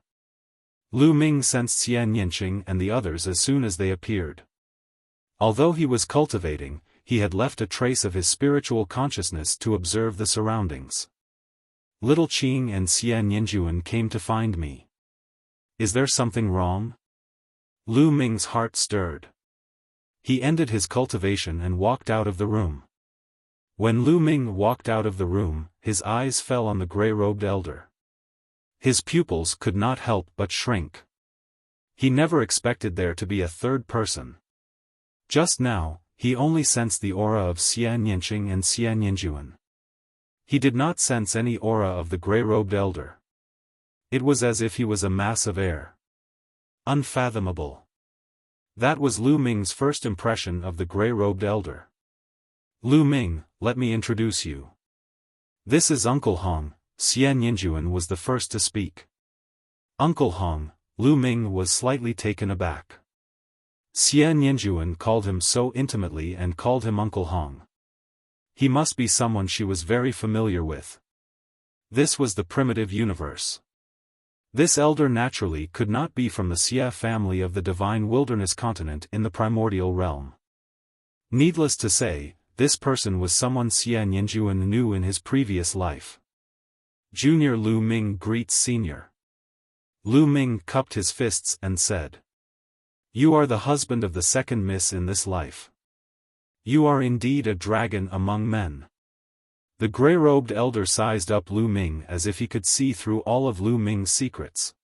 Lu Ming sensed Xian Yinqing and the others as soon as they appeared. Although he was cultivating, he had left a trace of his spiritual consciousness to observe the surroundings. Little Qing and Xian Yinjuan came to find me. Is there something wrong? Lu Ming's heart stirred. He ended his cultivation and walked out of the room. When Lu Ming walked out of the room, his eyes fell on the gray-robed elder. His pupils could not help but shrink. He never expected there to be a third person. Just now, he only sensed the aura of Xian Yinqing and Xian Yinjuan. He did not sense any aura of the gray-robed elder. It was as if he was a mass of air. Unfathomable. That was Lu Ming's first impression of the gray-robed elder. Lu Ming, let me introduce you. This is Uncle Hong. Xian Yinjuan was the first to speak. Uncle Hong, Lu Ming was slightly taken aback. Xian Yinjuan called him so intimately and called him Uncle Hong. He must be someone she was very familiar with. This was the primitive universe. This elder naturally could not be from the Xia family of the divine wilderness continent in the primordial realm. Needless to say, this person was someone Xia Nianjuan knew in his previous life. Junior Lu Ming greets Senior. Lu Ming cupped his fists and said, "You are the husband of the second miss in this life. You are indeed a dragon among men." The gray-robed elder sized up Lu Ming as if he could see through all of Lu Ming's secrets.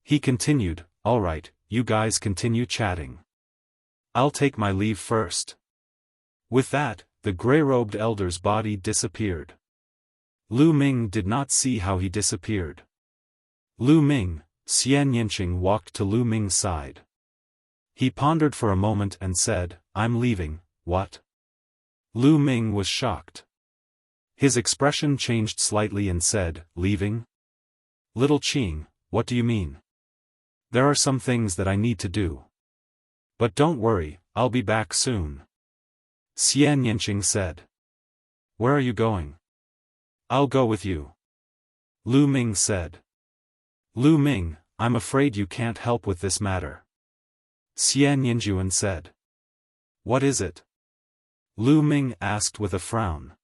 He continued, "All right, you guys continue chatting. I'll take my leave first." With that, the gray-robed elder's body disappeared. Lu Ming did not see how he disappeared. Lu Ming, Xian Yinqing walked to Lu Ming's side. He pondered for a moment and said, "I'm leaving, what?" Lu Ming was shocked. His expression changed slightly and said, "Leaving? Little Qing, what do you mean? There are some things that I need to do. But don't worry, I'll be back soon." Xian Yinqing said. "Where are you going?" "I'll go with you," Lu Ming said. "Lu Ming, I'm afraid you can't help with this matter," Xian Yinjuan said. "What is it?" Lu Ming asked with a frown.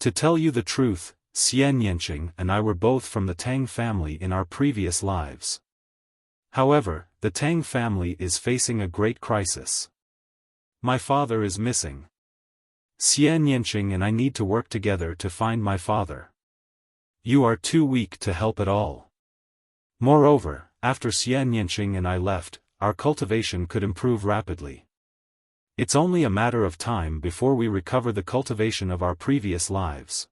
"To tell you the truth, Xian Yinqing and I were both from the Tang family in our previous lives. However, the Tang family is facing a great crisis. My father is missing. Xian Yinqing and I need to work together to find my father. You are too weak to help at all. Moreover, after Xian Yinqing and I left, our cultivation could improve rapidly. It's only a matter of time before we recover the cultivation of our previous lives.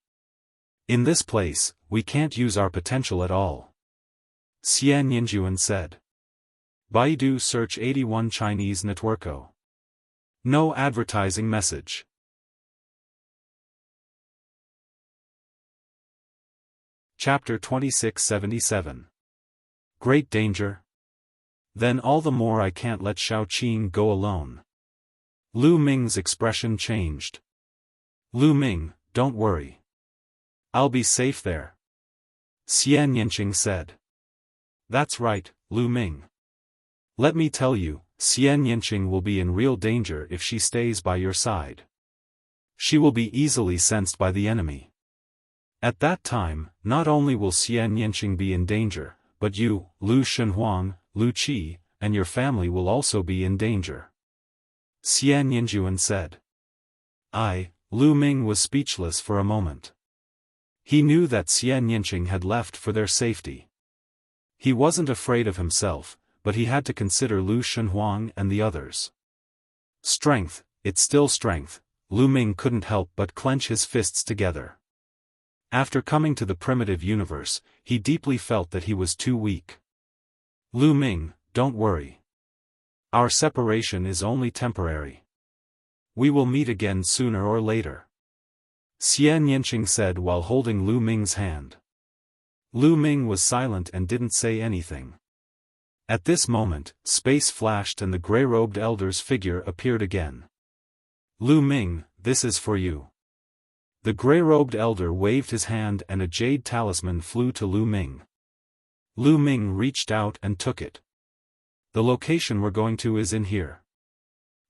In this place, we can't use our potential at all," Xian Yinjuan said. Baidu search 81 Chinese Networko. No advertising message. Chapter 2677. Great danger? Then all the more I can't let Xiaoqing go alone. Lu Ming's expression changed. "Lu Ming, don't worry. I'll be safe there," Xian Yinqing said. "That's right, Lu Ming. Let me tell you, Xian Yinqing will be in real danger if she stays by your side. She will be easily sensed by the enemy. At that time, not only will Xian Yinqing be in danger, but you, Lu Shenhuang, Lu Qi, and your family will also be in danger," Xian Yinjuan said. Lu Ming was speechless for a moment. He knew that Xian Yinqing had left for their safety. He wasn't afraid of himself, but he had to consider Lu Shenhuang and the others. Strength, it's still strength, Lu Ming couldn't help but clench his fists together. After coming to the primitive universe, he deeply felt that he was too weak. "Lu Ming, don't worry. Our separation is only temporary. We will meet again sooner or later," Xian Yinqing said while holding Lu Ming's hand. Lu Ming was silent and didn't say anything. At this moment, space flashed and the gray-robed elder's figure appeared again. "Lu Ming, this is for you." The gray-robed elder waved his hand and a jade talisman flew to Lu Ming. Lu Ming reached out and took it. "The location we're going to is in here.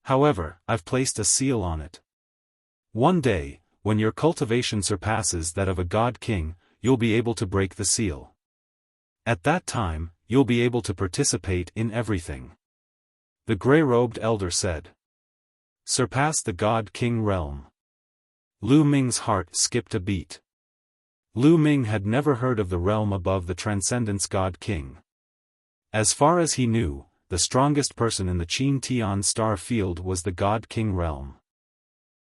However, I've placed a seal on it. One day, when your cultivation surpasses that of a god king, you'll be able to break the seal. At that time, you'll be able to participate in everything," the gray-robed elder said. "Surpass the god king realm." Lu Ming's heart skipped a beat. Lu Ming had never heard of the realm above the Transcendence God King. As far as he knew, the strongest person in the Qin Tian star field was the God King realm.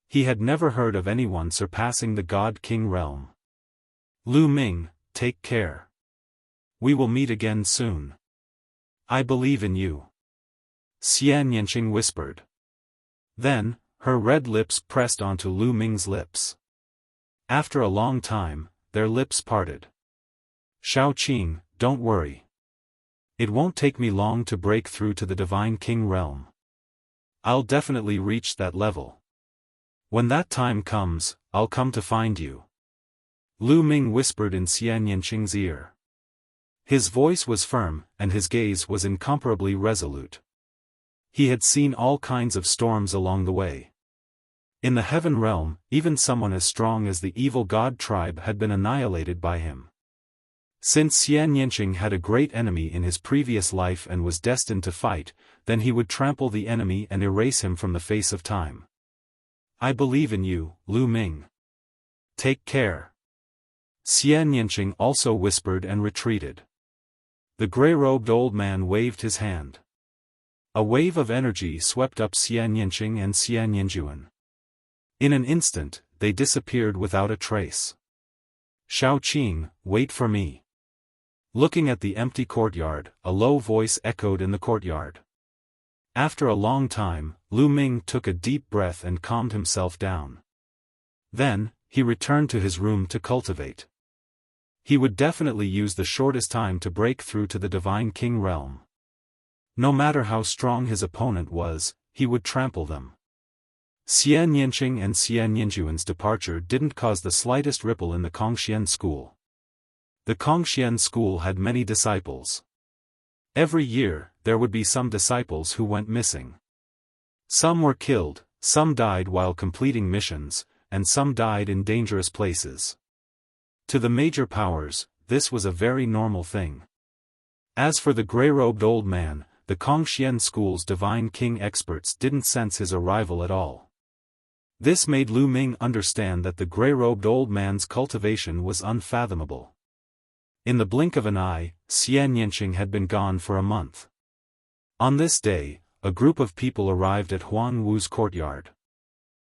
He had never heard of anyone surpassing the God King realm. "Lu Ming, take care. We will meet again soon. I believe in you," Xian Yinqing whispered. Then, her red lips pressed onto Lu Ming's lips. After a long time, their lips parted. "Xiaoqing, don't worry. It won't take me long to break through to the Divine King realm. I'll definitely reach that level. When that time comes, I'll come to find you." Lu Ming whispered in Xian Yanqing's ear. His voice was firm, and his gaze was incomparably resolute. He had seen all kinds of storms along the way. In the heaven realm, even someone as strong as the evil god tribe had been annihilated by him. Since Xian Yanqing had a great enemy in his previous life and was destined to fight, then he would trample the enemy and erase him from the face of time. I believe in you, Lu Ming. Take care. Xian Yanqing also whispered and retreated. The gray-robed old man waved his hand. A wave of energy swept up Xian Yanqing and Xian Yanjuan. In an instant, they disappeared without a trace. Shao Qing, wait for me. Looking at the empty courtyard, a low voice echoed in the courtyard. After a long time, Lu Ming took a deep breath and calmed himself down. Then, he returned to his room to cultivate. He would definitely use the shortest time to break through to the Divine King realm. No matter how strong his opponent was, he would trample them. Xian Yanqing and Xian Yanjuan's departure didn't cause the slightest ripple in the Kongxian school. The Kongxian school had many disciples. Every year, there would be some disciples who went missing. Some were killed, some died while completing missions, and some died in dangerous places. To the major powers, this was a very normal thing. As for the gray-robed old man, the Kongxian school's Divine King experts didn't sense his arrival at all. This made Lu Ming understand that the gray-robed old man's cultivation was unfathomable. In the blink of an eye, Xian Yanqing had been gone for a month. On this day, a group of people arrived at Huang Wu's courtyard.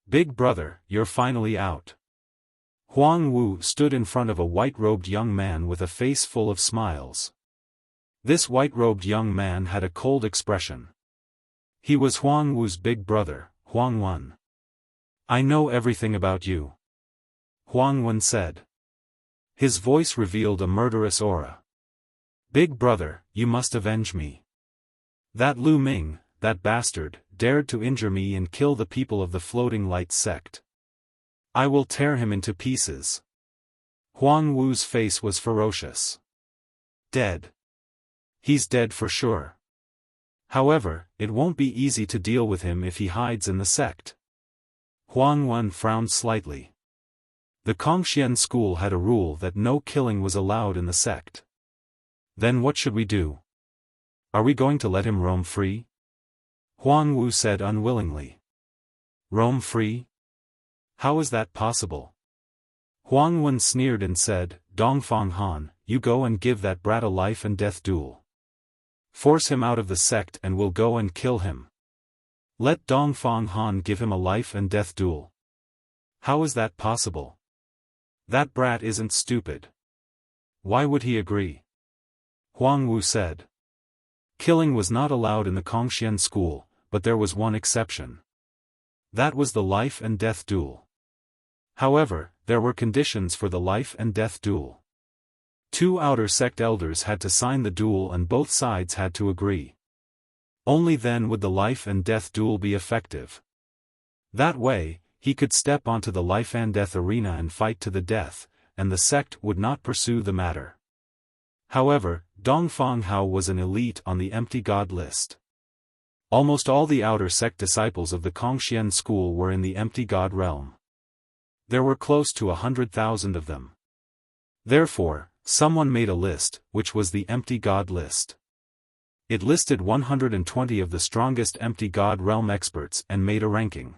Big brother, you're finally out. Huang Wu stood in front of a white-robed young man with a face full of smiles. This white-robed young man had a cold expression. He was Huang Wu's big brother, Huang Wen. I know everything about you. Huang Wen said. His voice revealed a murderous aura. Big brother, you must avenge me. That Lu Ming, that bastard, dared to injure me and kill the people of the Floating Light sect. I will tear him into pieces. Huang Wu's face was ferocious. Dead. He's dead for sure. However, it won't be easy to deal with him if he hides in the sect. Huang Wen frowned slightly. The Kongxian school had a rule that no killing was allowed in the sect. Then what should we do? Are we going to let him roam free? Huang Wu said unwillingly. Roam free? How is that possible? Huang Wen sneered and said, Dongfang Han, you go and give that brat a life and death duel. Force him out of the sect and we'll go and kill him. Let Dongfang Han give him a life and death duel. How is that possible? That brat isn't stupid. Why would he agree? Huang Wu said. Killing was not allowed in the Kongxian school, but there was one exception. That was the life and death duel. However, there were conditions for the life and death duel. 2 outer sect elders had to sign the duel and both sides had to agree. Only then would the life and death duel be effective. That way, he could step onto the life and death arena and fight to the death, and the sect would not pursue the matter. However, Dongfang Hao was an elite on the empty god list. Almost all the outer sect disciples of the Kongxian school were in the empty god realm. There were close to 100,000 of them. Therefore, someone made a list, which was the empty god list. It listed 120 of the strongest empty god realm experts and made a ranking.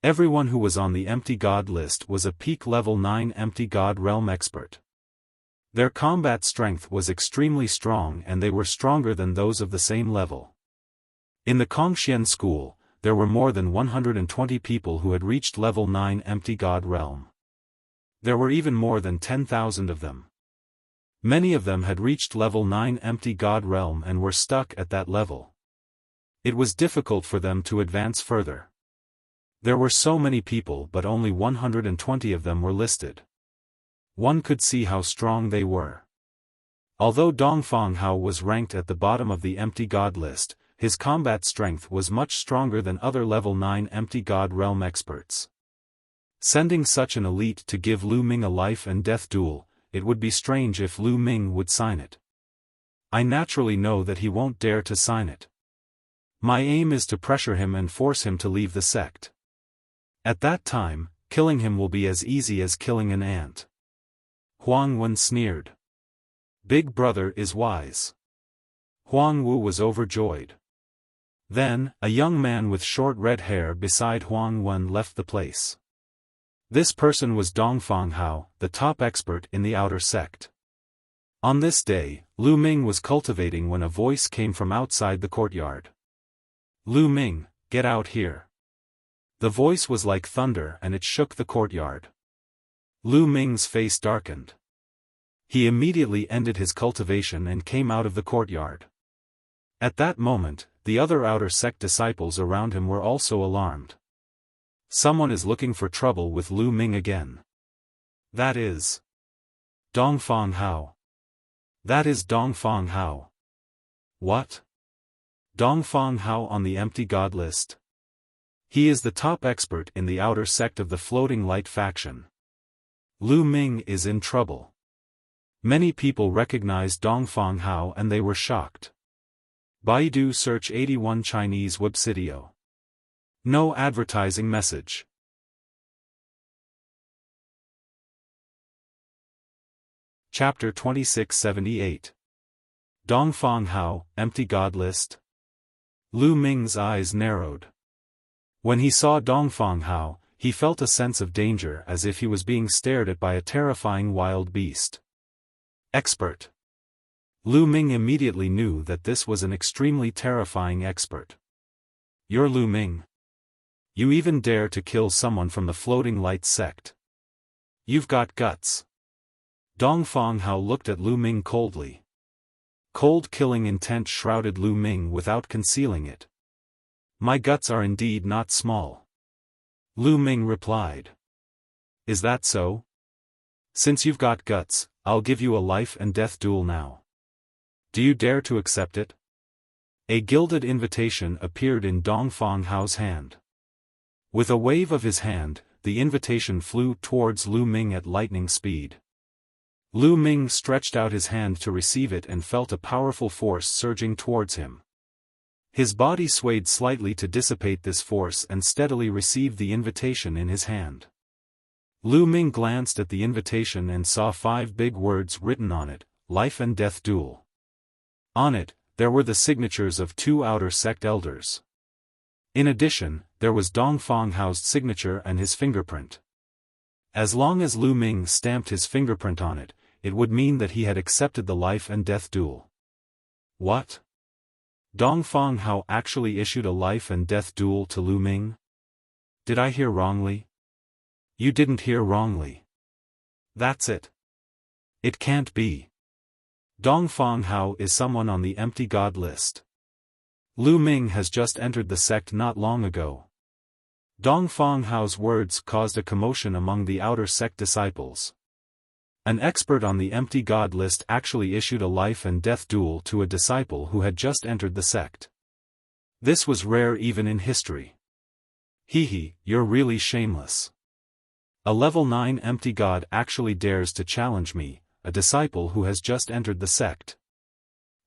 Everyone who was on the empty god list was a peak level 9 empty god realm expert. Their combat strength was extremely strong and they were stronger than those of the same level. In the Kongxian school, there were more than 120 people who had reached level 9 empty god realm. There were even more than 10,000 of them. Many of them had reached level 9 empty god realm and were stuck at that level. It was difficult for them to advance further. There were so many people but only 120 of them were listed. One could see how strong they were. Although Dongfang Hao was ranked at the bottom of the empty god list, his combat strength was much stronger than other level 9 empty god realm experts. Sending such an elite to give Lu Ming a life and death duel, it would be strange if Lu Ming would sign it. I naturally know that he won't dare to sign it. My aim is to pressure him and force him to leave the sect. At that time, killing him will be as easy as killing an ant. Huang Wen sneered. Big brother is wise. Huang Wu was overjoyed. Then, a young man with short red hair beside Huang Wen left the place. This person was Dongfang Hao, the top expert in the outer sect. On this day, Lu Ming was cultivating when a voice came from outside the courtyard. Lu Ming, get out here. The voice was like thunder and it shook the courtyard. Lu Ming's face darkened. He immediately ended his cultivation and came out of the courtyard. At that moment, the other outer sect disciples around him were also alarmed. Someone is looking for trouble with Lu Ming again. That is Dongfang Hao. That is Dongfang Hao. What? Dongfang Hao on the empty god list? He is the top expert in the outer sect of the Floating Light faction. Lu Ming is in trouble. Many people recognized Dongfang Hao and they were shocked. Baidu search 81 Chinese Websitio. No advertising message. Chapter 2678. Dongfang Hao, Empty God List. Lu Ming's eyes narrowed. When he saw Dongfang Hao, he felt a sense of danger as if he was being stared at by a terrifying wild beast. Expert. Lu Ming immediately knew that this was an extremely terrifying expert. You're Lu Ming. You even dare to kill someone from the Floating Light sect. You've got guts. Dongfang Hao looked at Lu Ming coldly. Cold killing intent shrouded Lu Ming without concealing it. My guts are indeed not small. Lu Ming replied. Is that so? Since you've got guts, I'll give you a life and death duel now. Do you dare to accept it? A gilded invitation appeared in Dongfang Hao's hand. With a wave of his hand, the invitation flew towards Lu Ming at lightning speed. Lu Ming stretched out his hand to receive it and felt a powerful force surging towards him. His body swayed slightly to dissipate this force and steadily received the invitation in his hand. Lu Ming glanced at the invitation and saw 5 big words written on it, Life and Death Duel. On it, there were the signatures of 2 outer sect elders. In addition, there was Dongfang Hao's signature and his fingerprint. As long as Lu Ming stamped his fingerprint on it, it would mean that he had accepted the life and death duel. What? Dongfang Hao actually issued a life and death duel to Lu Ming? Did I hear wrongly? You didn't hear wrongly. That's it. It can't be. Dongfang Hao is someone on the empty god list. Lu Ming has just entered the sect not long ago. Dongfang Hao's words caused a commotion among the outer sect disciples. An expert on the empty god list actually issued a life and death duel to a disciple who had just entered the sect. This was rare even in history. Hehe, you're really shameless. A level 9 empty god actually dares to challenge me, a disciple who has just entered the sect.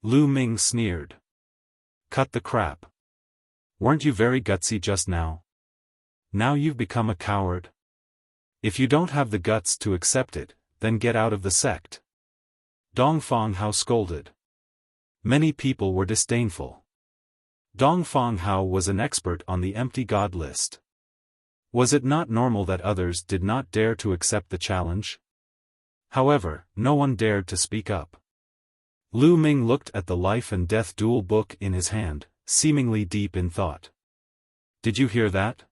Lu Ming sneered. Cut the crap. Weren't you very gutsy just now? Now you've become a coward. If you don't have the guts to accept it, then get out of the sect. Dongfang Hao scolded. Many people were disdainful. Dongfang Hao was an expert on the empty god list. Was it not normal that others did not dare to accept the challenge? However, no one dared to speak up. Lu Ming looked at the life and death duel book in his hand, seemingly deep in thought. Did you hear that?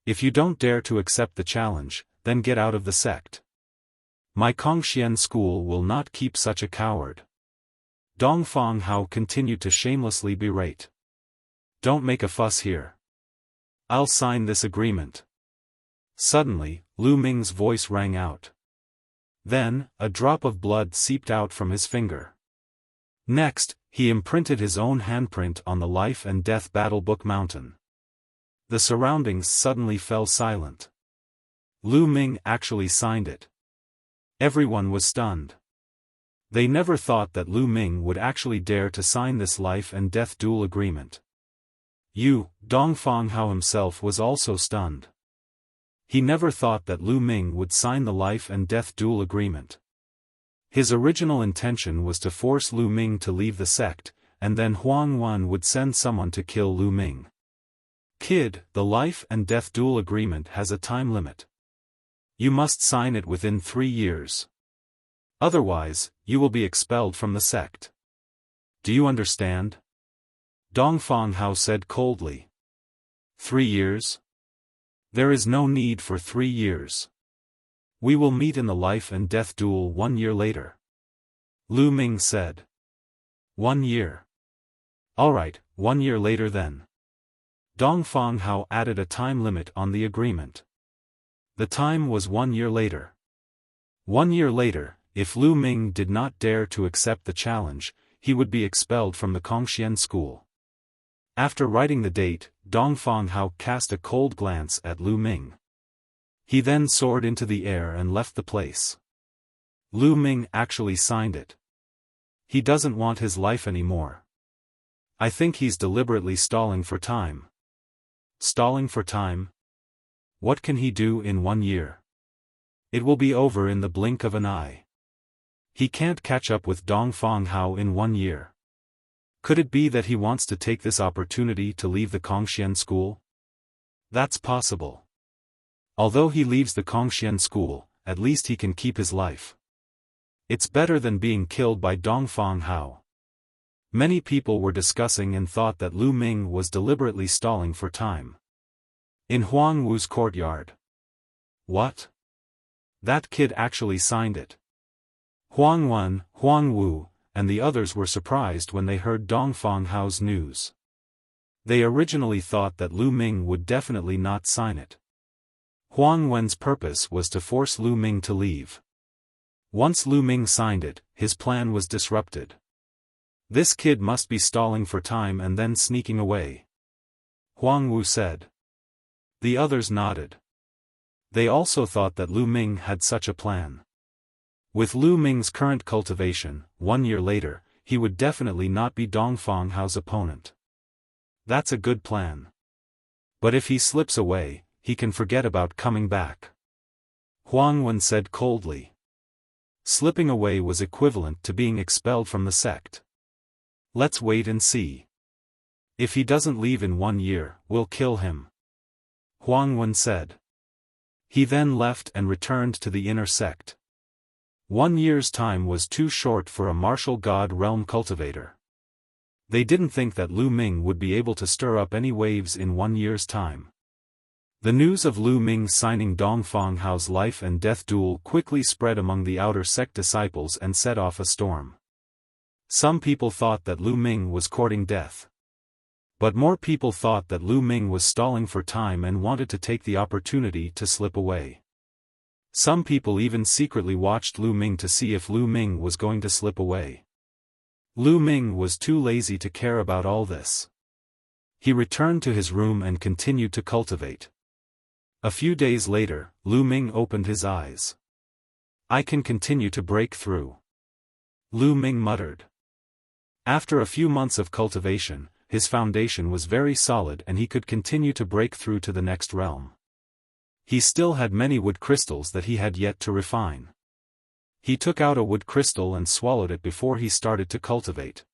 If you don't dare to accept the challenge, then get out of the sect. My Kongxian school will not keep such a coward. Dongfang Hao continued to shamelessly berate. Don't make a fuss here. I'll sign this agreement. Suddenly, Lu Ming's voice rang out. Then, a drop of blood seeped out from his finger. Next, he imprinted his own handprint on the life and death battle book mountain. The surroundings suddenly fell silent. Lu Ming actually signed it. Everyone was stunned. They never thought that Lu Ming would actually dare to sign this life and death duel agreement. Dongfang Hao himself was also stunned. He never thought that Lu Ming would sign the life and death duel agreement. His original intention was to force Lu Ming to leave the sect, and then Huang Wen would send someone to kill Lu Ming. Kid, the life and death duel agreement has a time limit. You must sign it within 3 years. Otherwise, you will be expelled from the sect. Do you understand? Dongfang Hao said coldly. 3 years? There is no need for 3 years. We will meet in the life and death duel 1 year later. Lu Ming said. 1 year. Alright, 1 year later then. Dongfang Hao added a time limit on the agreement. The time was 1 year later. 1 year later, if Lu Ming did not dare to accept the challenge, he would be expelled from the Kongxian school. After writing the date, Dongfang Hao cast a cold glance at Lu Ming. He then soared into the air and left the place. Lu Ming actually signed it. He doesn't want his life anymore. I think he's deliberately stalling for time. Stalling for time? What can he do in 1 year? It will be over in the blink of an eye. He can't catch up with Dongfang Hao in 1 year. Could it be that he wants to take this opportunity to leave the Kongxian school? That's possible. Although he leaves the Kongxian school, at least he can keep his life. It's better than being killed by Dongfang Hao. Many people were discussing and thought that Lu Ming was deliberately stalling for time. In Huang Wu's courtyard. What? That kid actually signed it. Huang Wen, Huang Wu, and the others were surprised when they heard Dongfang Hao's news. They originally thought that Lu Ming would definitely not sign it. Huang Wen's purpose was to force Lu Ming to leave. Once Lu Ming signed it, his plan was disrupted. This kid must be stalling for time and then sneaking away. Huang Wu said. The others nodded. They also thought that Lu Ming had such a plan. With Lu Ming's current cultivation, 1 year later, he would definitely not be Dongfang Hao's opponent. That's a good plan. But if he slips away, he can forget about coming back. Huang Wen said coldly. Slipping away was equivalent to being expelled from the sect. Let's wait and see. If he doesn't leave in 1 year, we'll kill him. Huang Wen said. He then left and returned to the inner sect. 1 year's time was too short for a martial god realm cultivator. They didn't think that Lu Ming would be able to stir up any waves in 1 year's time. The news of Lu Ming signing Dongfang Hao's life and death duel quickly spread among the outer sect disciples and set off a storm. Some people thought that Lu Ming was courting death. But more people thought that Lu Ming was stalling for time and wanted to take the opportunity to slip away. Some people even secretly watched Lu Ming to see if Lu Ming was going to slip away. Lu Ming was too lazy to care about all this. He returned to his room and continued to cultivate. A few days later, Lu Ming opened his eyes. I can continue to break through. Lu Ming muttered. After a few months of cultivation, his foundation was very solid and he could continue to break through to the next realm. He still had many wood crystals that he had yet to refine. He took out a wood crystal and swallowed it before he started to cultivate.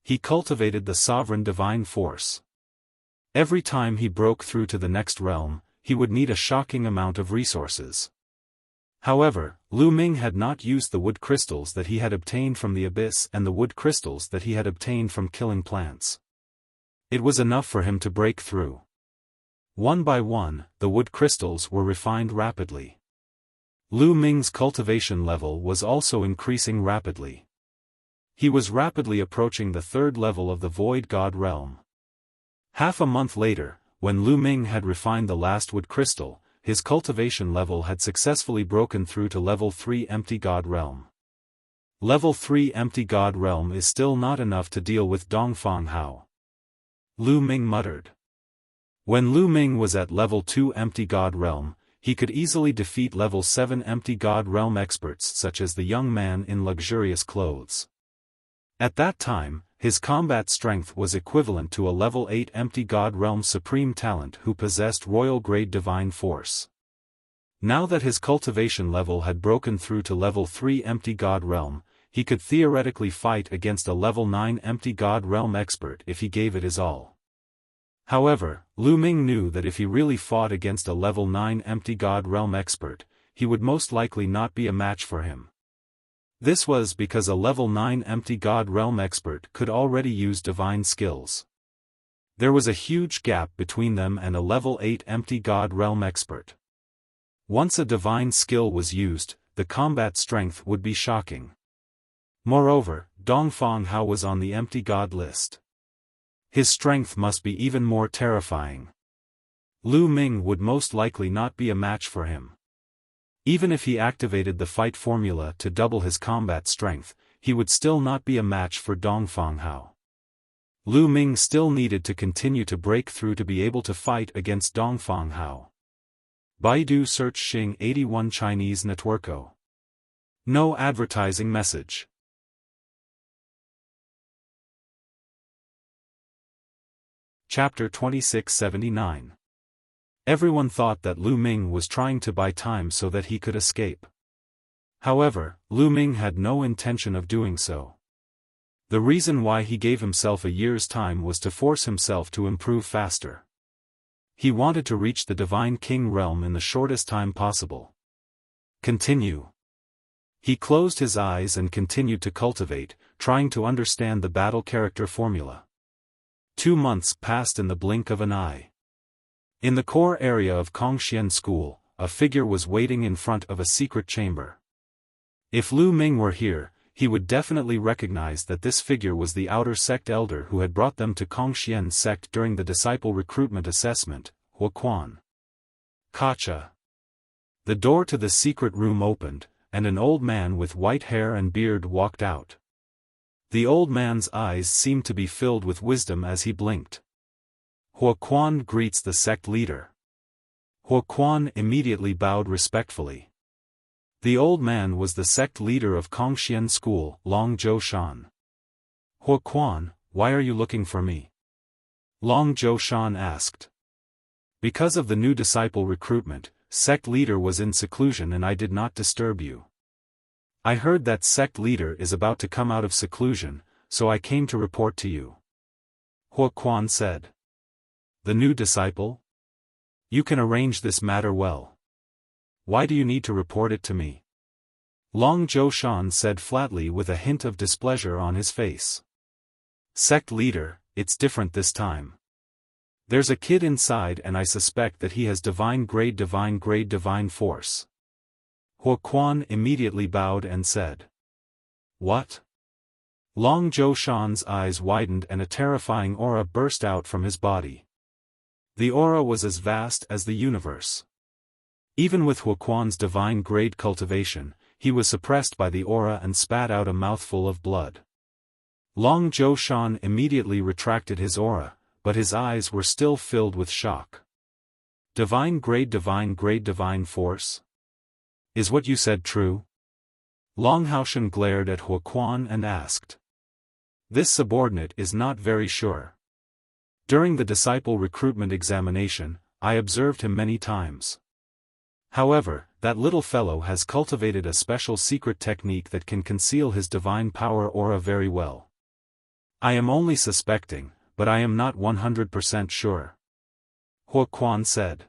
He cultivated the sovereign divine force. Every time he broke through to the next realm, he would need a shocking amount of resources. However, Lu Ming had not used the wood crystals that he had obtained from the abyss and the wood crystals that he had obtained from killing plants. It was enough for him to break through. One by one, the wood crystals were refined rapidly. Lu Ming's cultivation level was also increasing rapidly. He was rapidly approaching the 3rd level of the Void God realm. Half a month later, when Lu Ming had refined the last wood crystal, his cultivation level had successfully broken through to level 3 Empty God realm. Level 3 Empty God realm is still not enough to deal with Dongfang Hao. Lu Ming muttered. When Lu Ming was at level 2 Empty God realm, he could easily defeat level 7 empty god realm experts such as the young man in luxurious clothes. At that time, his combat strength was equivalent to a level 8 empty god realm supreme talent who possessed royal grade divine force. Now that his cultivation level had broken through to level 3 empty god realm, he could theoretically fight against a level 9 empty god realm expert if he gave it his all. However, Lu Ming knew that if he really fought against a level 9 empty god realm expert, he would most likely not be a match for him. This was because a level 9 empty god realm expert could already use divine skills. There was a huge gap between them and a level 8 empty god realm expert. Once a divine skill was used, the combat strength would be shocking. Moreover, Dongfang Hao was on the empty god list. His strength must be even more terrifying. Lu Ming would most likely not be a match for him. Even if he activated the fight formula to double his combat strength, he would still not be a match for Dongfang Hao. Lu Ming still needed to continue to break through to be able to fight against Dongfang Hao. Baidu search Xing 81 Chinese Networko. No advertising message. Chapter 2679. Everyone thought that Lu Ming was trying to buy time so that he could escape. However, Lu Ming had no intention of doing so. The reason why he gave himself a year's time was to force himself to improve faster. He wanted to reach the Divine King realm in the shortest time possible. Continue. He closed his eyes and continued to cultivate, trying to understand the battle character formula. 2 months passed in the blink of an eye. In the core area of Kongxian School, a figure was waiting in front of a secret chamber. If Lu Ming were here, he would definitely recognize that this figure was the outer sect elder who had brought them to Kongxian sect during the disciple recruitment assessment, Huaquan. Kacha. The door to the secret room opened, and an old man with white hair and beard walked out. The old man's eyes seemed to be filled with wisdom as he blinked. Huaquan greets the sect leader. Huaquan immediately bowed respectfully. The old man was the sect leader of Kongxian School, Long Zhoushan. Huaquan, why are you looking for me? Long Zhoushan asked. Because of the new disciple recruitment, sect leader was in seclusion and I did not disturb you. I heard that sect leader is about to come out of seclusion, so I came to report to you. Huaquan said. The new disciple? You can arrange this matter well. Why do you need to report it to me? Long Zhoushan said flatly with a hint of displeasure on his face. Sect leader, it's different this time. There's a kid inside and I suspect that he has divine grade divine force. Huaquan immediately bowed and said. What? Long Zhoushan's eyes widened and a terrifying aura burst out from his body. The aura was as vast as the universe. Even with Huaquan's divine grade cultivation, he was suppressed by the aura and spat out a mouthful of blood. Long Zhoushan immediately retracted his aura, but his eyes were still filled with shock. Divine grade divine force? Is what you said true? Long Haoshan glared at Huaquan and asked. This subordinate is not very sure. During the disciple recruitment examination, I observed him many times. However, that little fellow has cultivated a special secret technique that can conceal his divine power aura very well. I am only suspecting, but I am not 100% sure. Huaquan said.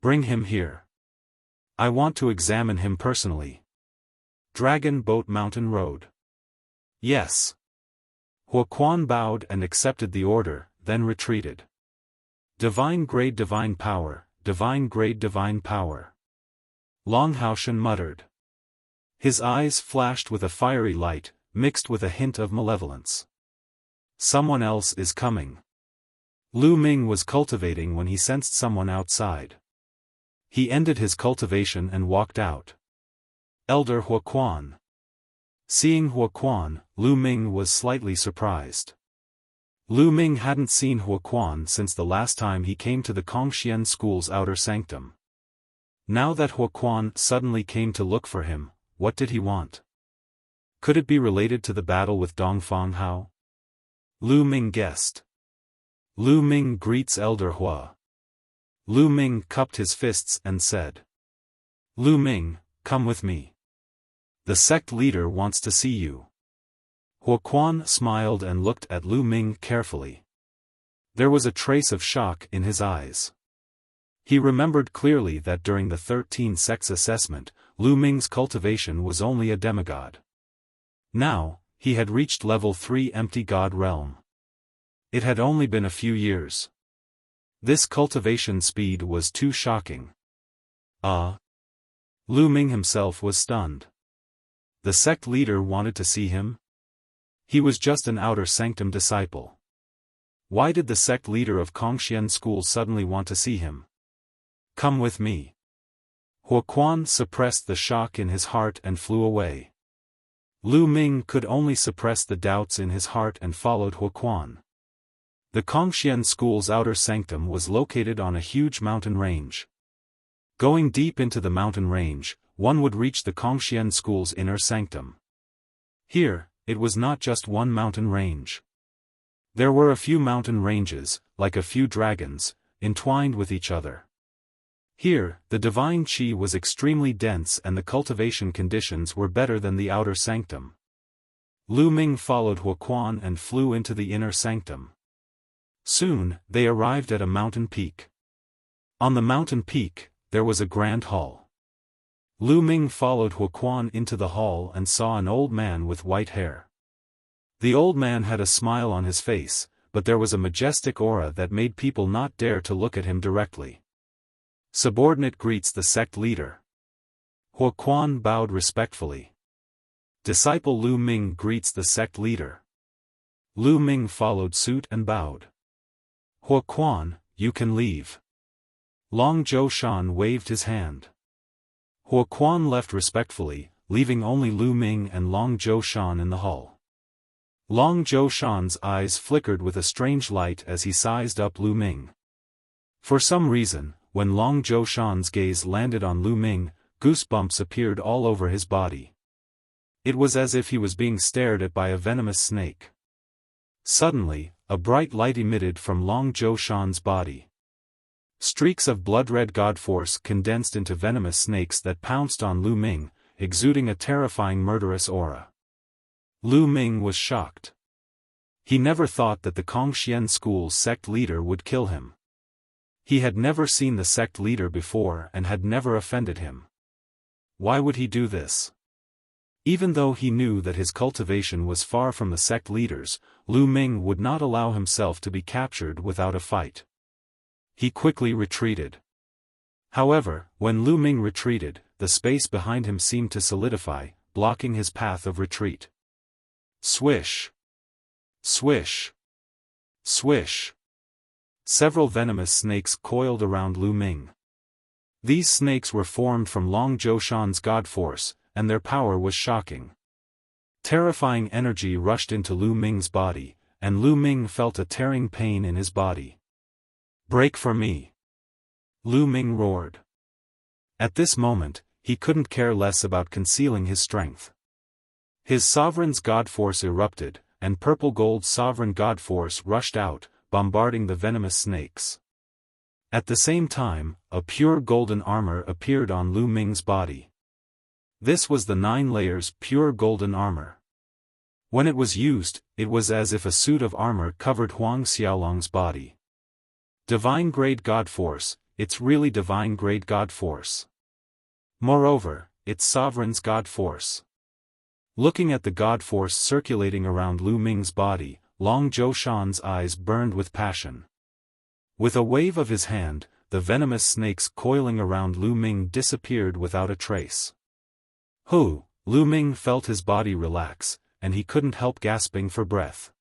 Bring him here. I want to examine him personally. Dragon Boat Mountain Road. Yes. Huaquan bowed and accepted the order, then retreated. Divine grade divine power, divine grade divine power. Long Haoshan muttered. His eyes flashed with a fiery light, mixed with a hint of malevolence. Someone else is coming. Lu Ming was cultivating when he sensed someone outside. He ended his cultivation and walked out. Elder Huaquan. Seeing Huaquan, Lu Ming was slightly surprised. Lu Ming hadn't seen Huaquan since the last time he came to the Kongxian School's outer sanctum. Now that Huoquan suddenly came to look for him, what did he want? Could it be related to the battle with Dongfang Hao? Lu Ming guessed. Lu Ming greets Elder Hua. Lu Ming cupped his fists and said. Lu Ming, come with me. The sect leader wants to see you. Huoquan smiled and looked at Lu Ming carefully. There was a trace of shock in his eyes. He remembered clearly that during the 13 sects assessment, Lu Ming's cultivation was only a demigod. Now, he had reached level 3 empty god realm. It had only been a few years. This cultivation speed was too shocking. Lu Ming himself was stunned. The sect leader wanted to see him? He was just an outer sanctum disciple. Why did the sect leader of Kongxian school suddenly want to see him? Come with me. Huoquan suppressed the shock in his heart and flew away. Lu Ming could only suppress the doubts in his heart and followed Huoquan. The Kongxian school's outer sanctum was located on a huge mountain range. Going deep into the mountain range, one would reach the Kongxian school's inner sanctum. Here, it was not just one mountain range. There were a few mountain ranges, like a few dragons, entwined with each other. Here, the divine qi was extremely dense and the cultivation conditions were better than the outer sanctum. Lu Ming followed Huoquan and flew into the inner sanctum. Soon, they arrived at a mountain peak. On the mountain peak, there was a grand hall. Lu Ming followed Huoquan into the hall and saw an old man with white hair. The old man had a smile on his face, but there was a majestic aura that made people not dare to look at him directly. Subordinate greets the sect leader. Huoquan bowed respectfully. Disciple Lu Ming greets the sect leader. Lu Ming followed suit and bowed. Huoquan, you can leave. Long Zhou Shan waved his hand. Huoquan left respectfully, leaving only Lu Ming and Long Zhou Shan in the hall. Long Zhou Shan's eyes flickered with a strange light as he sized up Lu Ming. For some reason, when Long Zhou Shan's gaze landed on Lu Ming, goosebumps appeared all over his body. It was as if he was being stared at by a venomous snake. Suddenly, a bright light emitted from Long Zhou Shan's body. Streaks of blood-red god force condensed into venomous snakes that pounced on Lu Ming, exuding a terrifying murderous aura. Lu Ming was shocked. He never thought that the Kongxian school's sect leader would kill him. He had never seen the sect leader before and had never offended him. Why would he do this? Even though he knew that his cultivation was far from the sect leader's, Lu Ming would not allow himself to be captured without a fight. He quickly retreated. However, when Lu Ming retreated, the space behind him seemed to solidify, blocking his path of retreat. Swish! Swish! Swish! Several venomous snakes coiled around Lu Ming. These snakes were formed from Long Zhou Shan's god force, and their power was shocking. Terrifying energy rushed into Lu Ming's body, and Lu Ming felt a tearing pain in his body. Break for me! Lu Ming roared. At this moment, he couldn't care less about concealing his strength. His sovereign's god force erupted, and purple-gold sovereign god force rushed out, bombarding the venomous snakes. At the same time, a pure golden armor appeared on Lu Ming's body. This was the 9 layers pure golden armor. When it was used, it was as if a suit of armor covered Huang Xiaolong's body. Divine-grade god force, it's really divine-grade god force. Moreover, it's sovereign's god force. Looking at the god force circulating around Lu Ming's body, Long Zhou Shan's eyes burned with passion. With a wave of his hand, the venomous snakes coiling around Lu Ming disappeared without a trace. Lu Ming felt his body relax, and he couldn't help gasping for breath.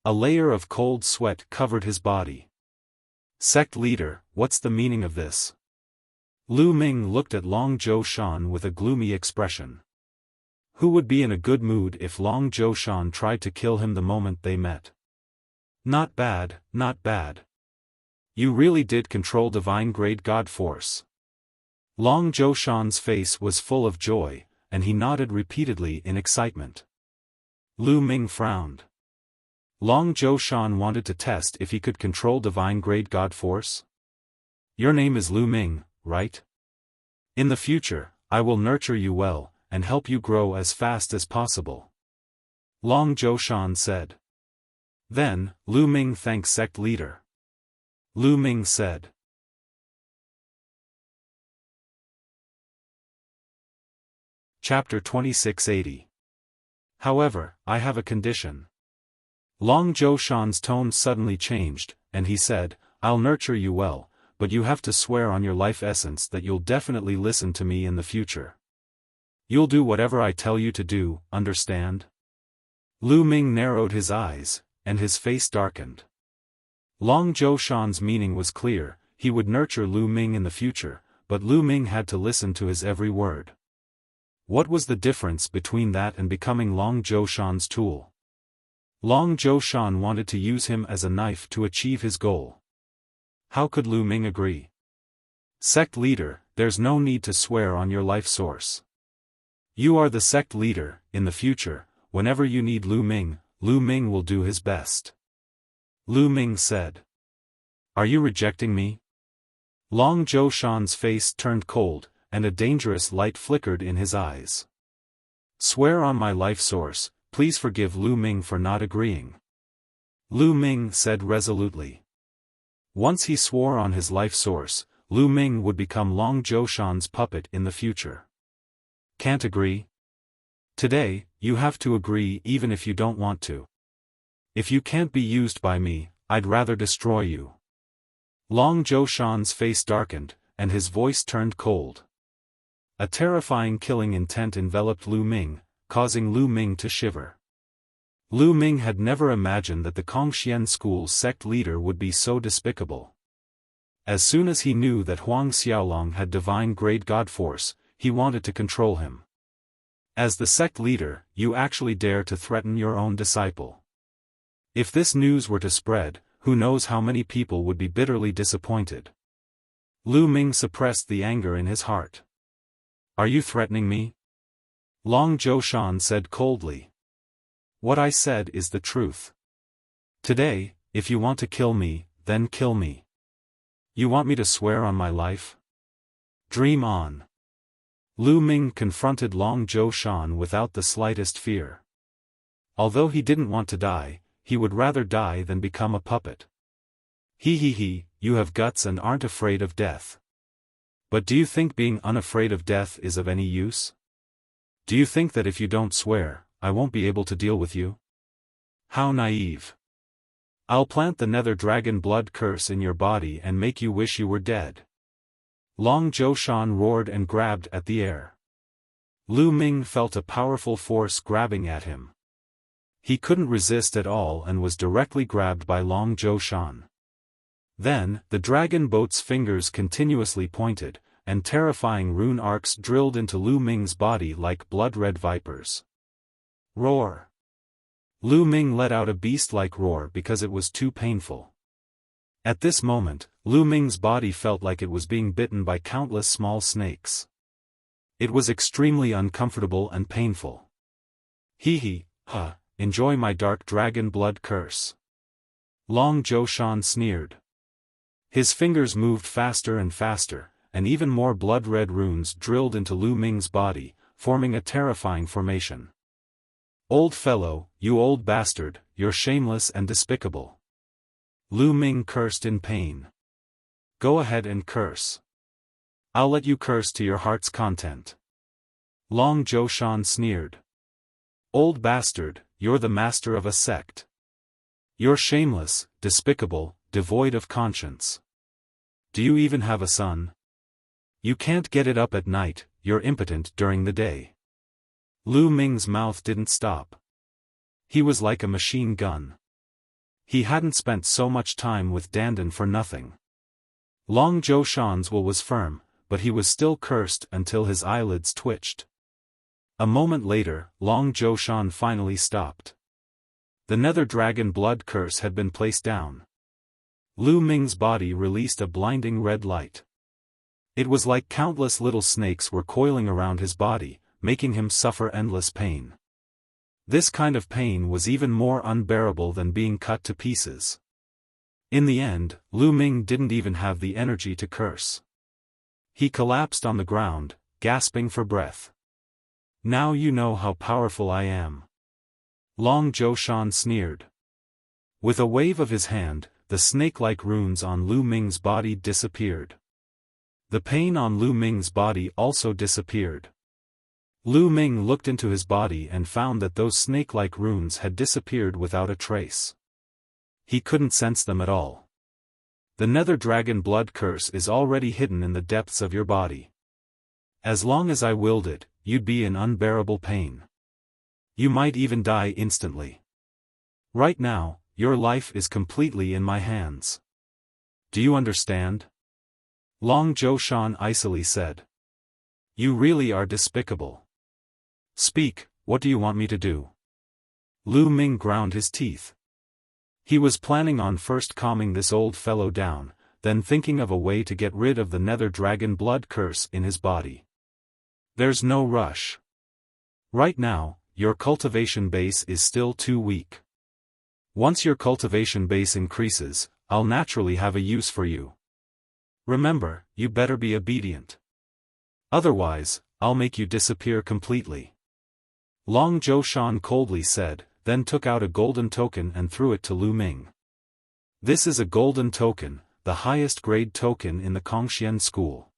A layer of cold sweat covered his body. Sect leader, what's the meaning of this? Lu Ming looked at Long Zhou Shan with a gloomy expression. Who would be in a good mood if Long Zhou Shan tried to kill him the moment they met? Not bad, not bad. You really did control divine-grade god force. Long Zhoushan's face was full of joy, and he nodded repeatedly in excitement. Lu Ming frowned. Long Zhoushan wanted to test if he could control divine grade god force. Your name is Lu Ming, right? In the future, I will nurture you well, and help you grow as fast as possible. Long Zhoushan said. Then, Lu Ming thanked sect leader. Lu Ming said. Chapter 2680. However, I have a condition. Long Zhoushan's tone suddenly changed, and he said, I'll nurture you well, but you have to swear on your life essence that you'll definitely listen to me in the future. You'll do whatever I tell you to do, understand? Lu Ming narrowed his eyes, and his face darkened. Long Zhoushan's meaning was clear, he would nurture Lu Ming in the future, but Lu Ming had to listen to his every word. What was the difference between that and becoming Long Zhoushan's tool? Long Zhoushan wanted to use him as a knife to achieve his goal. How could Lu Ming agree? Sect leader, there's no need to swear on your life source. You are the sect leader. In the future, whenever you need Lu Ming will do his best. Lu Ming said. Are you rejecting me? Long Zhoushan's face turned cold, and a dangerous light flickered in his eyes. Swear on my life source, please forgive Lu Ming for not agreeing. Lu Ming said resolutely. Once he swore on his life source, Lu Ming would become Long Zhoushan's puppet in the future. Can't agree? Today, you have to agree even if you don't want to. If you can't be used by me, I'd rather destroy you. Long Zhoushan's face darkened, and his voice turned cold. A terrifying killing intent enveloped Lu Ming, causing Lu Ming to shiver. Lu Ming had never imagined that the Kongxian school's sect leader would be so despicable. As soon as he knew that Huang Xiaolong had divine grade god force, he wanted to control him. As the sect leader, you actually dare to threaten your own disciple. If this news were to spread, who knows how many people would be bitterly disappointed. Lu Ming suppressed the anger in his heart. Are you threatening me? Long Zhoushan said coldly. What I said is the truth. Today, if you want to kill me, then kill me. You want me to swear on my life? Dream on. Lu Ming confronted Long Zhoushan without the slightest fear. Although he didn't want to die, he would rather die than become a puppet. He, you have guts and aren't afraid of death. But do you think being unafraid of death is of any use? Do you think that if you don't swear, I won't be able to deal with you? How naive. I'll plant the nether dragon blood curse in your body and make you wish you were dead. Long Zhoushan roared and grabbed at the air. Lu Ming felt a powerful force grabbing at him. He couldn't resist at all and was directly grabbed by Long Zhoushan. Then, the dragon boat's fingers continuously pointed, and terrifying rune arcs drilled into Lu Ming's body like blood-red vipers. Roar! Lu Ming let out a beast-like roar because it was too painful. At this moment, Lu Ming's body felt like it was being bitten by countless small snakes. It was extremely uncomfortable and painful. Enjoy my dark dragon blood curse. Long Zhoushan sneered. His fingers moved faster and faster, and even more blood-red runes drilled into Lu Ming's body, forming a terrifying formation. Old fellow, you old bastard, you're shameless and despicable. Lu Ming cursed in pain. Go ahead and curse. I'll let you curse to your heart's content. Long Zhoushan sneered. Old bastard, you're the master of a sect. You're shameless, despicable, devoid of conscience. Do you even have a son? You can't get it up at night, you're impotent during the day. Lu Ming's mouth didn't stop. He was like a machine gun. He hadn't spent so much time with Dandan for nothing. Long Zhoushan's will was firm, but he was still cursed until his eyelids twitched. A moment later, Long Zhoushan finally stopped. The nether dragon blood curse had been placed down. Lu Ming's body released a blinding red light. It was like countless little snakes were coiling around his body, making him suffer endless pain. This kind of pain was even more unbearable than being cut to pieces. In the end, Lu Ming didn't even have the energy to curse. He collapsed on the ground, gasping for breath. "Now you know how powerful I am." Long Zhoushan sneered. With a wave of his hand, the snake-like runes on Lu Ming's body disappeared. The pain on Lu Ming's body also disappeared. Lu Ming looked into his body and found that those snake-like runes had disappeared without a trace. He couldn't sense them at all. The Nether Dragon blood curse is already hidden in the depths of your body. As long as I willed it, you'd be in unbearable pain. You might even die instantly. Right now, your life is completely in my hands. Do you understand? Long Zhoushan icily said. You really are despicable. Speak, what do you want me to do? Lu Ming ground his teeth. He was planning on first calming this old fellow down, then thinking of a way to get rid of the Nether Dragon blood curse in his body. There's no rush. Right now, your cultivation base is still too weak. Once your cultivation base increases, I'll naturally have a use for you. Remember, you better be obedient. Otherwise, I'll make you disappear completely. Long Zhoushan coldly said, then took out a golden token and threw it to Lu Ming. This is a golden token, the highest grade token in the Kongxian school.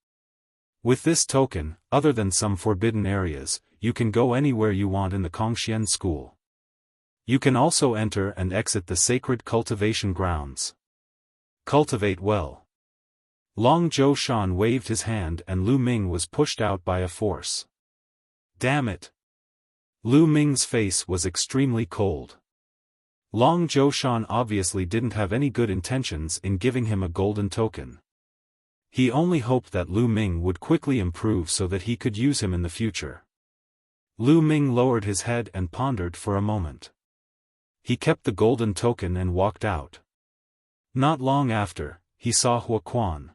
With this token, other than some forbidden areas, you can go anywhere you want in the Kongxian school. You can also enter and exit the sacred cultivation grounds. Cultivate well. Long Zhoushan waved his hand and Lu Ming was pushed out by a force. Damn it! Lu Ming's face was extremely cold. Long Zhoushan obviously didn't have any good intentions in giving him a golden token. He only hoped that Lu Ming would quickly improve so that he could use him in the future. Lu Ming lowered his head and pondered for a moment. He kept the golden token and walked out. Not long after, he saw Huaquan.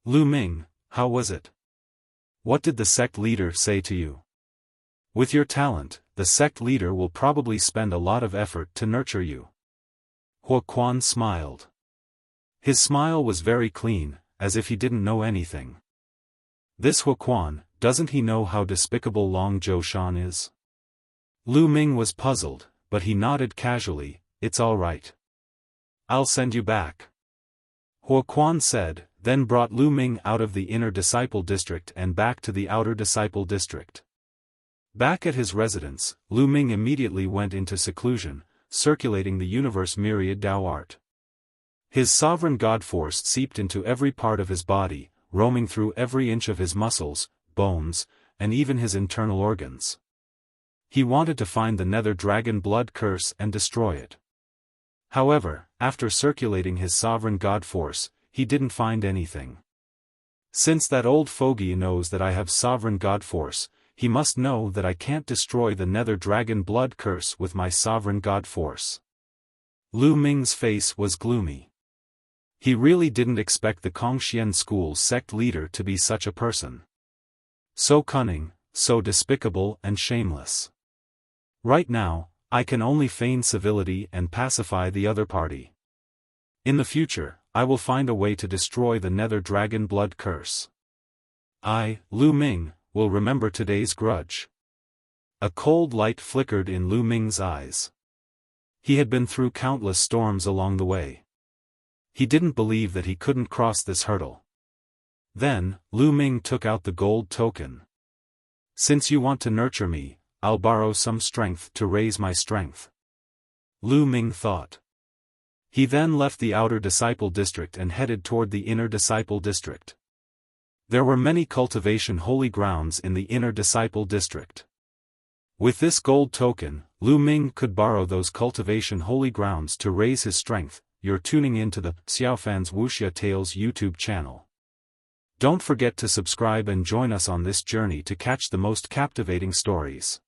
Lu Ming, how was it? What did the sect leader say to you? With your talent, the sect leader will probably spend a lot of effort to nurture you. Huaquan smiled. His smile was very clean, as if he didn't know anything. This Huaquan, doesn't he know how despicable Long Zhoushan is? Lu Ming was puzzled, but he nodded casually, it's all right. I'll send you back. Huaquan said, then brought Lu Ming out of the inner disciple district and back to the outer disciple district. Back at his residence, Lu Ming immediately went into seclusion, circulating the universe myriad Dao art. His sovereign god force seeped into every part of his body, roaming through every inch of his muscles, bones, and even his internal organs. He wanted to find the Nether Dragon blood curse and destroy it. However, after circulating his sovereign god force, he didn't find anything. Since that old fogey knows that I have sovereign god force, he must know that I can't destroy the Nether Dragon blood curse with my sovereign god force. Lu Ming's face was gloomy. He really didn't expect the Kongxian school sect leader to be such a person. So cunning, so despicable and shameless. Right now, I can only feign civility and pacify the other party. In the future, I will find a way to destroy the Nether Dragon blood curse. I, Lu Ming, will remember today's grudge. A cold light flickered in Lu Ming's eyes. He had been through countless storms along the way. He didn't believe that he couldn't cross this hurdle. Then, Lu Ming took out the gold token. Since you want to nurture me, I'll borrow some strength to raise my strength. Lu Ming thought. He then left the outer disciple district and headed toward the inner disciple district. There were many cultivation holy grounds in the inner disciple district. With this gold token, Lu Ming could borrow those cultivation holy grounds to raise his strength. You're tuning into the Xiaofan's Wuxia Tales YouTube channel. Don't forget to subscribe and join us on this journey to catch the most captivating stories.